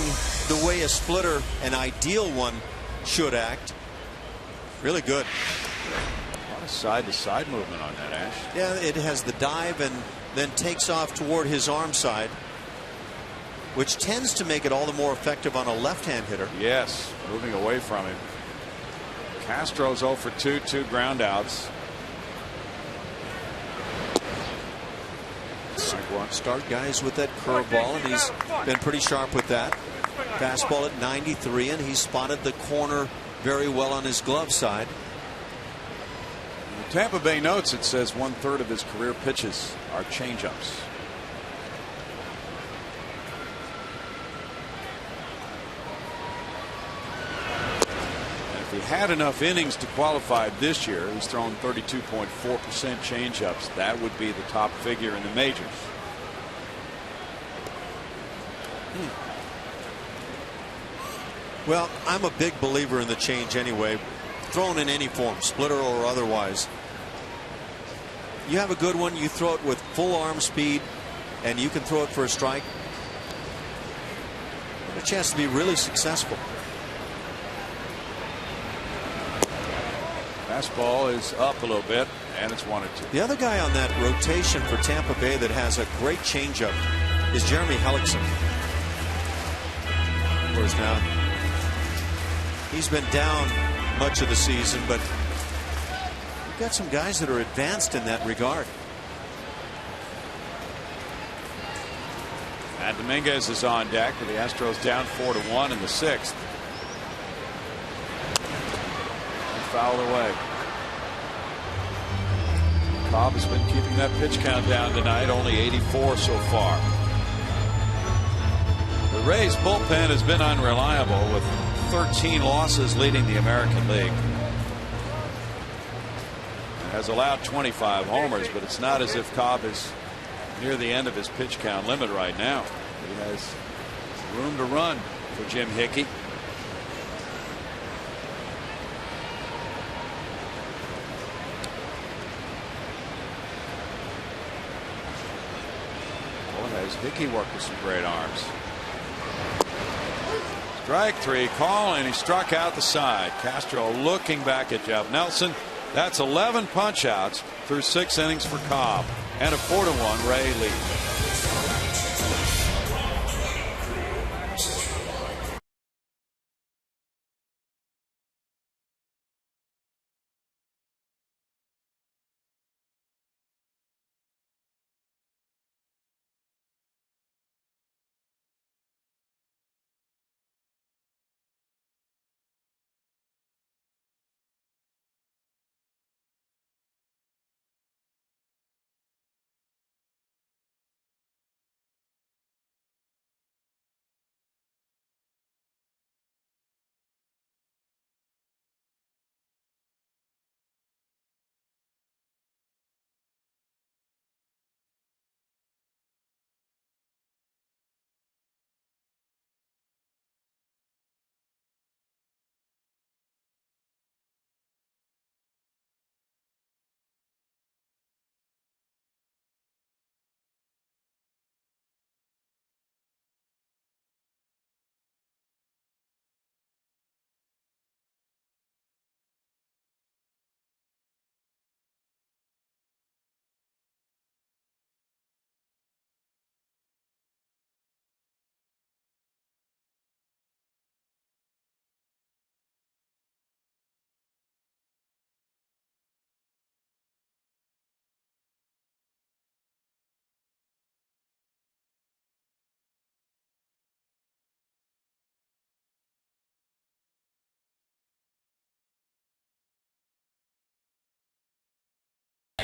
the way a splitter, an ideal one, should act. Really good. A lot of side-to-side movement on that, Ash. Yeah, it has the dive and then takes off toward his arm side, which tends to make it all the more effective on a left-hand hitter. Yes, moving away from him. Castro's 0 for 2, 2 ground outs. Start guys with that curveball, and he's been pretty sharp with that. Fastball at 93, and he's spotted the corner very well on his glove side. In Tampa Bay notes, it says 1/3 of his career pitches are changeups. had enough innings to qualify this year. He's thrown 32.4% changeups. That would be the top figure in the majors. Well, I'm a big believer in the change anyway, thrown in any form, splitter or otherwise. You have a good one, you throw it with full arm speed, and you can throw it for a strike. A chance to be really successful. Fastball is up a little bit, and it's 1-2. The other guy on that rotation for Tampa Bay that has a great changeup is Jeremy Hellickson. Of course, now he's been down much of the season, but we've got some guys that are advanced in that regard. And Dominguez is on deck with the Astros down 4-1 in the 6th. Fouled away. Cobb has been keeping that pitch count down tonight, only 84 so far. The Rays bullpen has been unreliable with 13 losses, leading the American League. It has allowed 25 homers, but it's not as if Cobb is near the end of his pitch count limit right now. He has room to run for Jim Hickey. Hickey worked with some great arms. Strike 3 call, and he struck out the side. Castro looking back at Jeff Nelson. That's 11 punch outs through 6 innings for Cobb, and a 4-1 Ray lead.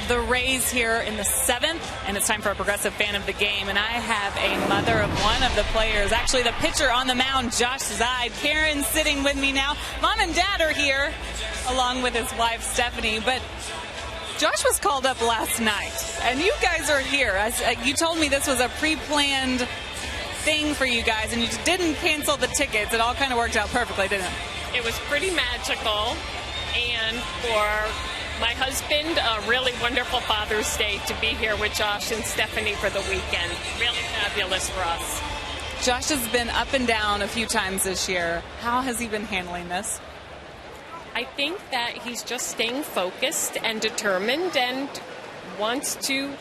The Rays here in the 7th, and it's time for a Progressive Fan of the Game. And I have a mother of one of the players, actually the pitcher on the mound, Josh Zeid. Karen sitting with me now. Mom and Dad are here, along with his wife Stephanie. But Josh was called up last night, and you guys are here. As you told me this was a pre-planned thing for you guys, and you didn't cancel the tickets. It all kind of worked out perfectly, didn't it? It was pretty magical, and for my husband, a really wonderful Father's Day to be here with Josh and Stephanie for the weekend. Really fabulous for us. Josh has been up and down a few times this year. How has he been handling this? I think that he's just staying focused and determined and wants to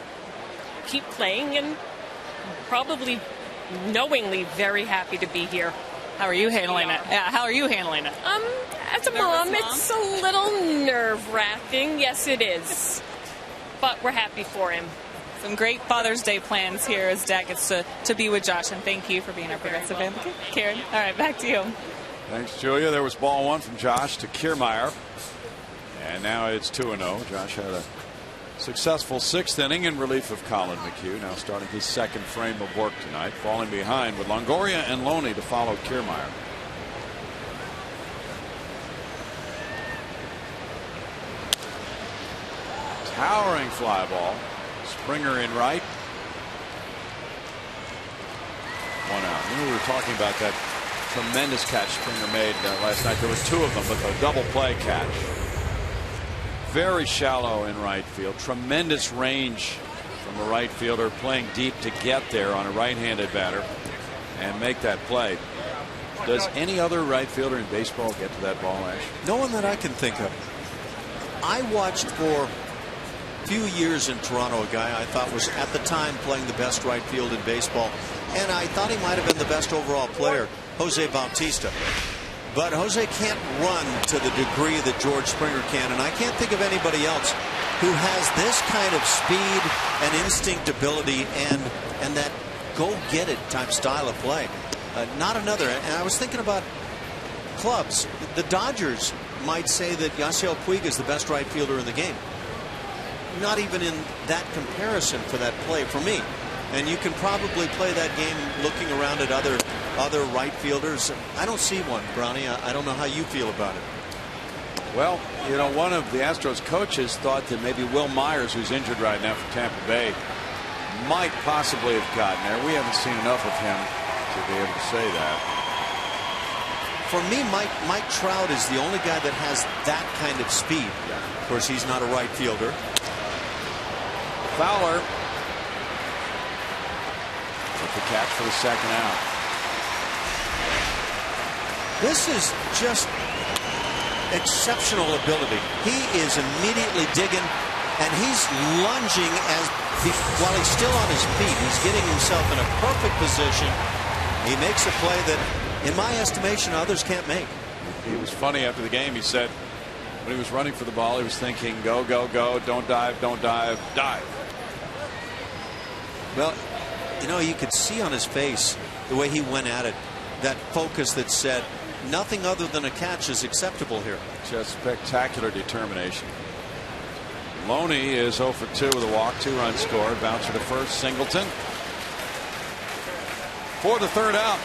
keep playing and probably knowingly very happy to be here. How are you handling it? Yeah, how are you handling it? As a mom, it's a little nerve-wracking. Yes, it is. But we're happy for him. Some great Father's Day plans here as Dad gets to be with Josh, and thank you for being our Progressive Fan. Karen, all right, back to you. Thanks, Julia. There was ball 1 from Josh to Kiermaier. And now it's 2-0. Josh had a successful 6th inning in relief of Colin McHugh, now starting his 2nd frame of work tonight, falling behind with Longoria and Loney to follow Kiermaier. Towering fly ball. Springer in right. 1 out. We were talking about that tremendous catch Springer made last night. There was 2 of them, but the double play catch. Very shallow in right field. Tremendous range from a right fielder playing deep to get there on a right-handed batter and make that play. Does any other right fielder in baseball get to that ball, Ash? No one that I can think of. I watched for a few years in Toronto a guy I thought was at the time playing the best right field in baseball, and I thought he might have been the best overall player, Jose Bautista. But Jose can't run to the degree that George Springer can, and I can't think of anybody else who has this kind of speed and instinct ability and that go-get-it type style of play. Not another. And I was thinking about clubs. The Dodgers might say that Yasiel Puig is the best right fielder in the game. Not even in that comparison for that play for me. And you can probably play that game looking around at other right fielders. I don't see one, Brownie. I don't know how you feel about it. Well, you know, one of the Astros coaches thought that maybe Will Myers, who's injured right now for Tampa Bay, might possibly have gotten there. We haven't seen enough of him to be able to say that. For me, Mike Trout is the only guy that has that kind of speed. Of course, he's not a right fielder. Fowler with the catch for the second out. This is just exceptional ability. He is immediately digging, and he's lunging while he's still on his feet. He's getting himself in a perfect position. He makes a play that, in my estimation, others can't make. He was funny after the game. He said when he was running for the ball, he was thinking, go, go, go, don't dive, dive. Well, you know, you could see on his face the way he went at it, that focus that said nothing other than a catch is acceptable here. Just spectacular determination. Loney is 0 for 2 with a walk, 2 runs scored, bouncer to first, Singleton. For the third out.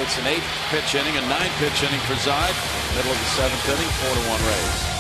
It's an 8-pitch inning, a 9-pitch inning for Zide. Middle of the 7th inning, 4-1 Rays.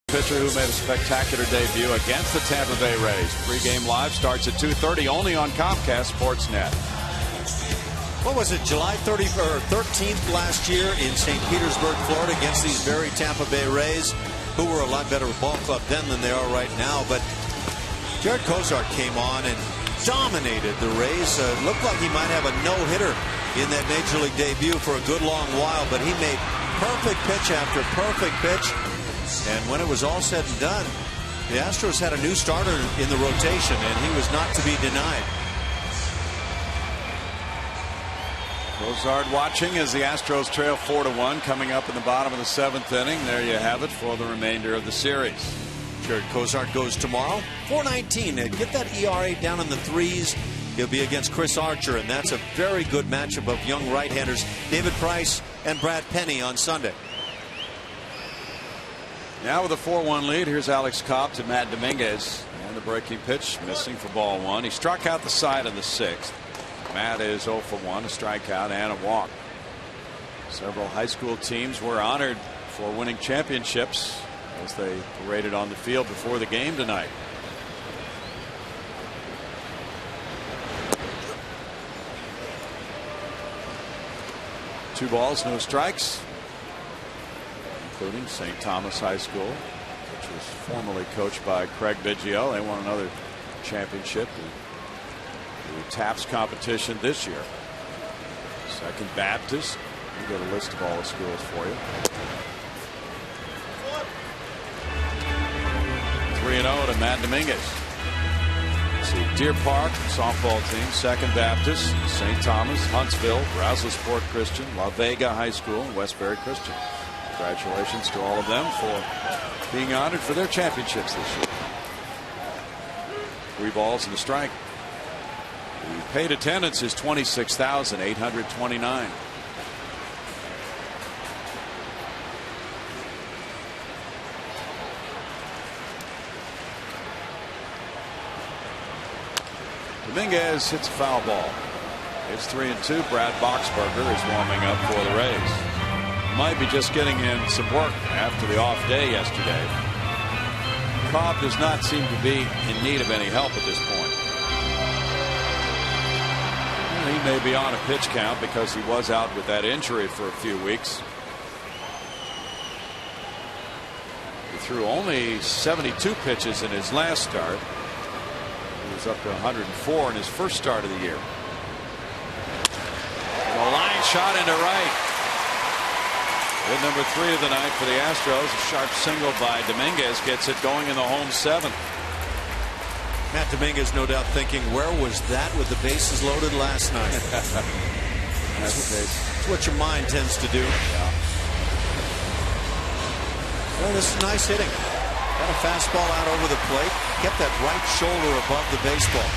Pitcher who made a spectacular debut against the Tampa Bay Rays. Pre-game live starts at 2:30 only on Comcast Sportsnet. What was it, July 13th last year in St. Petersburg, Florida, against these very Tampa Bay Rays, who were a lot better ball club then than they are right now. But Jared Kozart came on and dominated the Rays. Looked like he might have a no-hitter in that Major League debut for a good long while, but he made perfect pitch after perfect pitch. And when it was all said and done, the Astros had a new starter in the rotation, and he was not to be denied. Kozart watching as the Astros trail 4-1 coming up in the bottom of the 7th inning. There you have it for the remainder of the series. Jared Kozart goes tomorrow. 4.19. Get that ERA down in the 3s. He'll be against Chris Archer, and that's a very good matchup of young right-handers, David Price and Brad Penny on Sunday. Now with a 4-1 lead, here's Alex Cobb to Matt Dominguez. And the breaking pitch missing for ball one. He struck out the side in the 6th. Matt is 0 for 1, a strikeout and a walk. Several high school teams were honored for winning championships as they paraded on the field before the game tonight. Two balls, no strikes, including St. Thomas High School, which was formerly coached by Craig Biggio. They won another championship in the TAPS competition this year. Second Baptist. We've got a list of all the schools for you. 3-0 to Matt Dominguez. See Deer Park softball team, Second Baptist, St. Thomas, Huntsville, Braslesport Christian, La Vega High School, and Westbury Christian. Congratulations to all of them for being honored for their championships this year. 3 balls and a strike. The paid attendance is 26,829. Dominguez hits a foul ball. It's 3-2. Brad Boxberger is warming up for the Rays. Might be just getting in some work after the off day yesterday. Cobb does not seem to be in need of any help at this point. He may be on a pitch count because he was out with that injury for a few weeks. He threw only 72 pitches in his last start. He was up to 104 in his first start of the year. And a line shot into right. Hit number 3 of the night for the Astros. A sharp single by Dominguez gets it going in the home 7th. Matt Dominguez no doubt thinking, where was that with the bases loaded last night? That's what your mind tends to do. Yeah. Well, this is nice hitting. Got a fastball out over the plate. Kept that right shoulder above the baseball.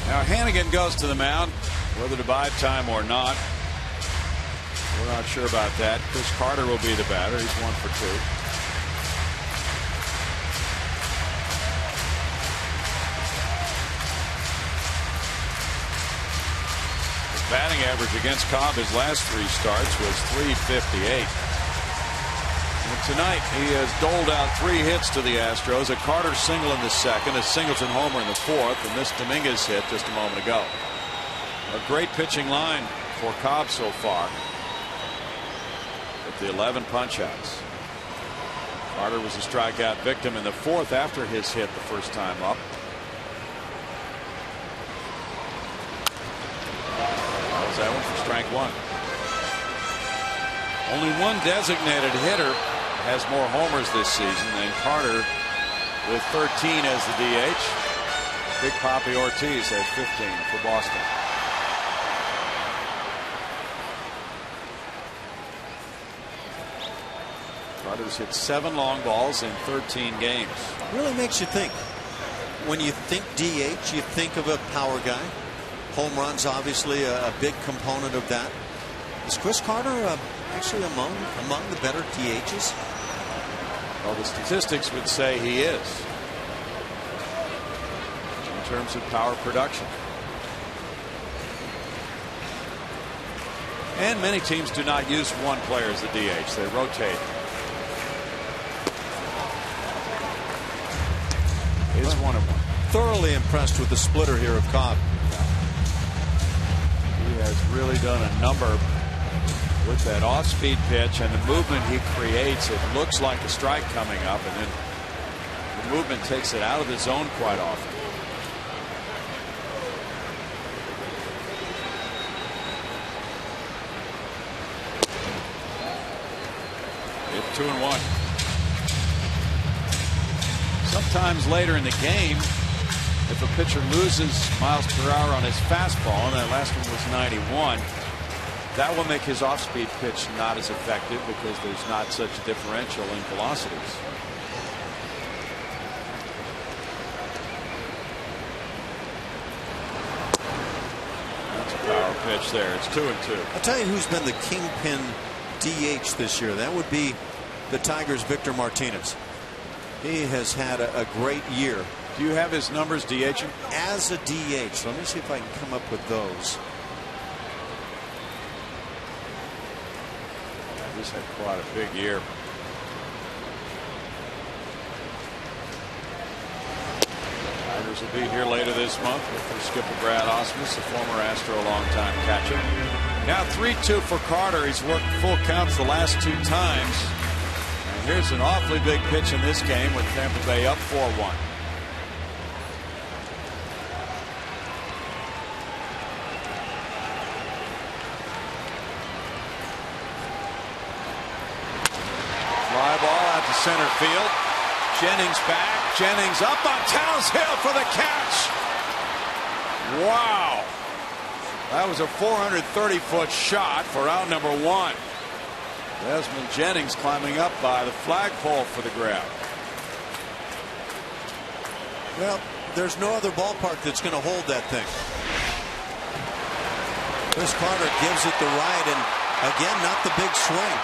Now Hannigan goes to the mound, whether to buy time or not. We're not sure about that. Chris Carter will be the batter. He's 1 for 2. His batting average against Cobb his last 3 starts was .358. And tonight he has doled out 3 hits to the Astros. A Carter single in the 2nd, a Singleton homer in the 4th, and this Dominguez hit just a moment ago. A great pitching line for Cobb so far with the 11 punch-outs. Carter was a strikeout victim in the 4th after his hit the first time up. That was that one for strike 1. Only one designated hitter has more homers this season than Carter, with 13 as the DH. Big Papi Ortiz has 15 for Boston. Carter's hit 7 long balls in 13 games. Really makes you think. When you think DH, you think of a power guy. Home runs obviously a big component of that. Is Chris Carter actually among the better DHs? Well, the statistics would say he is in terms of power production. And many teams do not use one player as the DH. They rotate. It's 1-1. Thoroughly impressed with the splitter here of Cobb. He has really done a number with that off-speed pitch and the movement he creates. It looks like a strike coming up, and then the movement takes it out of the zone quite often. It's 2-1. Sometimes later in the game, if a pitcher loses miles per hour on his fastball, and that last one was 91, that will make his off-speed pitch not as effective because there's not such a differential in velocities. pitch there. It's 2-2. I'll tell you who's been the kingpin DH this year. That would be the Tigers' Victor Martinez. He has had a great year. Do you have his numbers DHing? As a DH. Let me see if I can come up with those. He's had quite a big year. Tigers will be here later this month with their skipper Brad Ausmus, a former Astro longtime catcher. Now 3-2 for Carter. He's worked full counts the last 2 times. And here's an awfully big pitch in this game with Tampa Bay up 4-1. Fly ball out to center field. Jennings back. Jennings up on Townshill for the catch. Wow. That was a 430-foot shot for out number 1. Desmond Jennings climbing up by the flagpole for the grab. Well, there's no other ballpark that's going to hold that thing. Chris Carter gives it the right, and again, not the big swing.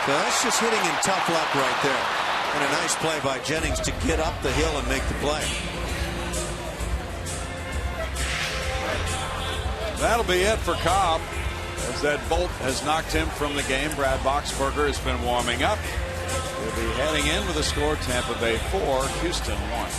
So that's just hitting in tough luck right there. And a nice play by Jennings to get up the hill and make the play. That'll be it for Cobb, as that bolt has knocked him from the game. Brad Boxberger has been warming up. He'll be heading in with a score: Tampa Bay 4, Houston 1.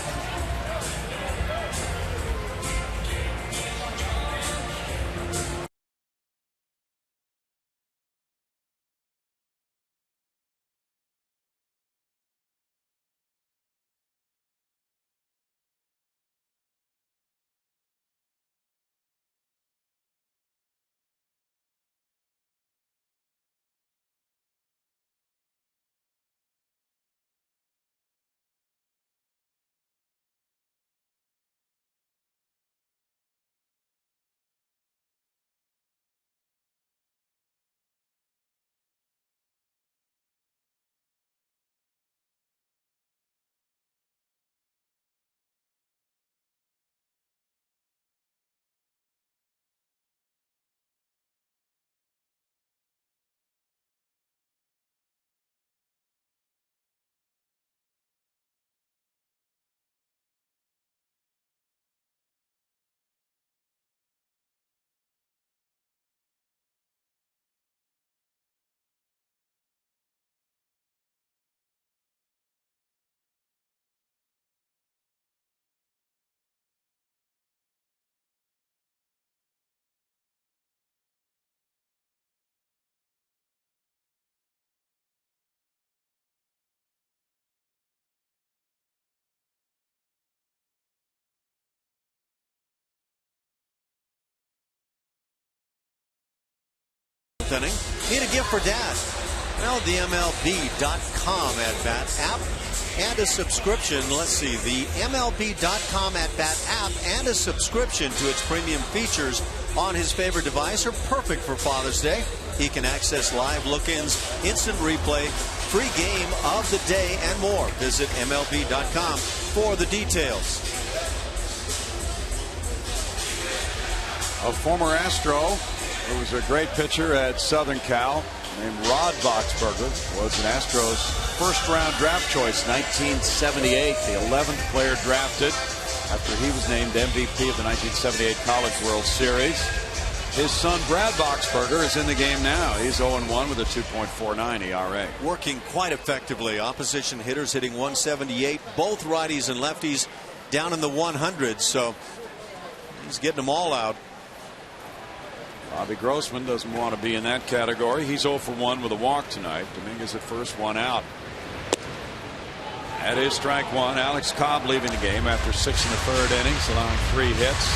Inning. Need a gift for Dad? Well, the MLB.com at-bat app and a subscription. Let's see, the MLB.com at-bat app and a subscription to its premium features on his favorite device are perfect for Father's Day. He can access live look-ins, instant replay, free game of the day, and more. Visit MLB.com for the details. A former Astro who was a great pitcher at Southern Cal named Rod Boxberger was an Astros first-round draft choice, 1978, the 11th player drafted after he was named MVP of the 1978 College World Series. His son Brad Boxberger is in the game now. He's 0-1 with a 2.49 ERA. Working quite effectively. Opposition hitters hitting 178. Both righties and lefties down in the 100s. So he's getting them all out. Bobby Grossman doesn't want to be in that category. He's 0 for 1 with a walk tonight. Dominguez at first, 1 out. That is strike 1. Alex Cobb leaving the game after 6 1/3 innings, allowing 3 hits.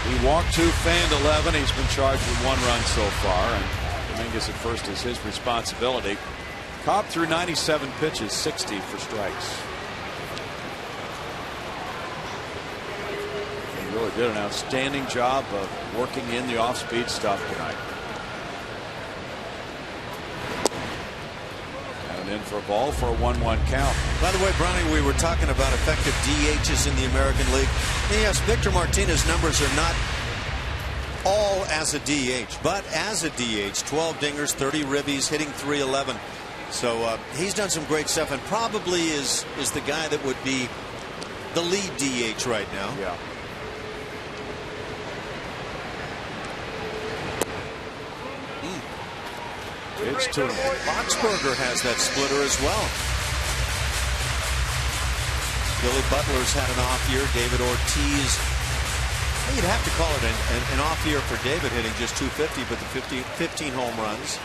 He walked 2, fanned 11. He's been charged with 1 run so far, and Dominguez at first is his responsibility. Cobb threw 97 pitches, 60 for strikes. Really did an outstanding job of working in the off-speed stuff tonight. And in for a ball for a 1-1 count. By the way, Brownie, we were talking about effective DHs in the American League. And yes, Victor Martinez's numbers are not all as a DH, but as a DH, 12 dingers, 30 ribbies, hitting .311. So he's done some great stuff, and probably is the guy that would be the lead DH right now. Yeah. It's to him. Boxberger has that splitter as well. Billy Butler's had an off year. David Ortiz, you'd have to call it an off year for David, hitting just .250, but the 15 home runs.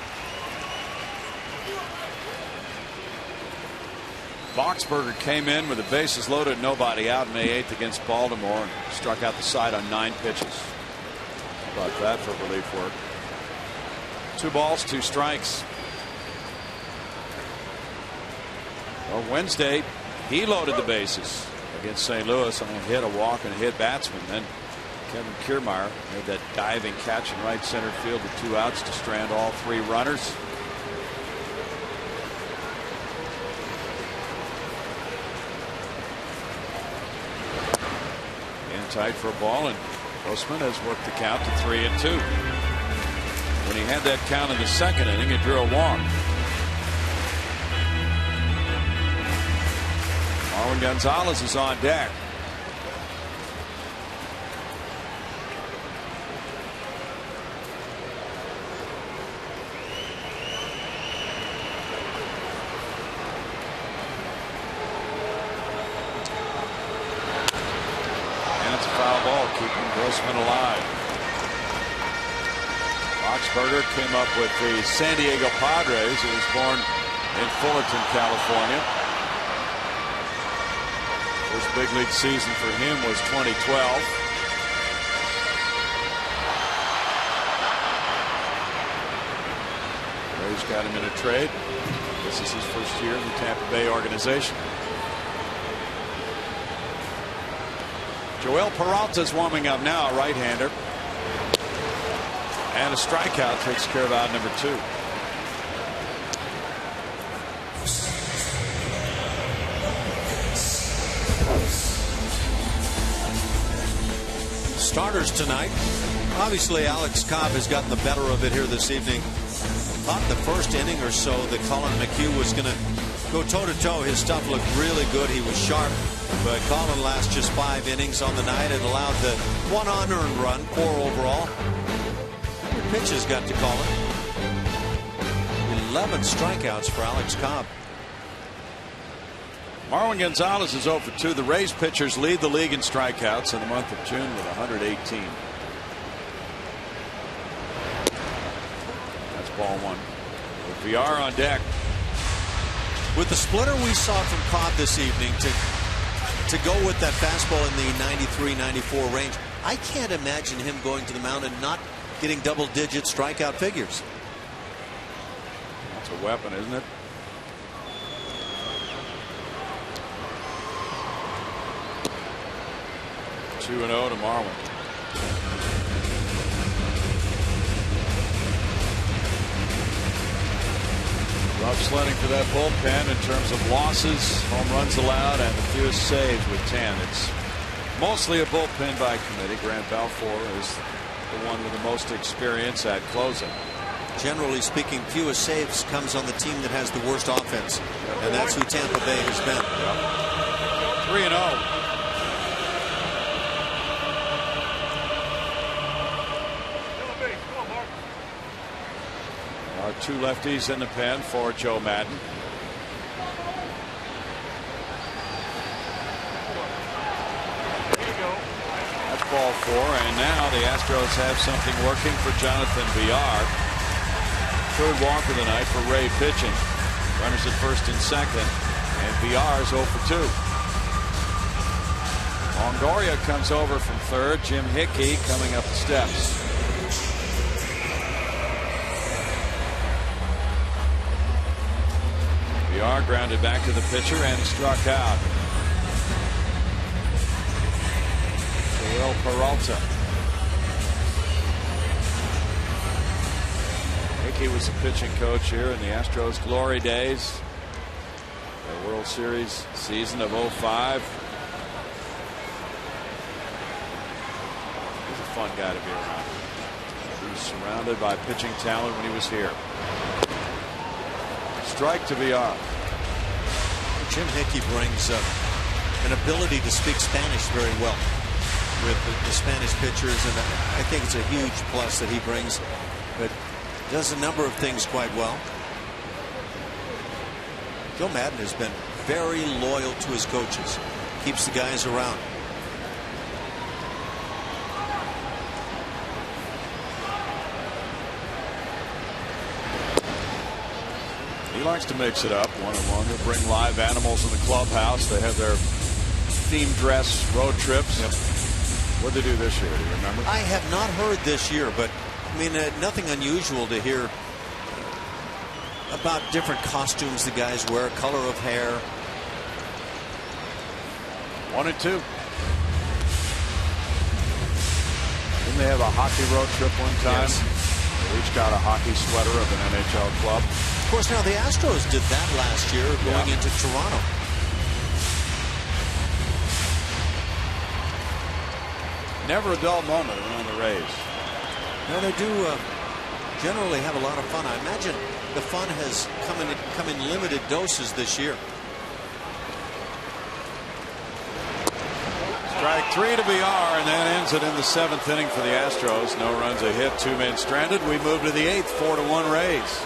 Boxberger came in with the bases loaded, nobody out, May 8th against Baltimore, and struck out the side on 9 pitches. How about that for relief work? 2 balls, 2 strikes. Well, Wednesday, he loaded the bases against St. Louis on a hit, a walk, and a hit batsman. Then Kevin Kiermaier made that diving catch in right center field with 2 outs to strand all 3 runners. In tight for a ball, and Grossman has worked the count to 3-2. When he had that count in the second inning, he drew a walk. Marwin Gonzalez is on deck. And it's a foul ball, keeping Grossman alive. Boxberger came up with the San Diego Padres. He was born in Fullerton, California. First big league season for him was 2012. Rays got him in a trade. This is his first year in the Tampa Bay organization. Joel Peralta's warming up now, a right-hander. And a strikeout takes care of out number 2. Starters tonight. Obviously, Alex Cobb has gotten the better of it here this evening. Thought the first inning or so that Colin McHugh was going to go toe-to-toe. His stuff looked really good. He was sharp. But Colin lasts just 5 innings on the night and allowed the 1 unearned run, 4 overall. Pitches got to call it. 11 strikeouts for Alex Cobb. Marwin Gonzalez is 0 for 2. The Rays pitchers lead the league in strikeouts in the month of June with 118. That's ball 1. With VR on deck. With the splitter we saw from Cobb this evening to go with that fastball in the 93-94 range, I can't imagine him going to the mound and not getting double-digit strikeout figures. That's a weapon, isn't it? Two 2-0 to Marwin. Rough sledding for that bullpen in terms of losses, home runs allowed, and the fewest saves with 10. It's mostly a bullpen by committee. Grant Balfour is the one with the most experience at closing. Generally speaking, fewest saves comes on the team that has the worst offense, and that's who Tampa Bay has been. 3-0. Our 2 lefties in the pen for Joe Madden. That's ball 4, and now the Astros have something working for Jonathan Villar. 3rd walk of the night for Ray pitching. Runners at first and second, and Villar's 0 for 2. Longoria comes over from 3rd. Jim Hickey coming up the steps. Villar grounded back to the pitcher and struck out. Joel Peralta. Hickey was the pitching coach here in the Astros glory days. The World Series season of 05. He's a fun guy to be around. He's surrounded by pitching talent when he was here. Strike to VR. Jim Hickey brings an ability to speak Spanish very well with the Spanish pitchers, and I think it's a huge plus that he brings, but does a number of things quite well. Joe Madden has been very loyal to his coaches, keeps the guys around. He likes to mix it up. 1-on-1. They bring live animals in the clubhouse. They have their theme dress road trips. Yep. What did they do this year? Do you remember? I have not heard this year, but I mean, nothing unusual to hear about different costumes the guys wear, color of hair. 1-2. Didn't they have a hockey road trip one time? Yes. They each got a hockey sweater of an NHL club. Of course, now the Astros did that last year going into Toronto. Never a dull moment around the Rays. No, they do generally have a lot of fun. I imagine the fun has come in limited doses this year. Strike 3 to VR, and that ends it in the 7th inning for the Astros. No runs, a hit, 2 men stranded. We move to the 8th, 4-1 Rays.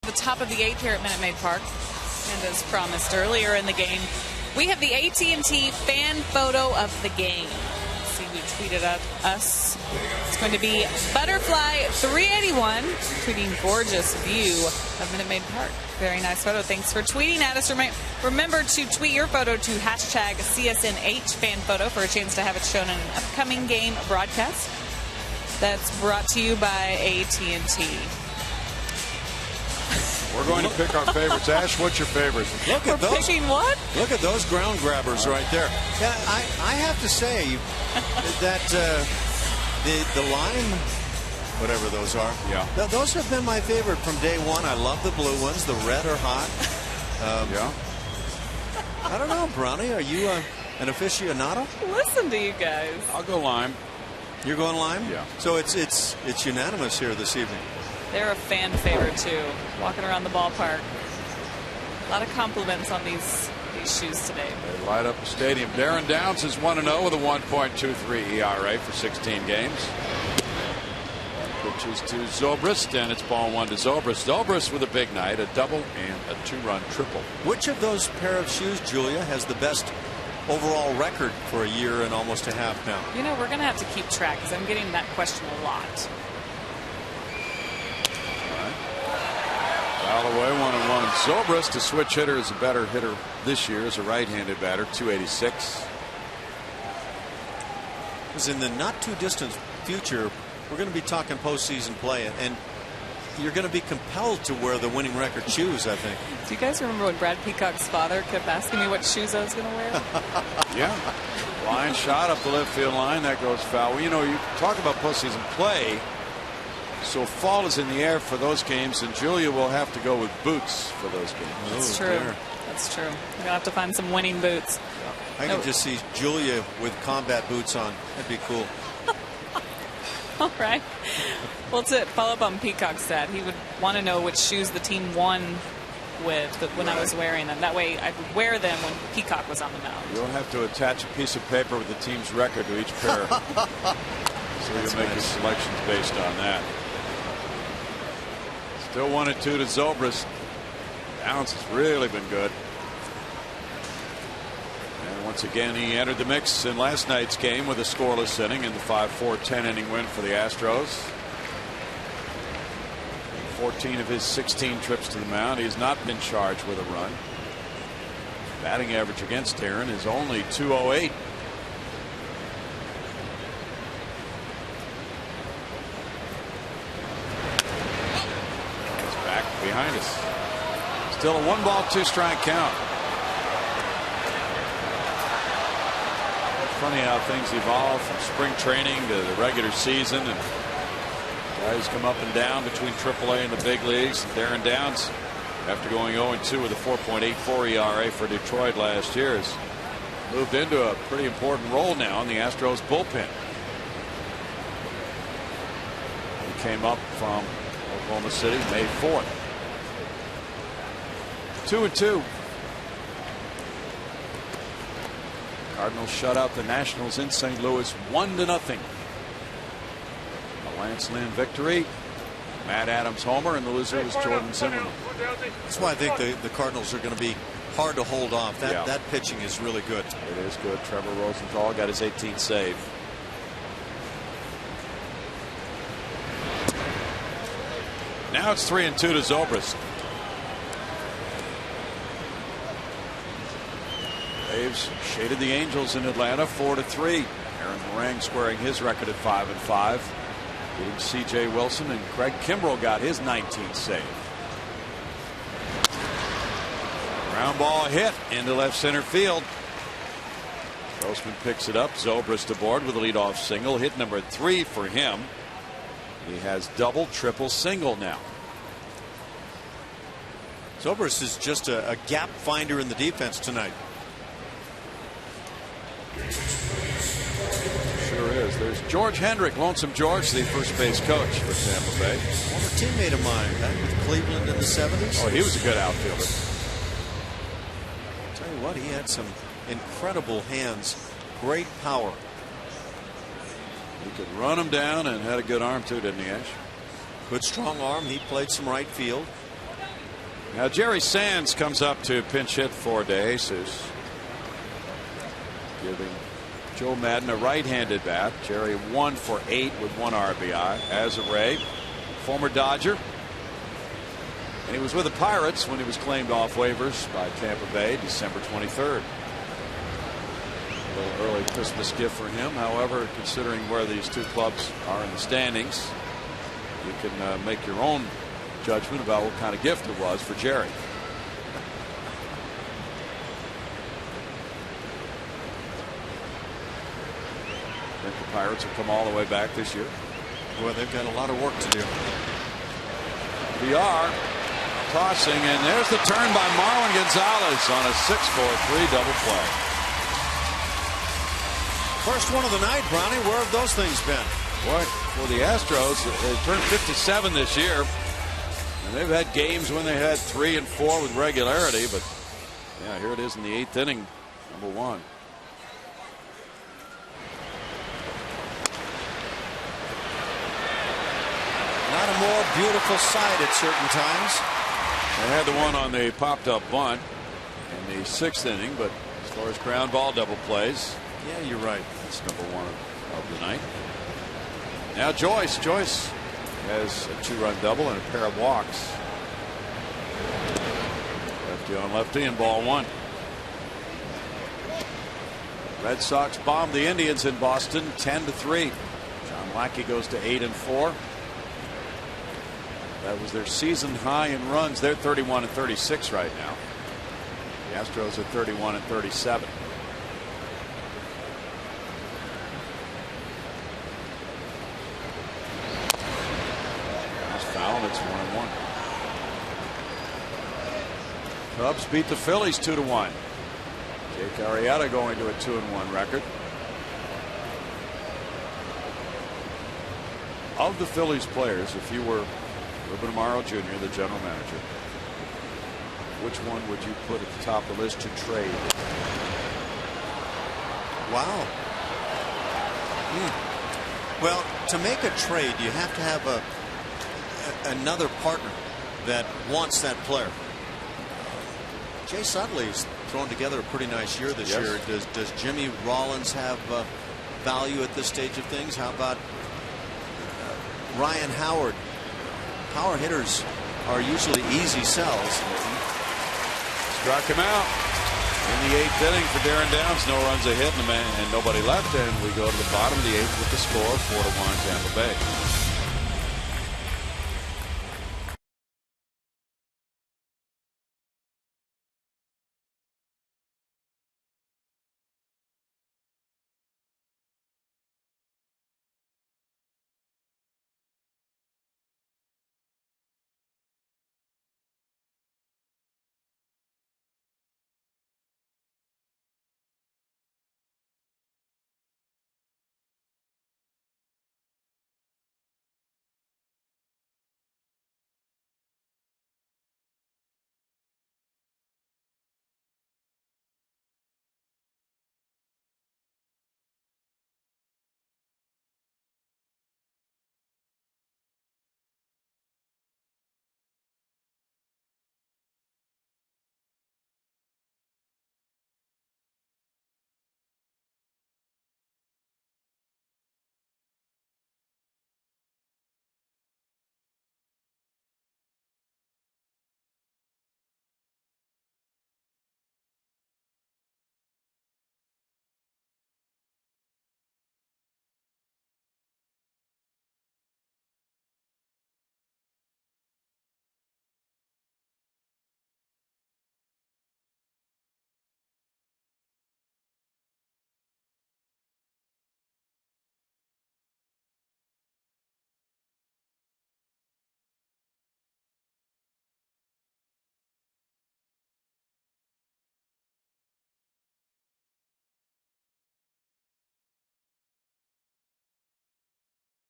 The top of the 8th here at Minute Maid Park, and as promised earlier in the game, we have the AT&T fan photo of the game. Let's see who tweeted at us. It's going to be Butterfly381 tweeting gorgeous view of Minute Maid Park. Very nice photo. Thanks for tweeting at us. Remember to tweet your photo to hashtag CSNH fan photo for a chance to have it shown in an upcoming game broadcast. That's brought to you by AT&T. We're going to pick our favorites. Ash, what's your favorite? Look at those. Picking what? Look at those ground grabbers right there. Yeah, I have to say that the lime, whatever those are, those have been my favorite from day one. I love the blue ones. The red are hot. I don't know, Brownie. Are you an aficionado? Listen to you guys. I'll go lime. You're going lime? Yeah. So it's unanimous here this evening. They're a fan favorite too. Walking around the ballpark. A lot of compliments on these shoes today. They light up the stadium. Darren Downs is 1-0 with a 1.23 ERA for 16 games. Pitches to Zobrist, and it's ball 1 to Zobrist. Zobrist with a big night, a double and a 2-run triple. Which of those pair of shoes, Julia, has the best overall record for a year and almost a half now? You know, we're going to have to keep track because I'm getting that question a lot. Foul away, 1-1. Zobrist, a switch hitter, is a better hitter this year as a right-handed batter, 286. Because in the not too distant future, we're going to be talking postseason play, and you're going to be compelled to wear the winning record shoes, I think. Do you guys remember when Brad Peacock's father kept asking me what shoes I was going to wear? Yeah. Line shot up the left field line. That goes foul. Well, you know, you talk about postseason play. So fall is in the air for those games, and Julia will have to go with boots for those games. That's true. There. That's true. You're going to have to find some winning boots. Yeah. I can just see Julia with combat boots on. That'd be cool. All right. Well, to follow up on Peacock's stat, he would want to know which shoes the team won with when I was wearing them. That way I would wear them when Peacock was on the mound. You'll have to attach a piece of paper with the team's record to each pair. So you'll make your selections based on that. Still 1-2 to Zobrist. Bounce has really been good. And once again, he entered the mix in last night's game with a scoreless inning in the 5-4 10-inning win for the Astros. 14 of his 16 trips to the mound. He has not been charged with a run. Batting average against Aaron is only .208. It's back behind us. Still a 1-ball 2-strike count. Funny how things evolve from spring training to the regular season, and guys come up and down between AAA and the big leagues. Darren Downs, after going 0-2 with a 4.84 ERA for Detroit last year, has moved into a pretty important role now in the Astros bullpen. He came up from Oklahoma City May 4th. 2-2. Cardinals shut out the Nationals in St. Louis 1-0. A Lance Lynn victory. Matt Adams homer, and the loser was Jordan Zimmerman. That's why I think the Cardinals are going to be hard to hold off. That pitching is really good. It is good. Trevor Rosenthal got his 18th save. Now it's 3-2 to Zobrist. Braves shaded the Angels in Atlanta 4-3. Aaron Morang squaring his record at 5-5. Beating C.J. Wilson, and Craig Kimbrell got his 19th save. Ground ball hit into left center field. Grossman picks it up. Zobrist aboard with a leadoff single. Hit number 3 for him. He has double, triple, single now. Zobrist is just a gap finder in the defense tonight. Sure is. There's George Hendrick, Lonesome George, the first base coach for Tampa Bay. Former teammate of mine back with Cleveland in the 70s. Oh, he was a good outfielder. I'll tell you what, he had some incredible hands, great power. He could run him down and had a good arm too, didn't he, Ash? Good strong arm. He played some right field. Now Jerry Sands comes up to pinch hit for De Jesus, giving Joe Madden a right-handed bat. Jerry 1 for 8 with 1 RBI as a Ray, former Dodger, and he was with the Pirates when he was claimed off waivers by Tampa Bay December 23rd. A little early Christmas gift for him. However, considering where these two clubs are in the standings, you can make your own judgment about what kind of gift it was for Jerry. I think the Pirates have come all the way back this year. Well, they've got a lot of work to do. VR tossing, and there's the turn by Marlon Gonzalez on a 6-4-3 double play. First one of the night, Brownie. Where have those things been? Boy, for the Astros, they turned 57 this year, and they've had games when they had 3 and 4 with regularity. But yeah, here it is in the 8th inning, number 1. Not a more beautiful sight at certain times. They had the one on the popped up bunt in the 6th inning, but as far as ground ball double plays, yeah, you're right. That's number 1 of the night. Now Joyce has a 2-run double and a pair of walks. Lefty on lefty and ball 1. Red Sox bombed the Indians in Boston 10-3. John Lackey goes to 8-4. That was their season high in runs. They're 31-36 right now. The Astros are 31-37. That's foul. It's 1-1. Cubs beat the Phillies 2-1. Jake Arrieta going to a 2-1 record. Of the Phillies players, if you were Ruben Amaro Jr., the general manager, which one would you put at the top of the list to trade? Wow. Well, to make a trade, you have to have another partner that wants that player. Jay Sudley's thrown together a pretty nice year this year. Does Jimmy Rollins have value at this stage of things? How about Ryan Howard? Power hitters are usually easy sells. Struck him out in the 8th inning for Darren Downs. No runs a hit and nobody left, and we go to the bottom of the 8th with the score 4-1 Tampa Bay.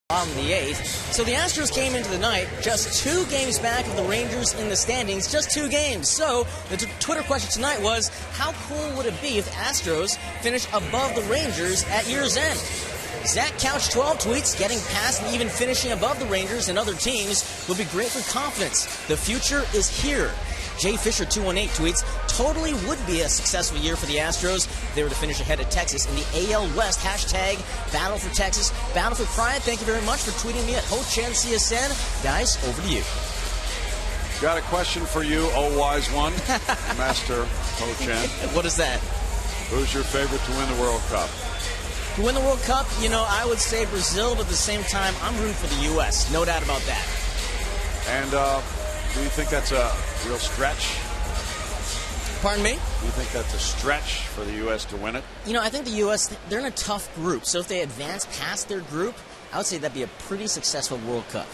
On the 8th. So the Astros came into the night just 2 games back of the Rangers in the standings, just 2 games. So the Twitter question tonight was, how cool would it be if the Astros finish above the Rangers at year's end? Zach Couch 12 tweets, getting past and even finishing above the Rangers and other teams would be great for confidence. The future is here. Jay Fisher 218 tweets, totally would be a successful year for the Astros if they were to finish ahead of Texas in the AL West. Hashtag Battle for Texas, Battle for Pride. Thank you very much for tweeting me at Ho-Chan CSN. Guys, over to you. Got a question for you, oh wise one, Master Ho-Chan. What is that? Who's your favorite to win the World Cup? To win the World Cup, you know, I would say Brazil, but at the same time, I'm rooting for the U.S. No doubt about that. And do you think that's a real stretch? Pardon me? Do you think that's a stretch for the U.S. to win it? You know, I think the U.S., they're in a tough group. So if they advance past their group, I would say that'd be a pretty successful World Cup.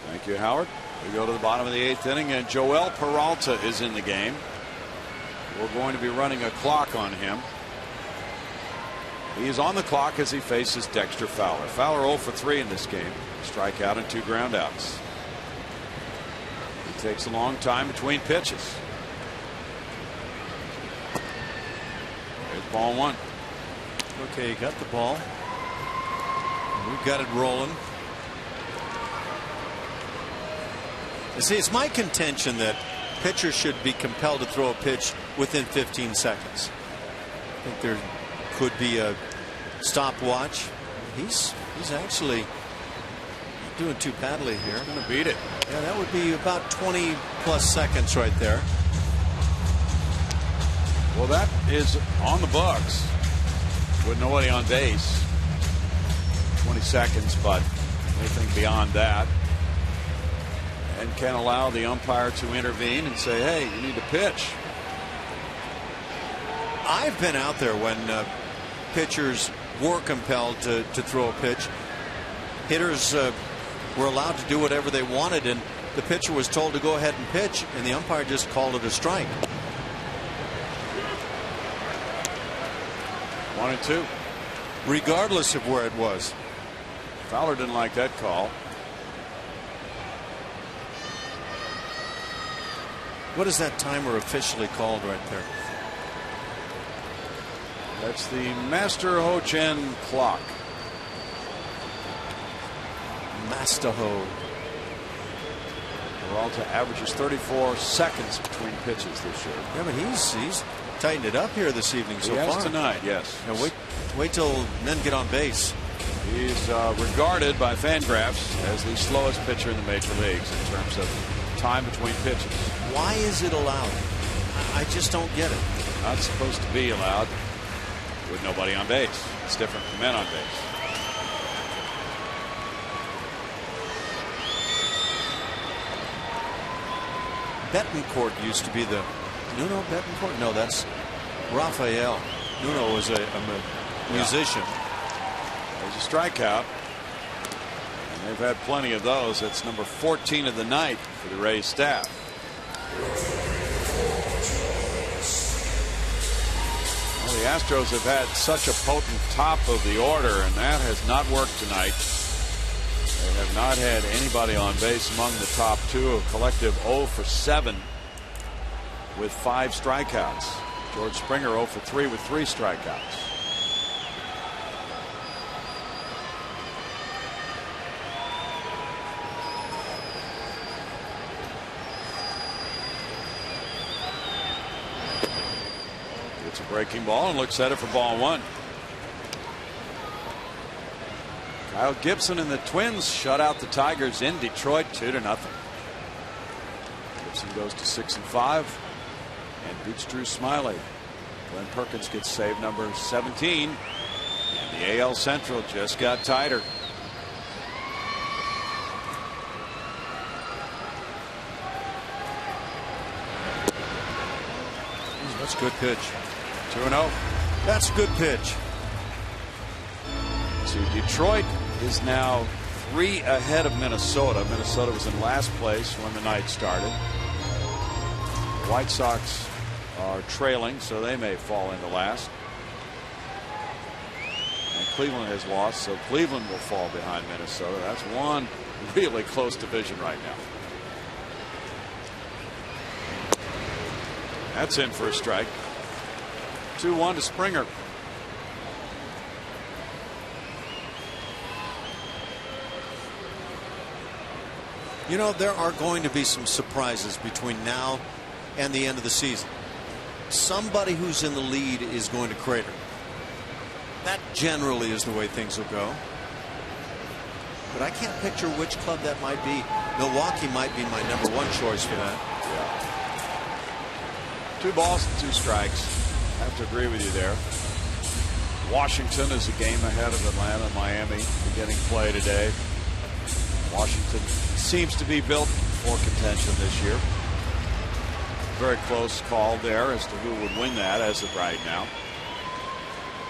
Thank you, Howard. We go to the bottom of the 8th inning, and Joel Peralta is in the game. We're going to be running a clock on him. He is on the clock as he faces Dexter Fowler. Fowler 0 for 3 in this game. Strikeout and 2 groundouts. He takes a long time between pitches. There's ball 1. Okay, you got the ball. We've got it rolling. You see, it's my contention that pitchers should be compelled to throw a pitch within 15 seconds. I think there could be a stopwatch. He's actually doing too badly here. He's going to beat it. Yeah, that would be about 20 plus seconds right there. Well, that is on the books with nobody on base. 20 seconds, but anything beyond that. and can allow the umpire to intervene and say, hey, you need to pitch. I've been out there when pitchers were compelled to throw a pitch. Hitters were allowed to do whatever they wanted, and the pitcher was told to go ahead and pitch, and the umpire just called it a strike. 1-2. Regardless of where it was. Fowler didn't like that call. What is that timer officially called right there? That's the Master Ho Chen clock. Master Ho. Peralta averages 34 seconds between pitches this year. Yeah, but he's tightened it up here this evening so far. He has tonight, yes. Now wait till men get on base. He's regarded by Fangraphs as the slowest pitcher in the major leagues in terms of time between pitches. Why is it allowed? I just don't get it. Not supposed to be allowed with nobody on base. It's different from men on base. Betancourt used to be the Nuno Betancourt. No, that's Rafael. Nuno was a musician. There's a strikeout. And they've had plenty of those. That's number 14 of the night for the Rays staff. Well, the Astros have had such a potent top of the order, and that has not worked tonight. They have not had anybody on base among the top two, a collective 0 for 7 with 5 strikeouts. George Springer 0 for 3 with 3 strikeouts. Gets a breaking ball and looks at it for ball 1. Kyle Gibson and the Twins shut out the Tigers in Detroit 2-0. Gibson goes to 6-5 and beats Drew Smyly. Glenn Perkins gets save number 17, and the AL Central just got tighter. That's a good pitch. 2-0. That's a good pitch. See, Detroit is now 3 ahead of Minnesota. Minnesota was in last place when the night started. The White Sox are trailing, so they may fall into last. And Cleveland has lost, so Cleveland will fall behind Minnesota. That's one really close division right now. That's in for a strike. 2-1 to Springer. You know, there are going to be some surprises between now and the end of the season. Somebody who's in the lead is going to crater. That generally is the way things will go. But I can't picture which club that might be. Milwaukee might be my number 1 choice for that. Yeah. 2 balls and 2 strikes. I have to agree with you there. Washington is a game ahead of Atlanta, Miami beginning play today. Washington seems to be built for contention this year. Very close call there as to who would win that as of right now.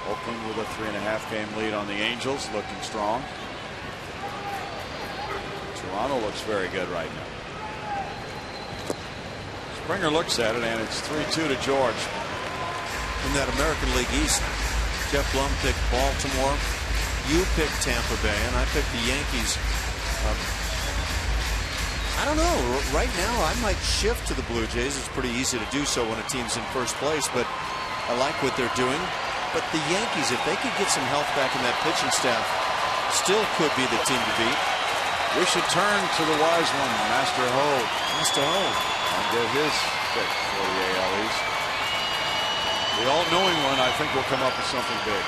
Oakland with a 3.5 game lead on the Angels, looking strong. Toronto looks very good right now. Springer looks at it, and it's 3-2 to George. In that American League East, Jeff Blum picked Baltimore. You picked Tampa Bay, and I picked the Yankees. I don't know. Right now, I might shift to the Blue Jays. It's pretty easy to do so when a team's in first place, but I like what they're doing. But the Yankees, if they could get some health back in that pitching staff, still could be the team to beat. We should turn to the wise one, Master Ho. Master Ho. And get his pick for the AL East. The all-knowing one, I think, will come up with something big.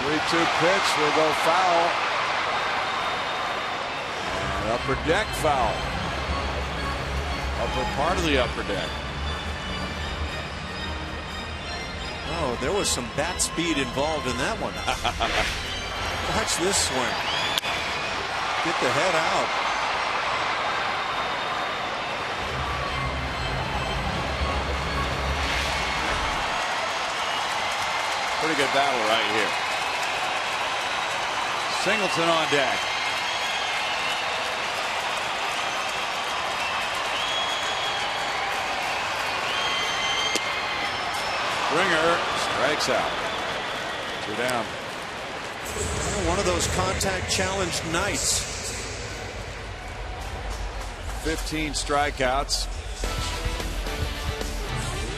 3-2 pitch will go foul. Upper deck foul. Upper part of the upper deck. Oh, there was some bat speed involved in that one. Watch this swing. Get the head out. Pretty good battle right here. Singleton on deck. Springer strikes out. 2 down. One of those contact challenged nights. 15 strikeouts.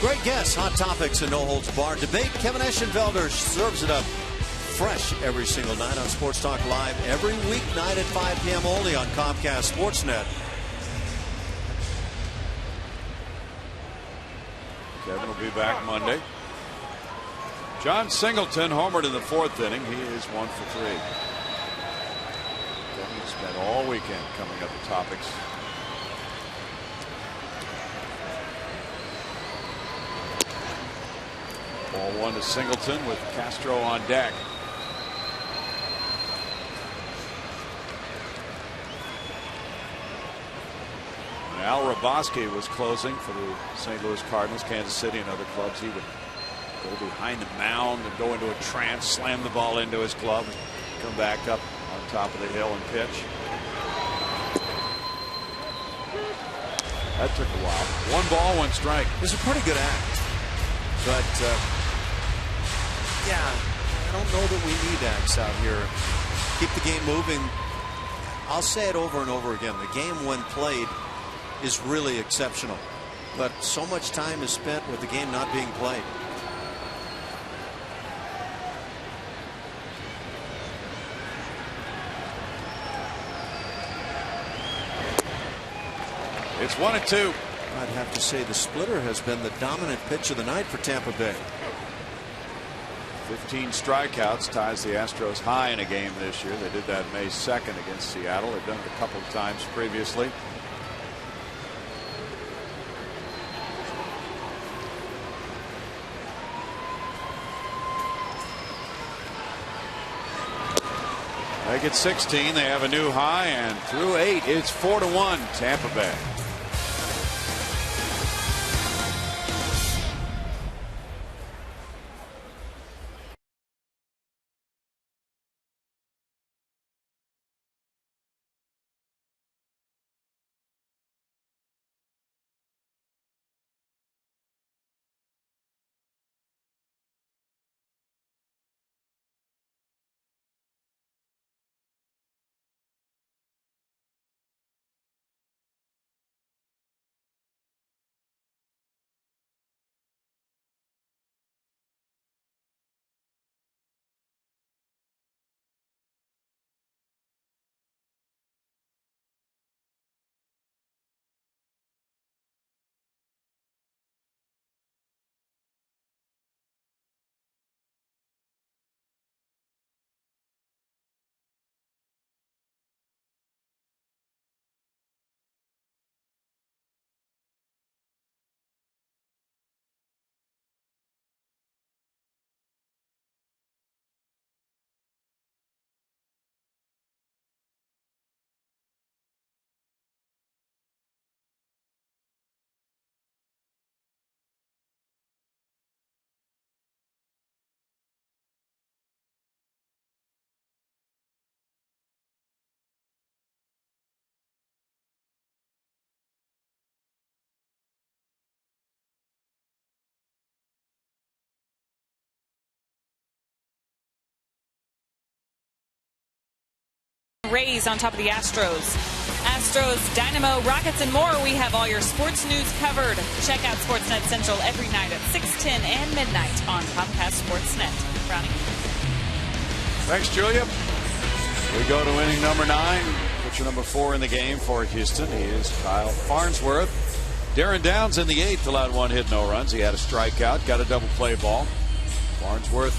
Great guests, hot topics, and no holds barred debate. Kevin Eschenfelder serves it up fresh every single night on Sports Talk Live every weeknight at 5 p.m. only on Comcast Sportsnet. Kevin will be back Monday. John Singleton homered in the 4th inning. He is 1 for 3. Kevin spent all weekend coming up with topics. Ball 1 to Singleton with Castro on deck. Al Raboski was closing for the St. Louis Cardinals, Kansas City, and other clubs. He would go behind the mound and go into a trance, slam the ball into his glove, and come back up on top of the hill and pitch. That took a while. 1 ball, 1 strike. It was a pretty good act. But, yeah, I don't know that we need acts out here. Keep the game moving. I'll say it over and over again. The game, when played, is really exceptional. But so much time is spent with the game not being played. It's 1-2. I'd have to say the splitter has been the dominant pitch of the night for Tampa Bay. 15 strikeouts ties the Astros high in a game this year. They did that May 2nd against Seattle. They've done it a couple of times previously. They get 16. They have a new high, and through 8, it's 4-1 Tampa Bay. Rays on top of the Astros. Astros, Dynamo, Rockets, and more. We have all your sports news covered. Check out Sportsnet Central every night at 6:10 and midnight on Comcast Sportsnet. Brownie. Thanks, Julia. We go to inning number 9. Pitcher number 4 in the game for Houston. He is Kyle Farnsworth. Darren Downs in the 8th allowed 1 hit, no runs. He had a strikeout, got a double play ball. Farnsworth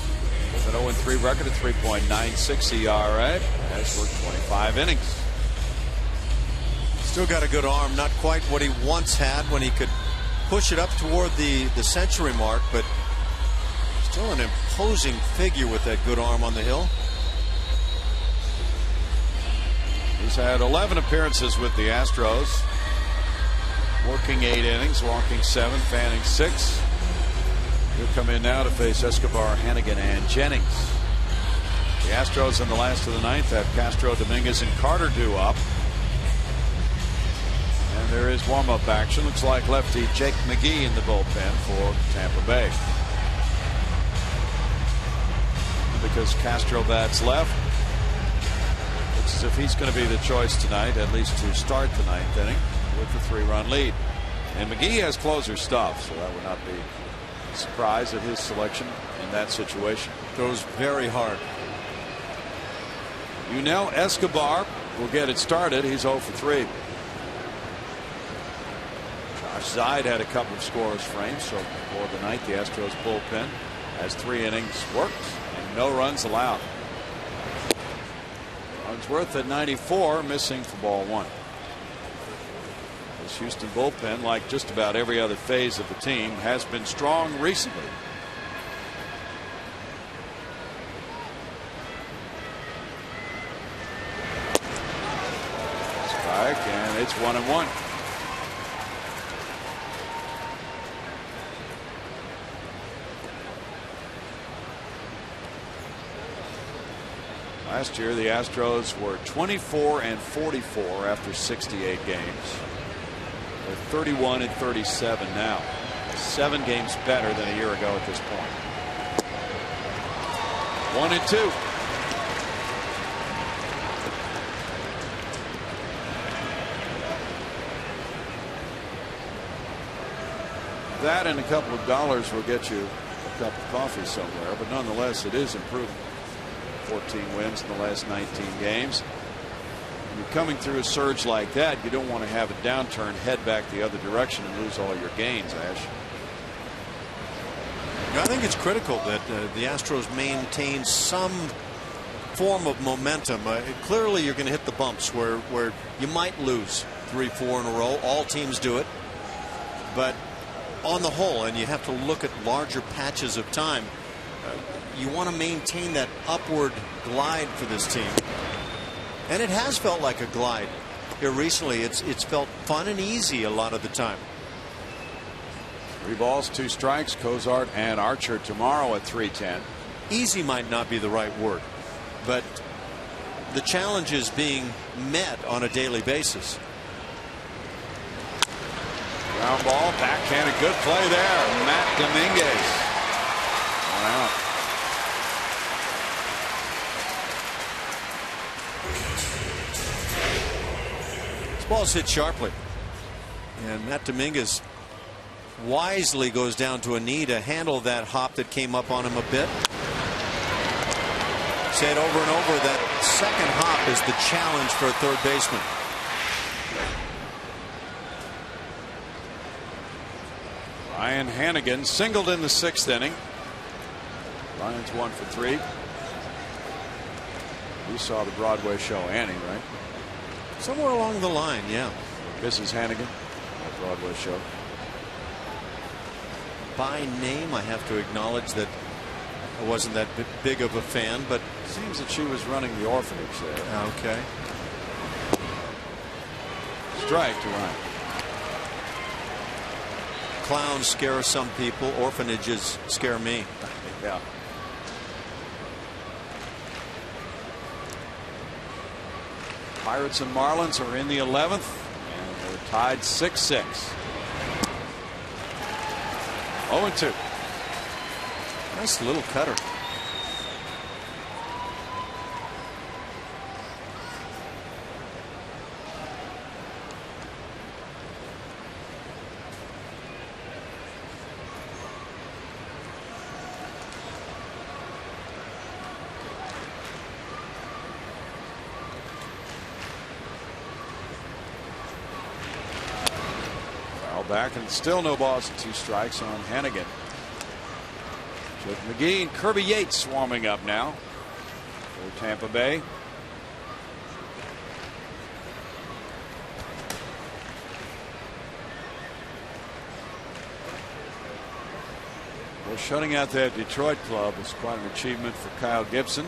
with an 0-3 record at 3.96 ERA. Has worked 25 innings. Still got a good arm. Not quite what he once had when he could push it up toward the century mark, but still an imposing figure with that good arm on the hill. He's had 11 appearances with the Astros. Working 8 innings, walking 7, fanning 6. He'll come in now to face Escobar, Hannigan, and Jennings. The Astros in the last of the ninth have Castro, Dominguez, and Carter due up. And there is warm-up action. Looks like lefty Jake McGee in the bullpen for Tampa Bay. Because Castro bats left, looks as if he's going to be the choice tonight, at least to start the ninth inning with the 3-run lead. And McGee has closer stuff, so that would not be a surprise at his selection in that situation. Goes very hard. Yunel Escobar will get it started. He's 0 for 3. Josh Zeid had a couple of scorers framed, so for the night the Astros bullpen has 3 innings worked and no runs allowed. Unsworth at 94, missing for ball 1. This Houston bullpen, like just about every other phase of the team, has been strong recently. Strike, and it's 1-1. Last year, the Astros were 24-44 after 68 games. They're 31-37 now. 7 games better than a year ago at this point. 1-2. That and a couple of dollars will get you a cup of coffee somewhere, but nonetheless, it is improving. 14 wins in the last 19 games. When you're coming through a surge like that, you don't want to have a downturn, head back the other direction, and lose all your gains, Ash. I think it's critical that the Astros maintain some form of momentum. Clearly, you're going to hit the bumps where you might lose 3-4 in a row. All teams do it. But on the whole, and you have to look at larger patches of time, you want to maintain that upward glide for this team. And it has felt like a glide here recently. It's felt fun and easy a lot of the time. 3 balls, 2 strikes. Cozart and Archer tomorrow at 3:10. Easy might not be the right word, but the challenge is being met on a daily basis. Ground ball, backhand, a good play there. Matt Dominguez. Wow. This ball's hit sharply, and Matt Dominguez wisely goes down to a knee to handle that hop that came up on him a bit. Said over and over that second hop is the challenge for a third baseman. Ryan Hannigan singled in the 6th inning. Ryan's 1 for 3. You saw the Broadway show Annie, right? Somewhere along the line, yeah. This is Hannigan, the Broadway show. By name, I have to acknowledge that I wasn't that big of a fan, but it seems that she was running the orphanage there. Okay. Strike to Ryan. Clowns scare some people. Orphanages scare me. Yeah. Pirates and Marlins are in the 11th, and they're tied 6-6. 0-2. Nice little cutter. Back and still no balls and 2 strikes on Hannigan. Jeff McGee and Kirby Yates swarming up now for Tampa Bay. Well, shutting out that Detroit club was quite an achievement for Kyle Gibson.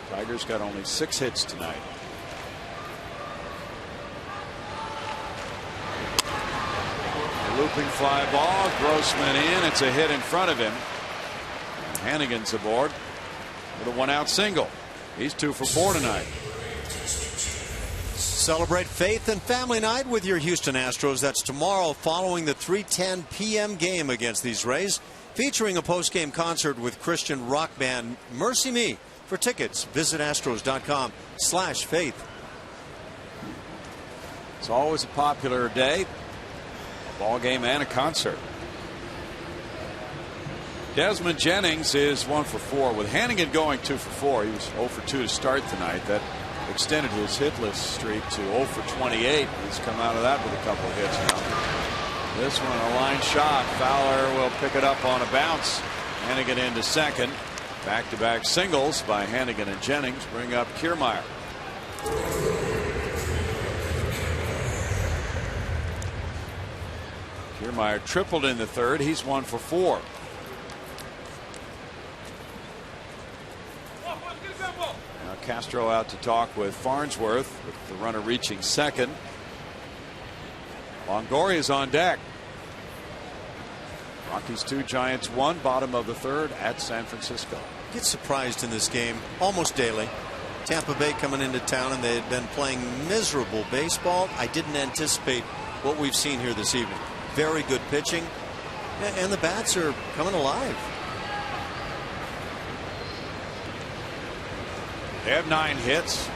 Tigers got only 6 hits tonight. Looping fly ball. Grossman in. It's a hit in front of him. Hannigan's aboard with a 1-out single. He's 2 for 4 tonight. Celebrate faith and family night with your Houston Astros. That's tomorrow following the 3:10 p.m. game against these Rays, featuring a post-game concert with Christian rock band Mercy Me. For tickets, visit astros.com/faith. It's always a popular day, a ball game and a concert. Desmond Jennings is 1 for 4 with Hannigan going 2 for 4. He was 0 for 2 to start tonight. That extended his hitless streak to 0 for 28. He's come out of that with a couple of hits now. This one a line shot. Fowler will pick it up on a bounce. Hannigan into second. Back-to-back singles by Hannigan and Jennings bring up Kiermaier. Kiermaier tripled in the third. He's 1 for 4. Now Castro out to talk with Farnsworth with the runner reaching second. Longoria's on deck. Rockies 2, Giants 1, bottom of the third at San Francisco. Get surprised in this game almost daily. Tampa Bay coming into town and they had been playing miserable baseball. I didn't anticipate what we've seen here this evening. Very good pitching and the bats are coming alive. They have 9 hits.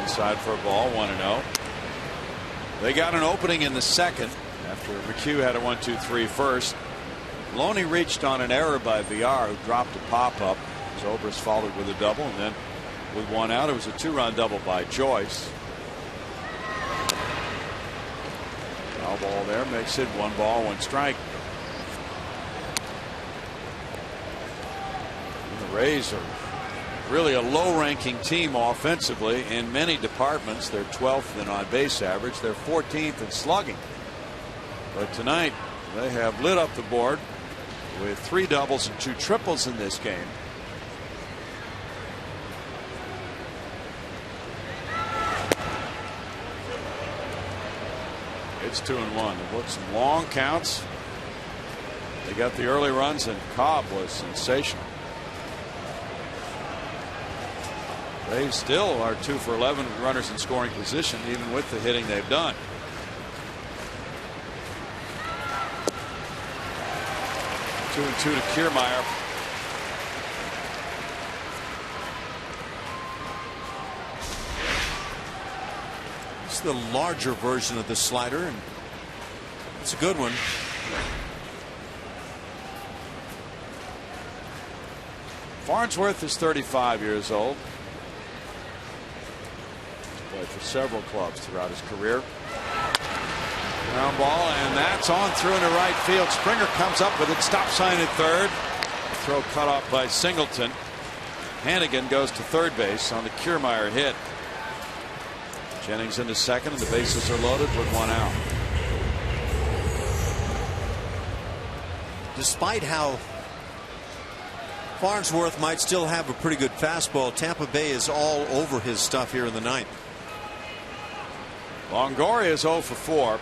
Inside for a ball, 1-0. They got an opening in the second after McHugh had a 1-2-3 first. Loney reached on an error by Villar, who dropped a pop-up. Zobrist followed with a double, and then with 1 out, it was a 2-run double by Joyce. Foul ball there makes it 1 ball, 1 strike. And the Rays are really a low-ranking team offensively in many departments. They're 12th in on-base average. They're 14th in slugging. But tonight they have lit up the board with 3 doubles and 2 triples in this game. It's 2-1. They've worked some long counts. They got the early runs, and Cobb was sensational. They still are 2 for 11 runners in scoring position, even with the hitting they've done. Two and 2 to Kiermaier. It's the larger version of the slider, and it's a good one. Farnsworth is 35 years old. Played for several clubs throughout his career. Ground ball, and that's on through into right field. Springer comes up with it. Stop sign at third. Throw cut off by Singleton. Hannigan goes to third base on the Kiermaier hit. Jennings into second, and the bases are loaded with 1 out. Despite how Farnsworth might still have a pretty good fastball, Tampa Bay is all over his stuff here in the ninth. Longoria is 0 for 4.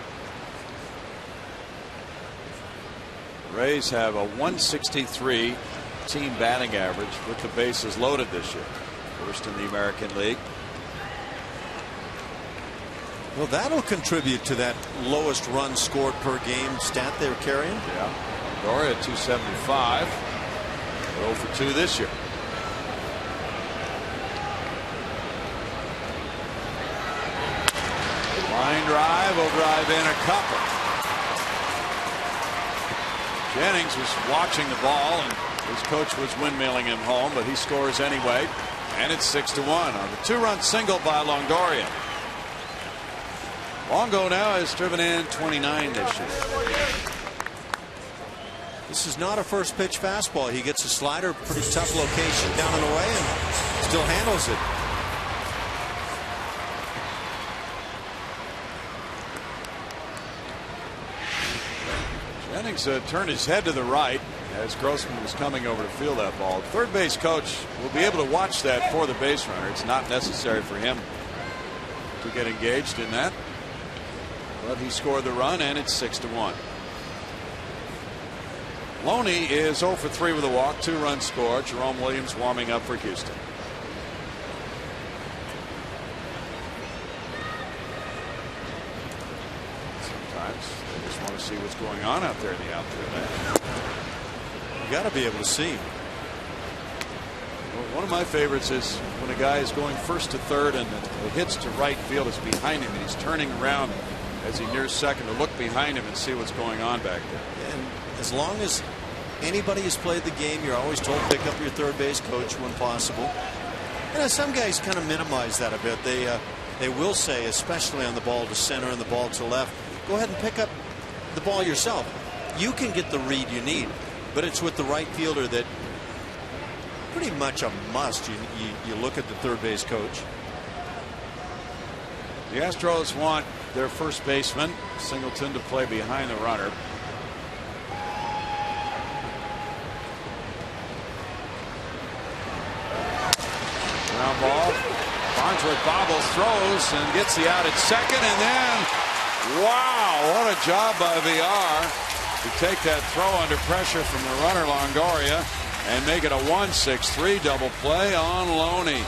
Rays have a 163 team batting average with the bases loaded this year. First in the American League. Well, that'll contribute to that lowest run scored per game stat they're carrying. Yeah. Longoria 275. 0 for 2 this year. Line drive, will drive in a couple. Jennings was watching the ball, and his coach was windmilling him home, but he scores anyway, and it's 6-1 on the 2-run single by Longoria. Longo now has driven in 29 this year. This is not a first pitch fastball. He gets a slider, pretty tough location down and away, and still handles it. Jennings turned his head to the right as Grossman was coming over to field that ball. Third base coach will be able to watch that for the base runner. It's not necessary for him to get engaged in that. but he scored the run, and it's 6-1. Loney is 0 for 3 with a walk, 2 runs scored. Jerome Williams warming up for Houston. Sometimes they just want to see what's going on out there in the outfield. You got to be able to see. Well, one of my favorites is when a guy is going first to third and the hits to right field is behind him, and he's turning around as he nears second to look behind him and see what's going on back there. And as long as anybody has played the game, you're always told pick up your third base coach when possible. Some guys kind of minimize that a bit. They will say, especially on the ball to center and the ball to left, go ahead and pick up the ball yourself. You can get the read you need, but it's with the right fielder that pretty much a must. You look at the third base coach. The Astros want their first baseman, Singleton, to play behind the runner. Ground ball. Farnsworth bobbles, throws, and gets the out at second, and then, wow, what a job by VR to take that throw under pressure from the runner Longoria and make it a 1-6-3 double play on Loney.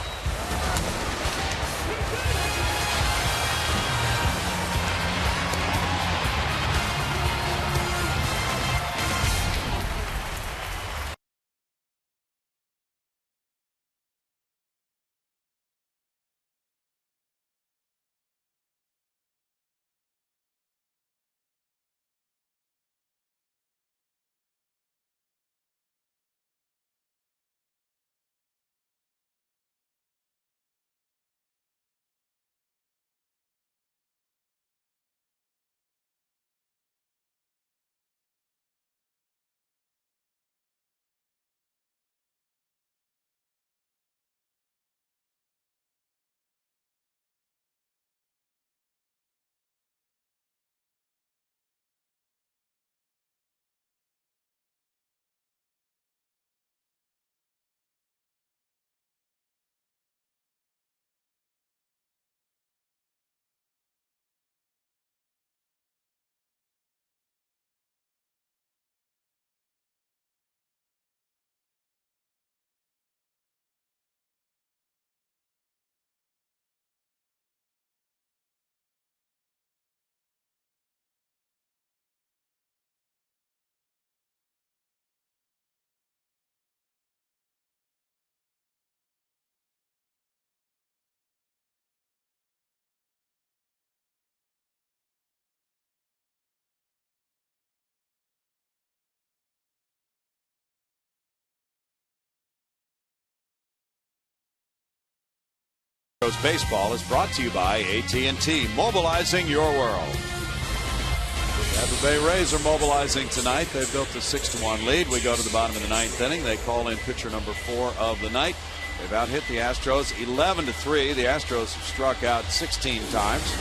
Baseball is brought to you by AT&T, mobilizing your world. The Tampa Bay Rays are mobilizing tonight. They've built a 6-1 lead. We go to the bottom of the 9th inning. They call in pitcher number 4 of the night. They've out-hit the Astros 11-3. The Astros have struck out 16 times.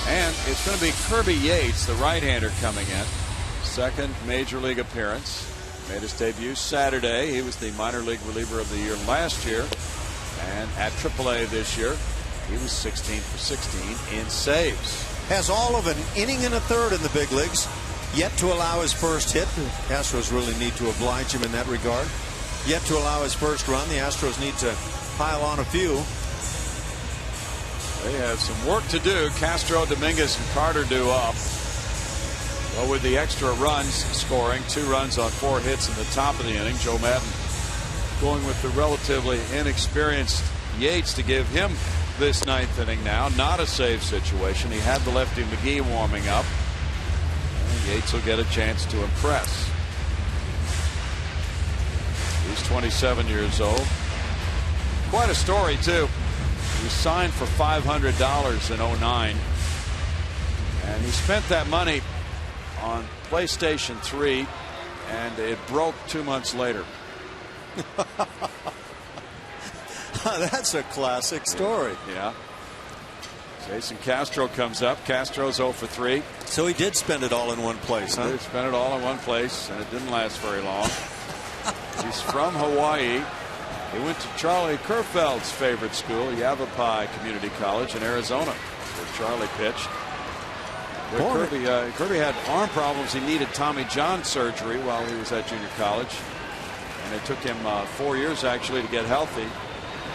And it's going to be Kirby Yates, the right-hander, coming in. Second major league appearance. Made his debut Saturday. He was the minor league reliever of the year last year. And at AAA this year, he was 16 for 16 in saves. Has all of an inning and a third in the big leagues. Yet to allow his first hit. The Astros really need to oblige him in that regard. Yet to allow his first run. The Astros need to pile on a few. They have some work to do. Castro, Dominguez, and Carter due up. Well, with the extra runs scoring, 2 runs on 4 hits in the top of the inning, Joe Madden going with the relatively inexperienced Yates to give him this 9th inning now. Not a save situation. He had the lefty McGee warming up. And Yates will get a chance to impress. He's 27 years old. Quite a story, too. He signed for $500 in 09. And he spent that money on PlayStation 3, and it broke 2 months later. That's a classic story. Yeah. Jason Castro comes up. Castro's 0 for 3. So he did spend it all in one place, huh? He spent it all in one place, and it didn't last very long. He's from Hawaii. He went to Charlie Kerfeld's favorite school, Yavapai Community College in Arizona, where Charlie pitched. Kirby had arm problems. He needed Tommy John surgery while he was at junior college. And it took him 4 years actually to get healthy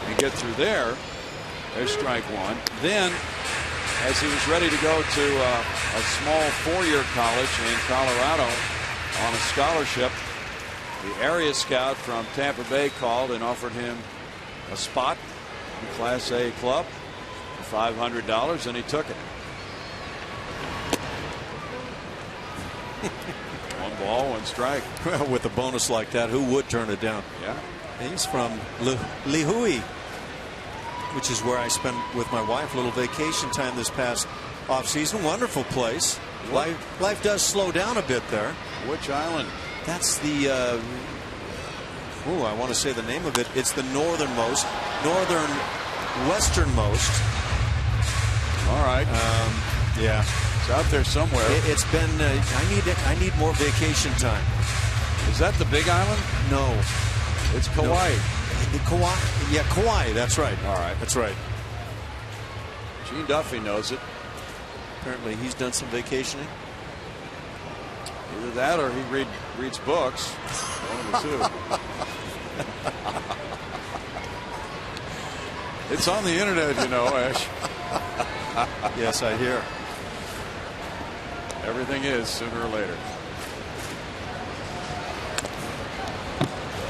and get through there. There's strike one. Then, as he was ready to go to a small 4-year college in Colorado on a scholarship, the area scout from Tampa Bay called and offered him a spot in Class A club for $500, and he took it. 1 ball, 1 strike. Well, with a bonus like that, who would turn it down? Yeah. He's from Lihue, which is where I spent with my wife a little vacation time this past off season. Wonderful place. Life does slow down a bit there. Which island? That's the I want to say the name of it. It's the northernmost, westernmost. All right. Yeah, it's out there somewhere. It's been. I need more vacation time. Is that the Big Island? No, it's Kauai. No. Kauai. Yeah, Kauai. That's right. All right. That's right. Gene Duffy knows it. Apparently, he's done some vacationing. Either that or he reads books. One of the two. It's on the internet, you know, Ash. Yes, I hear. Everything is sooner or later.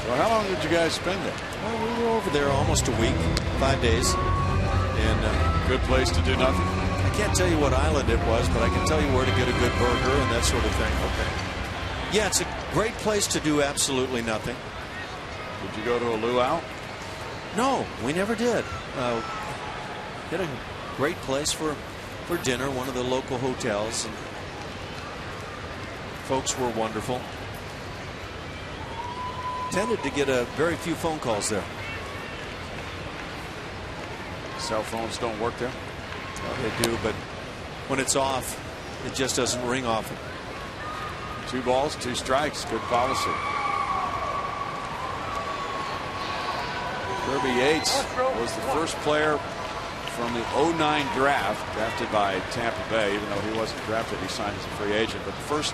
So how long did you guys spend there? Well, we were over there almost a week, 5 days. And good place to do nothing. I can't tell you what island it was, but I can tell you where to get a good burger and that sort of thing. Okay. Yeah, it's a great place to do absolutely nothing. Did you go to a luau? No, we never did. Had a great place for dinner, one of the local hotels, and folks were wonderful. Tended to get a very few phone calls there. Cell phones don't work there? Well, they do, but when it's off, it just doesn't ring often. 2 balls, 2 strikes. Good policy. Kirby Yates was the first player from the 2009 draft, drafted by Tampa Bay. Even though he wasn't drafted, he signed as a free agent. But the first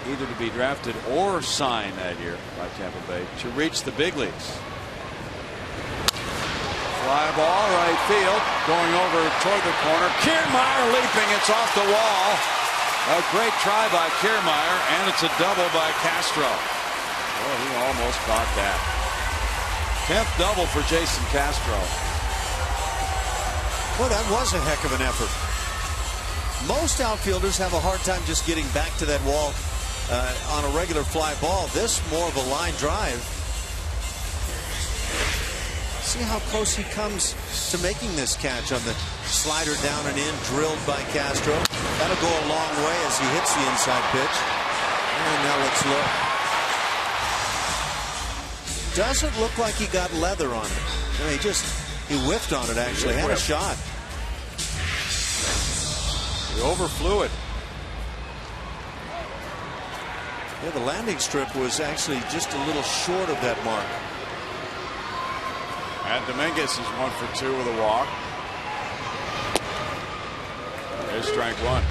either to be drafted or signed that year by Tampa Bay to reach the big leagues. Fly ball, right field, going over toward the corner. Kiermaier leaping, it's off the wall. A great try by Kiermaier, and it's a double by Castro. Well, he almost caught that. 10th double for Jason Castro. Well, that was a heck of an effort. Most outfielders have a hard time just getting back to that wall on a regular fly ball. This more of a line drive. See how close he comes to making this catch on the slider down and in, drilled by Castro. That'll go a long way as he hits the inside pitch. And now let's look. Doesn't look like he got leather on it. I mean, he whiffed on it, actually. Had a shot. He overflew it. Yeah, the landing strip was actually just a little short of that mark. And Dominguez is 1 for 2 with a walk. There's strike 1.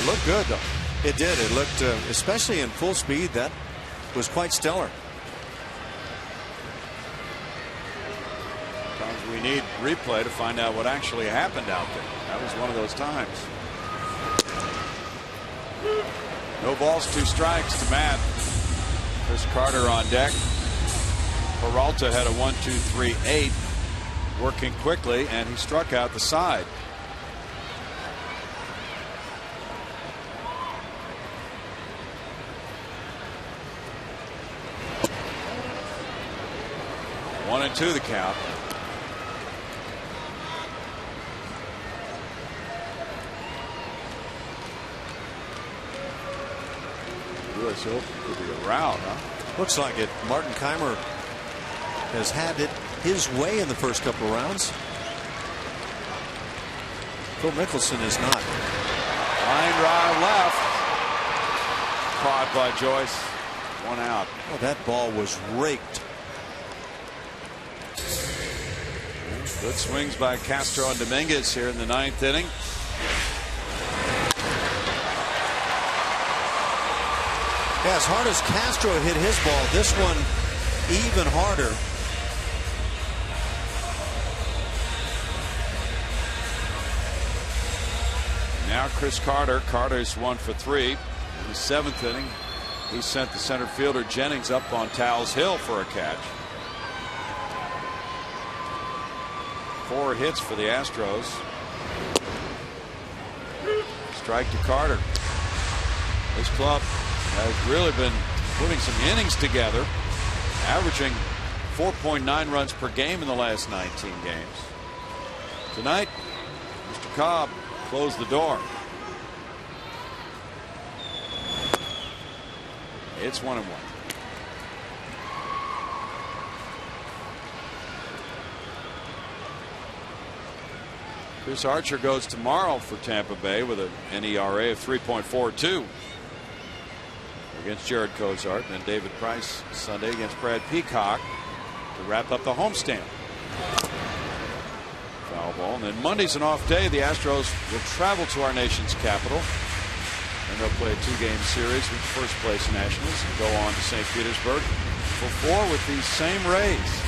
It looked good, though. It did. It looked, especially in full speed, that was quite stellar. Sometimes we need replay to find out what actually happened out there. That was one of those times. No balls, 2 strikes to Matt. Chris Carter on deck. Peralta had a 1-2-3-8, working quickly, and he struck out the side. One and 2 the count. US Open could be around, huh? Looks like it. Martin Keimer has had it his way in the first couple of rounds. Phil Mickelson is not. Line drive left. Caught by Joyce. 1 out. Oh, that ball was raked. Good swings by Castro and Dominguez here in the 9th inning. Yeah, as hard as Castro hit his ball, this one even harder. Now Chris Carter. Carter's 1 for 3 in the 7th inning. He sent the center fielder Jennings up on Towles Hill for a catch. 4 hits for the Astros. Strike to Carter. This club has really been putting some innings together, averaging 4.9 runs per game in the last 19 games. Tonight, Mr. Cobb closed the door. It's 1-1. Chris Archer goes tomorrow for Tampa Bay with an ERA of 3.42 against Jared Cozart, and then David Price Sunday against Brad Peacock to wrap up the homestand. Foul ball. And then Monday's an off day. The Astros will travel to our nation's capital, and they'll play a 2-game series with first place Nationals and go on to St. Petersburg for 4 with these same Rays.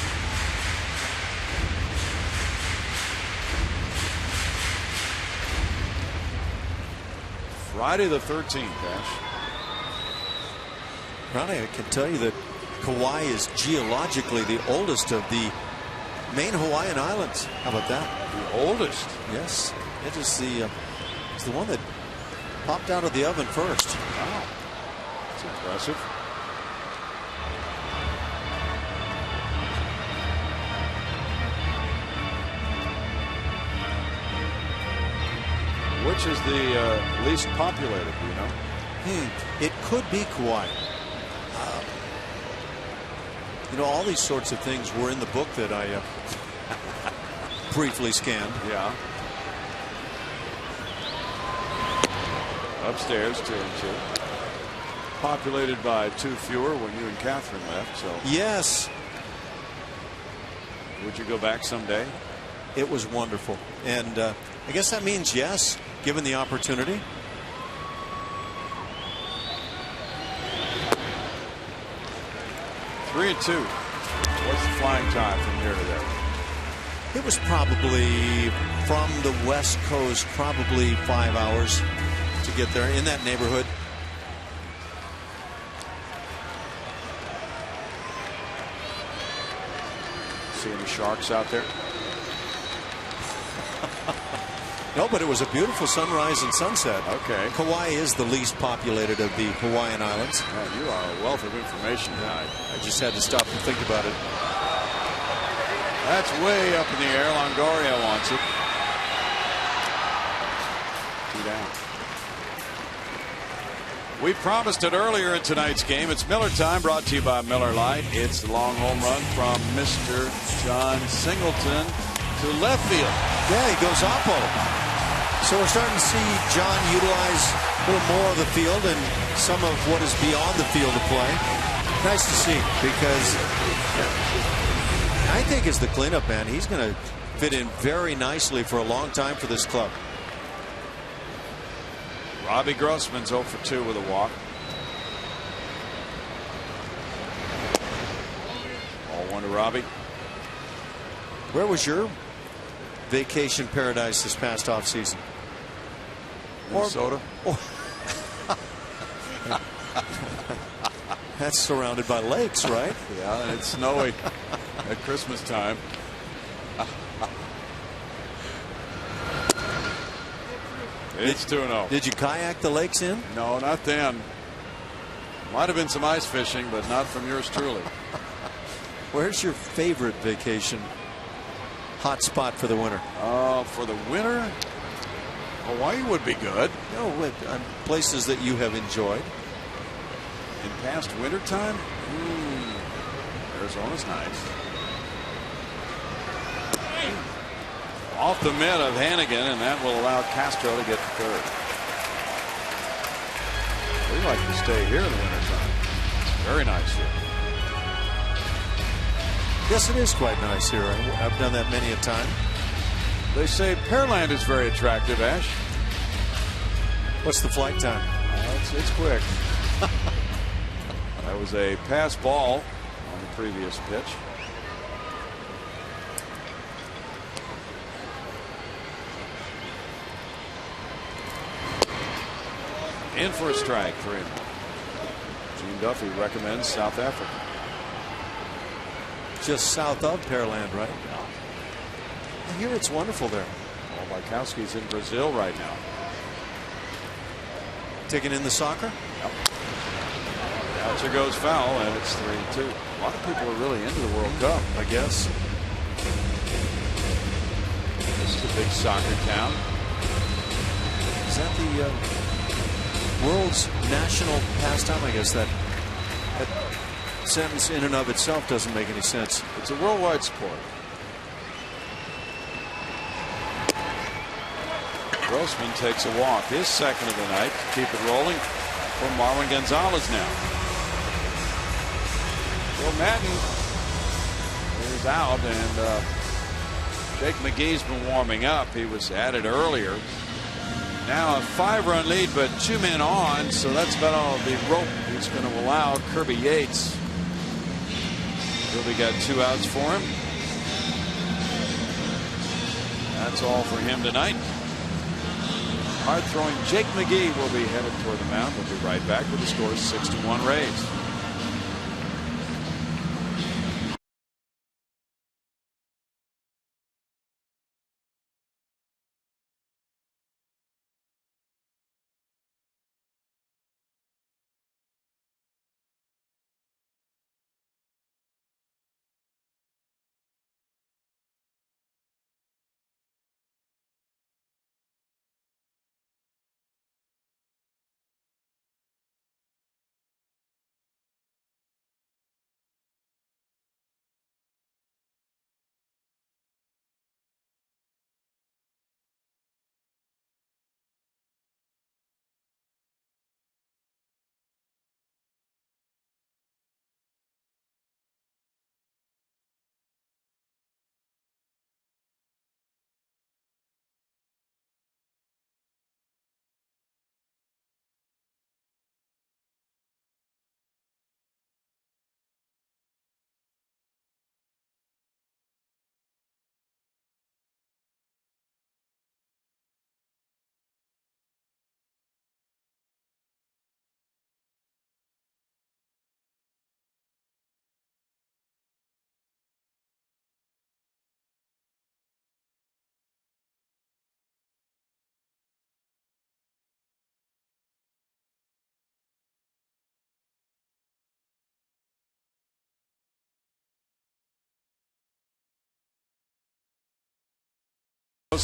Friday the 13th, Ash. Ronnie, I can tell you that Kauai is geologically the oldest of the main Hawaiian islands. How about that? The oldest? Yes. It is it's the one that popped out of the oven first. Wow. That's impressive. Which is the least populated, do you know? It could be Kauai. You know, all these sorts of things were in the book that I briefly scanned. Yeah. Upstairs, 2-2. Populated by 2 fewer when you and Catherine left. So yes. Would you go back someday? It was wonderful, and I guess that means yes, given the opportunity. Three and 2. What's the flying time from here to there? It was probably from the West Coast, probably 5 hours to get there, in that neighborhood. See any sharks out there? No, but it was a beautiful sunrise and sunset. Okay. Kauai is the least populated of the Hawaiian Islands. Man, you are a wealth of information tonight. I just had to stop and think about it. That's way up in the air. Longoria wants it. 2 down. We promised it earlier in tonight's game. It's Miller time, brought to you by Miller Lite. It's the long home run from Mr. John Singleton to left field. Yeah, he goes oppo. So we're starting to see John utilize a little more of the field and some of what is beyond the field of play. Nice to see, because I think as the cleanup man, he's going to fit in very nicely for a long time for this club. Robbie Grossman's 0 for 2 with a walk. All 1 to Robbie. Where was your vacation paradise this past offseason? Minnesota. That's surrounded by lakes, right? Yeah, and it's snowy at Christmas time. It's 2-0. Did you kayak the lakes in? No, not then. Might have been some ice fishing, but not from yours truly. Where's your favorite vacation hot spot for the winter? For the winter, Hawaii would be good. No, places that you have enjoyed. In past winter time, Arizona's nice. Off the mitt of Hannigan, and that will allow Castro to get to third. We like to stay here in the wintertime. Very nice here. Yes, it is quite nice here. I've done that many a time. They say Pearland is very attractive, Ash. What's the flight time? It's quick. That was a pass ball on the previous pitch. In for a strike for him. Gene Duffy recommends South Africa. Just south of Pearland, right? I hear it's wonderful there. Well, Bykowski's in Brazil right now. Taking in the soccer? Yep. Bouncer goes foul, and it's 3-2. A lot of people are really into the World Cup, I guess. This is a big soccer town. Is that the world's national pastime? I guess that sentence in and of itself doesn't make any sense. It's a worldwide sport. Grossman takes a walk, his second of the night, to keep it rolling for Marlon Gonzalez now. Joe Madden is out, and Jake McGee's been warming up. He was at it earlier. Now a 5-run lead, but 2 men on, so that's about all the rope he's going to allow Kirby Yates. Kirby got 2 outs for him. That's all for him tonight. Hard-throwing Jake McGee will be headed toward the mound. We'll be right back with the score 6-1 Rays.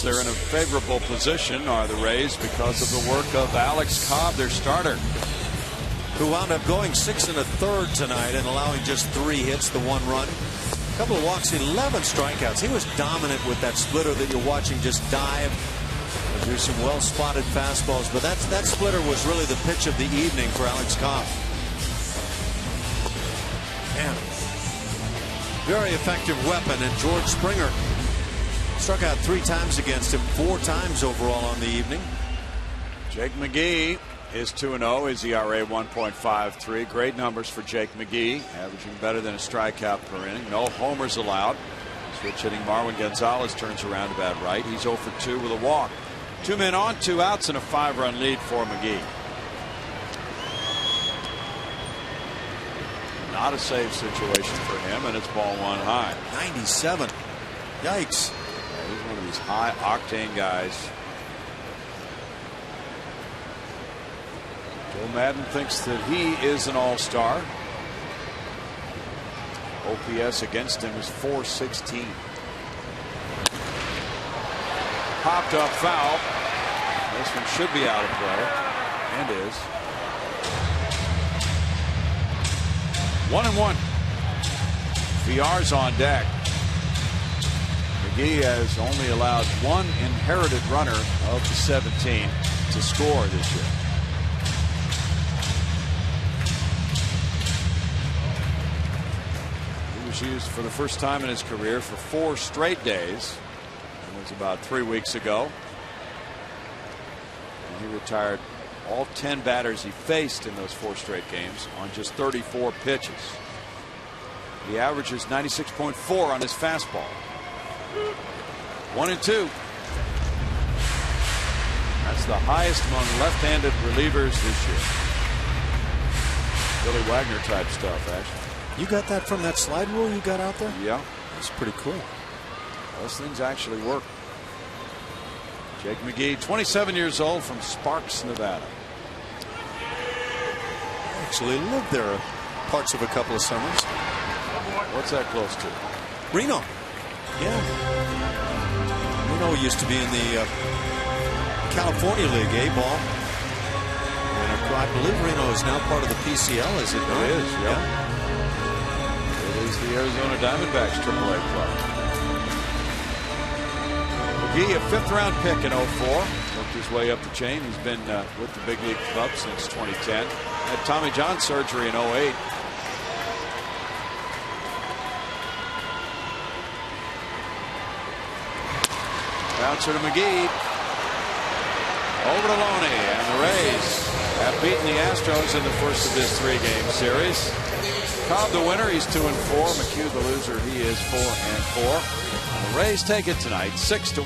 They're in a favorable position, are the Rays, because of the work of Alex Cobb, their starter, who wound up going 6 1/3 tonight and allowing just 3 hits, the 1 run. A couple of walks, 11 strikeouts. He was dominant with that splitter that you're watching just dive. There's some well-spotted fastballs, but that splitter was really the pitch of the evening for Alex Cobb. Man, very effective weapon, and George Springer struck out 3 times against him, 4 times overall on the evening. Jake McGee is 2-0. His ERA 1.53. Great numbers for Jake McGee, averaging better than a strikeout per inning. No homers allowed. Switch hitting Marwin Gonzalez turns around about right. He's 0 for 2 with a walk. 2 men on, 2 outs, and a 5-run lead for McGee. Not a save situation for him, and it's ball 1 high. 97. Yikes. He's one of these high octane guys. Joe Madden thinks that he is an all-star. OPS against him is .416. Popped up foul. This one should be out of play, and is. 1-1. VR's on deck. McGee has only allowed 1 inherited runner of the 17 to score this year. He was used for the first time in his career for 4 straight days. It was about 3 weeks ago. And he retired all 10 batters he faced in those 4 straight games on just 34 pitches. He averages 96.4 on his fastball. 1-2. That's the highest among left-handed relievers this year. Billy Wagner type stuff, actually. You got that from that slide rule you got out there? Yeah. That's pretty cool. Those things actually work. Jake McGee, 27 years old, from Sparks, Nevada. Actually lived there parts of a couple of summers. What's that close to? Reno. Yeah. Reno used to be in the California League, A-ball. And I believe Reno is now part of the PCL, is it not? It is, yeah. It is the Arizona Diamondbacks AAA club. McGee, a 5th-round pick in 04. Worked his way up the chain. He's been with the big league club since 2010. Had Tommy John surgery in 08. Bouncer to McGee. Over to Loney, and the Rays have beaten the Astros in the first of this 3-game series. Cobb the winner, he's 2-4. McHugh the loser, he is 4-4. And the Rays take it tonight, 6-1.